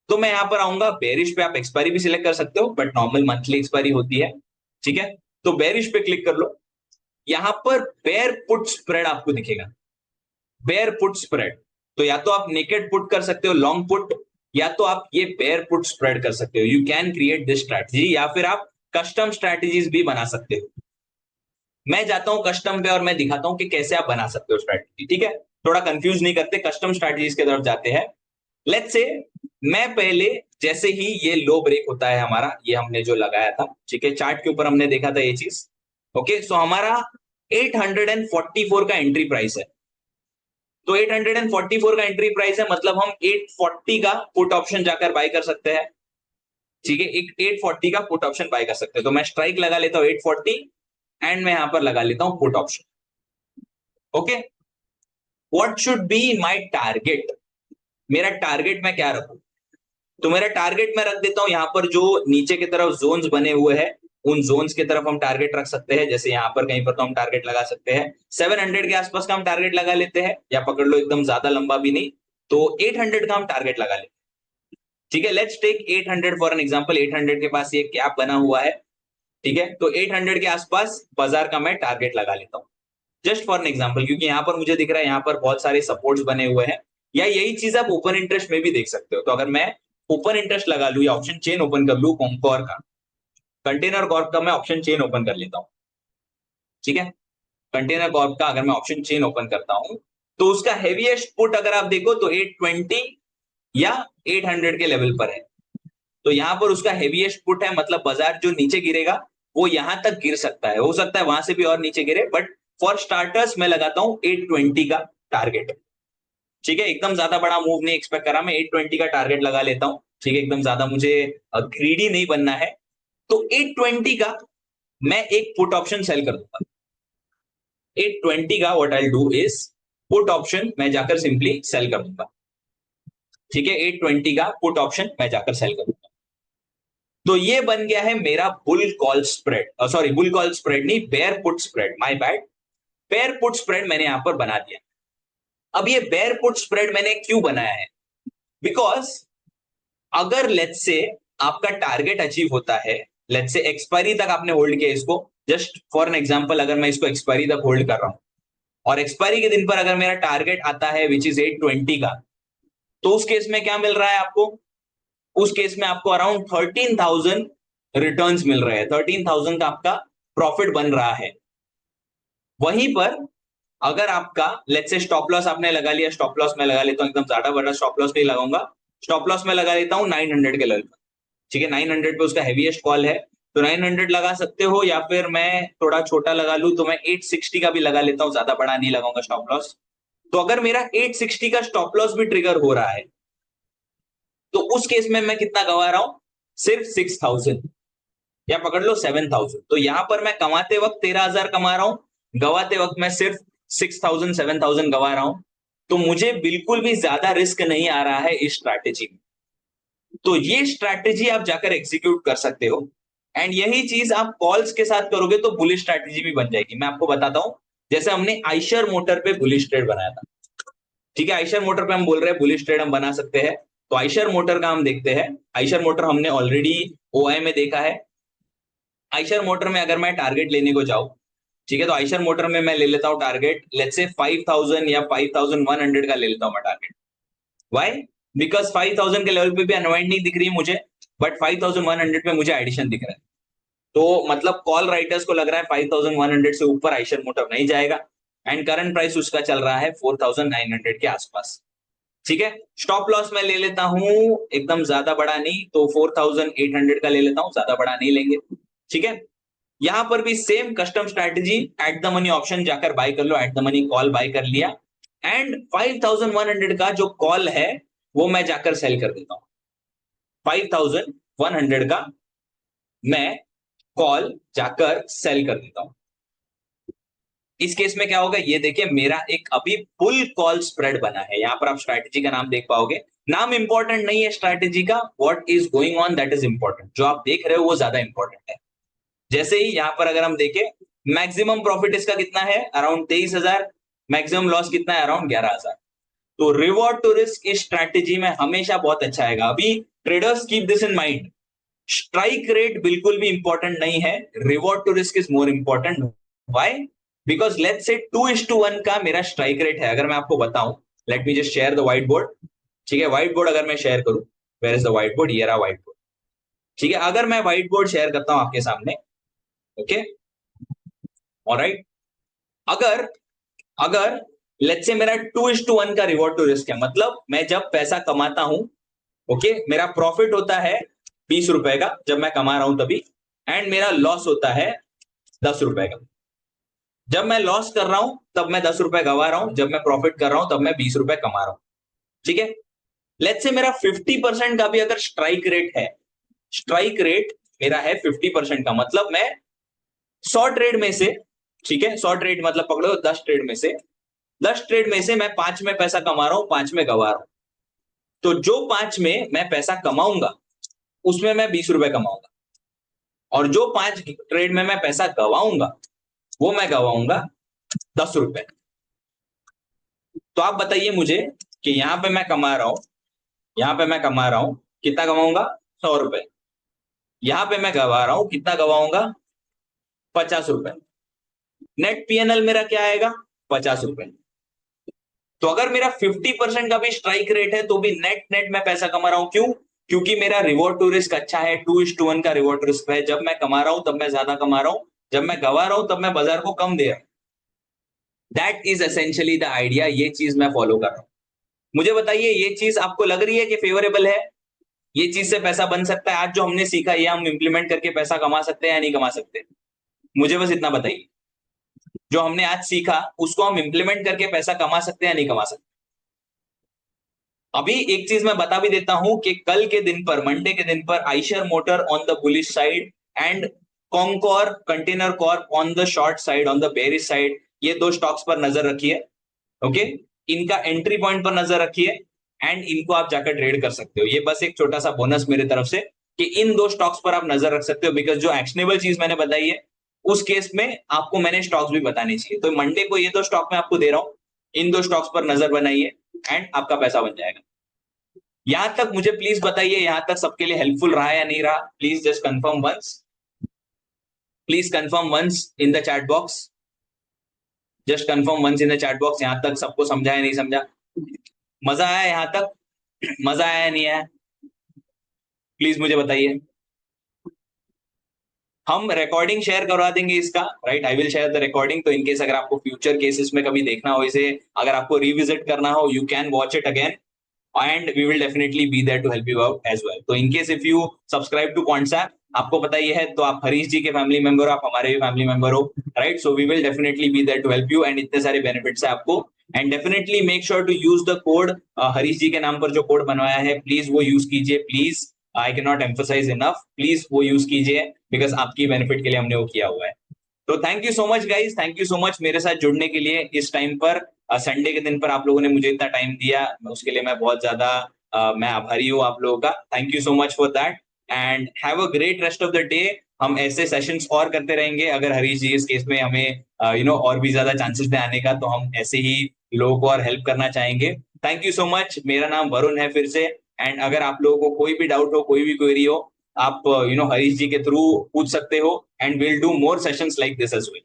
तो मैं यहां पर आऊंगा बेरिश पे। आप एक्सपायरी भी सिलेक्ट कर सकते हो, बट नॉर्मल मंथली एक्सपायरी होती है। ठीक है, तो बेरिश पे क्लिक कर लो। यहां पर बेयर पुट स्प्रेड आपको दिखेगा, बेयर पुट स्प्रेड। तो या तो आप नेकेड पुट कर सकते हो, लॉन्ग पुट, या तो आप ये बेयर पुट स्प्रेड कर सकते हो। You can create this strategy, या फिर आप कस्टम स्ट्रैटेजीज भी बना सकते हो। मैं जाता हूं कस्टम पे और मैं दिखाता हूं कि कैसे आप बना सकते हो स्ट्रैटेजी। ठीक है, थोड़ा कंफ्यूज नहीं करते, कस्टम स्ट्रैटेजीज की तरफ जाते हैं। लेट्स से मैं पहले, जैसे ही ये लो ब्रेक होता है हमारा, ये हमने जो लगाया था, ठीक है, चार्ट के ऊपर हमने देखा था ये चीज। ओके, सो हमारा 844 का एंट्री प्राइस है। तो 844 का एंट्री प्राइस है, मतलब हम 840 का पुट ऑप्शन जाकर बाय कर सकते हैं। ठीक है, एक 840 का पुट ऑप्शन बाय कर सकते हैं। तो मैं स्ट्राइक लगा लेता हूं 840 एंड मैं यहां पर लगा लेता हूं put option. Okay, what should be my target, मेरा टारगेट मैं क्या रखूं? तो मेरा टारगेट मैं रख देता हूं यहां पर जो नीचे की तरफ जोन्स बने हुए हैं, उन जोन्स की तरफ हम टारगेट रख सकते हैं। जैसे यहां पर कहीं पर तो हम टारगेट लगा सकते हैं 700 के आसपास का हम टारगेट लगा लेते हैं, या पकड़ लो एकदम ज्यादा लंबा भी नहीं, तो 800 का हम टारगेट लगा लेते हैं। ठीक है, let's take 800 for an example. 800 के पास ये गैप बना हुआ है। ठीक है, तो 800 के आसपास बाजार का मैं टारगेट लगा लेता हूं, जस्ट फॉर एन एग्जांपल, क्योंकि यहां पर मुझे दिख रहा है यहां पर बहुत सारे सपोर्ट्स बने हुए हैं। या यही चीज आप ओपन इंटरेस्ट में भी देख सकते हो। तो अगर मैं ओपन इंटरेस्ट लगा लू या ऑप्शन चेन ओपन कर लू कॉमकॉर का, कंटेनर कॉर्प का मैं ऑप्शन चेन ओपन कर लेता हूं। ठीक है, कंटेनर कॉर्प का अगर मैं ऑप्शन चेन ओपन करता हूं, तो उसका हेवीएस्ट पुट अगर आप देखो तो 820 या 800 के लेवल पर है। तो यहां पर उसका हेवीएस्ट पुट है, मतलब बाजार जो नीचे गिरेगा वो यहां तक गिर सकता है, हो सकता है वहां से भी और नीचे गिरे, बट फॉर स्टार्टर्स मैं लगाता हूं 820 का टारगेट। ठीक है, एकदम ज्यादा बड़ा मूव नहीं एक्सपेक्ट करा, मैं 820 का टारगेट लगा लेता हूं। ठीक है, एकदम ज्यादा मुझे ग्रीडी नहीं बनना है, तो 820 का मैं एक पुट ऑप्शन सेल कर दूंगा। 820 का what I do is put option मैं जाकर सिंपली सेल कर दूंगा। ठीक है, 820 का पुट ऑप्शन मैं जाकर सेल कर दूंगा। तो ये बन गया है मेरा bull call spread, sorry bull call spread नहीं, bear put spread, my bad. Bear put spread मैंने यहां पर बना दिया। अब ये बेयर पुट स्प्रेड मैंने क्यों बनाया है? बिकॉज अगर लेट्स से आपका टारगेट अचीव होता है, लेट्स से एक्सपायरी तक आपने होल्ड किया इसको, जस्ट फॉर एन एग्जांपल अगर मैं इसको एक्सपायरी तक होल्ड कर रहा हूं और एक्सपायरी के दिन पर अगर मेरा टारगेट आता है विच इज 820 का, तो उस केस में क्या मिल रहा है आपको? उस केस में आपको अराउंड 13,000 रिटर्न्स मिल रहे हैं, 13,000 का आपका प्रॉफिट बन रहा है। वहीं पर अगर आपका लेट्स से स्टॉप लॉस आपने लगा लिया, स्टॉप लॉस में लगा लेता हूं, एकदम ज्यादा बड़ा स्टॉप लॉस नहीं लगाऊंगा, स्टॉप लॉस में लगा लेता हूं 900 के लेवल पर। ठीक है, 900 पे उसका हेवीएस्ट कॉल है, तो 900 लगा सकते हो, या फिर मैं थोड़ा छोटा लगा लूं तो मैं 860 का भी लगा लेता हूं, ज्यादा बड़ा नहीं लगाऊंगा स्टॉप लॉस। तो अगर मेरा 860 का स्टॉप लॉस भी ट्रिगर हो रहा है, तो उस केस में मैं कितना गवा रहा हूं? सिर्फ 6,000, या पकड़ लो 7,000। तो यहां पर मैं कमाते वक्त 13,000 कमा रहा हूं, गवाते वक्त मैं सिर्फ 6,000 7,000 गवा रहा हूं। तो मुझे बिल्कुल भी ज्यादा रिस्क नहीं आ रहा है इस स्ट्रैटेजी में। तो ये स्ट्रैटेजी आप जाकर एग्जीक्यूट कर सकते हो। एंड यही चीज आप कॉल्स के साथ करोगे तो बुलिश स्ट्रैटेजी भी बन जाएगी। मैं आपको बताता हूं, जैसे हमने आइशर मोटर पे बुलिश ट्रेड बनाया था, ठीक है, आइशर मोटर पे हम बोल रहे हैं बुलिश ट्रेड हम बना सकते हैं, तो आइशर मोटर का हम देखते हैं। आइशर मोटर हमने ऑलरेडी ओआई में देखा है। आइशर मोटर में अगर मैं टारगेट लेने को जाऊं, ठीक है, तो आइशर मोटर में मैं ले लेता हूं टारगेट, लेट्स से 5000 या 5100 का ले लेता हूं मैं टारगेट। व्हाई? बिकॉज 5000 के लेवल पे भी अनवाइंड नहीं दिख रही है मुझे, बट 5100 पे मुझे एडिशन दिख रहा है। तो मतलब कॉल राइटर्स को लग रहा है 5100 से ऊपर आइशर मोटर नहीं जाएगा, एंड करंट प्राइस उसका चल रहा है 4900 के आसपास। ठीक है, स्टॉप लॉस मैं ले लेता हूं एकदम ज्यादा बड़ा नहीं, तो 4800 का ले लेता हूं, ज्यादा बड़ा नहीं लेंगे। ठीक है, यहां पर भी same custom strategy, at the money option जाकर बाय कर लो, at the money call buy कर लिया, एंड 5100 का जो कॉल है वो मैं जाकर सेल कर देता हूं। 5100 का मैं कॉल जाकर सेल कर देता हूं। इस केस में क्या होगा, ये देखिए मेरा एक अभी फुल कॉल स्प्रेड बना है। यहां पर आप स्ट्रैटेजी का नाम देख पाओगे, नाम इंपॉर्टेंट नहीं है स्ट्रैटेजी का, what is going on that is important, जो आप देख रहे हो वो ज्यादा इंपॉर्टेंट है। जैसे ही यहां पर अगर हम देखें, मैक्सिमम प्रॉफिट इसका कितना है, अराउंड 23,000, मैक्सिमम लॉस कितना है, अराउंड 11,000। तो रिवॉर्ड टू रिस्क इस स्ट्रैटेजी में हमेशा बहुत अच्छा आएगा। अभी traders keep this in mind, strike rate बिल्कुल भी इंपॉर्टेंट नहीं है, reward to risk is more important. Why? Because let's say 2:1 का मेरा स्ट्राइक रेट है। अगर मैं आपको बताऊं, let me just share the white board. ठीक है, व्हाइट बोर्ड अगर मैं शेयर करूं, where is the white board, ये रहा व्हाइट बोर्ड। ठीक है, अगर मैं व्हाइट बोर्ड शेयर करता हूं आपके सामने, ओके, ऑलराइट, अगर अगर लेट्स से मेरा 2:1 का रिवॉर्ड टू रिस्क है, मतलब मैं जब पैसा कमाता हूं, ओके, मेरा प्रॉफिट होता है 20 रुपए का जब मैं कमा रहा हूं तभी, एंड मेरा लॉस होता है 10 रुपए का। जब मैं लॉस कर रहा हूं तब मैं 10 रुपए गवा रहा हूं, जब मैं प्रॉफिट कर रहा हूं तब मैं 20 रुपए कमा रहा हूं। ठीक है, लेट्स से मेरा 50% का भी अगर स्ट्राइक रेट है, स्ट्राइक रेट मेरा है 50% का, मतलब मैं 100 ट्रेड में से, ठीक है, 100 ट्रेड मतलब पकड़ो 10 ट्रेड में से, 10 ट्रेड में से मैं 5 में पैसा कमा रहा हूं, 5 में गवा रहा हूं। तो जो 5 में मैं पैसा कमाऊंगा उसमें मैं 20 रुपए कमाऊंगा, और जो 5 ट्रेड में मैं पैसा गवाऊंगा वो मैं गवाऊंगा 10 रुपए। तो आप बताइए मुझे कि यहां पे मैं कमा रहा हूं, यहां पे मैं कमा रहा हूं, कितना कमाऊंगा, 100 रुपए। यहां पे मैं गवा रहा हूं, कितना गवाऊंगा, 50 रुपए। नेट पीएनएल मेरा क्या आएगा, 50 रुपए। तो अगर मेरा 50% का भी स्ट्राइक रेट है तो भी नेट नेट मैं पैसा कमा रहा हूं। क्यों? क्योंकि मेरा रिवॉर्ड टू रिस्क अच्छा है, 2:1 का रिवॉर्ड टू रिस्क है। जब मैं कमा रहा हूं तब मैं ज्यादा कमा रहा हूं, जब मैं गवा रहा हूं तब मैं बाजार को कम दे रहा हूं। That is essentially the idea, ये चीज मैं फॉलो कर रहा हूं। मुझे बताइए, ये चीज आपको लग रही है कि फेवरेबल है, ये चीज से पैसा बन सकता है, आज जो हमने सीखा ये हम इंप्लीमेंट करके पैसा कमा सकते हैं या नहीं कमा सकते? मुझे बस इतना बताइए, जो हमने आज सीखा उसको हम इंप्लीमेंट करके पैसा कमा सकते हैं या नहीं कमा सकते? अभी एक चीज मैं बता भी देता हूं कि कल के दिन पर, मंडे के दिन पर, Eicher motor on the bullish side and conquer container Corp on the short side, on the bearish side, ये दो स्टॉक्स पर नजर रखिए। ओके, इनका एंट्री पॉइंट पर नजर रखिए, एंड इनको आप जाकर ट्रेड कर सकते हो। ये बस एक छोटा सा बोनस मेरे तरफ से कि इन दो स्टॉक्स पर आप नजर रख सकते हो, बिकॉज जो एक्शनेबल चीज मैंने बताई है उस केस में आपको मैंने स्टॉक्स भी बताने चाहिए। तो मंडे को ये दो स्टॉक मैं आपको दे रहा हूं, इन दो स्टॉक्स पर नजर बनाइए एंड आपका पैसा बन जाएगा। यहां तक मुझे प्लीज बताइए, यहां तक सबके लिए हेल्पफुल रहा या नहीं रहा? Please just confirm once, please confirm once in the chat box, just confirm once in the chat box. यहां तक सबको समझा या नहीं समझा? मजा आया यहां तक? मजा आया नहीं आया? प्लीज मुझे बताइए। हम रिकॉर्डिंग शेयर करवा देंगे इसका, right, I will share the recording. तो इनकेस अगर आपको फ्यूचर केसेस में कभी देखना हो इसे, अगर आपको रिविजिट करना हो, you can watch it again and we will definitely be there to help you out as well. तो in case if you subscribe to Quantsap, आपको पता ही है, तो आप हरीश जी के फैमिली मेंबर हो, आप हमारे भी फैमिली मेंबर हो, right? So we will definitely be there to help you, and इतने सारे बेनिफिट्स है आपको। And definitely make sure to use the code, Harish ji के नाम पर जो कोड बनवाया है प्लीज वो यूज कीजिए, please, I can not emphasize enough, please वो यूज कीजिए, बिकॉज आपकी बेनिफिट के लिए हमने वो किया हुआ है। तो thank you so much guys, thank you so much मेरे साथ जुड़ने के लिए इस टाइम पर, संडे के दिन पर आप लोगों ने मुझे इतना टाइम दिया, उसके लिए मैं बहुत ज्यादा मैं आभारी हूँ आप लोगों का। Thank you so much for that. And have a great rest of the day. हम ऐसे सेशंस और करते रहेंगे, अगर हरीश जी इस केस में हमें और भी ज्यादा चांसेस दे आने का, तो हम ऐसे ही लोगों को और हेल्प करना चाहेंगे। Thank you so much. मेरा नाम वरुण है फिर से। एंड अगर आप लोगों को कोई भी डाउट हो, कोई भी क्वेरी हो, आप हरीश जी के थ्रू पूछ सकते हो, and will do more sessions like this as well.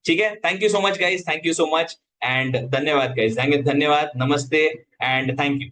ठीक है, thank you so much guys, thank you so much. And धन्यवाद गाइज, धन्यवाद, नमस्ते एंड थैंक यू।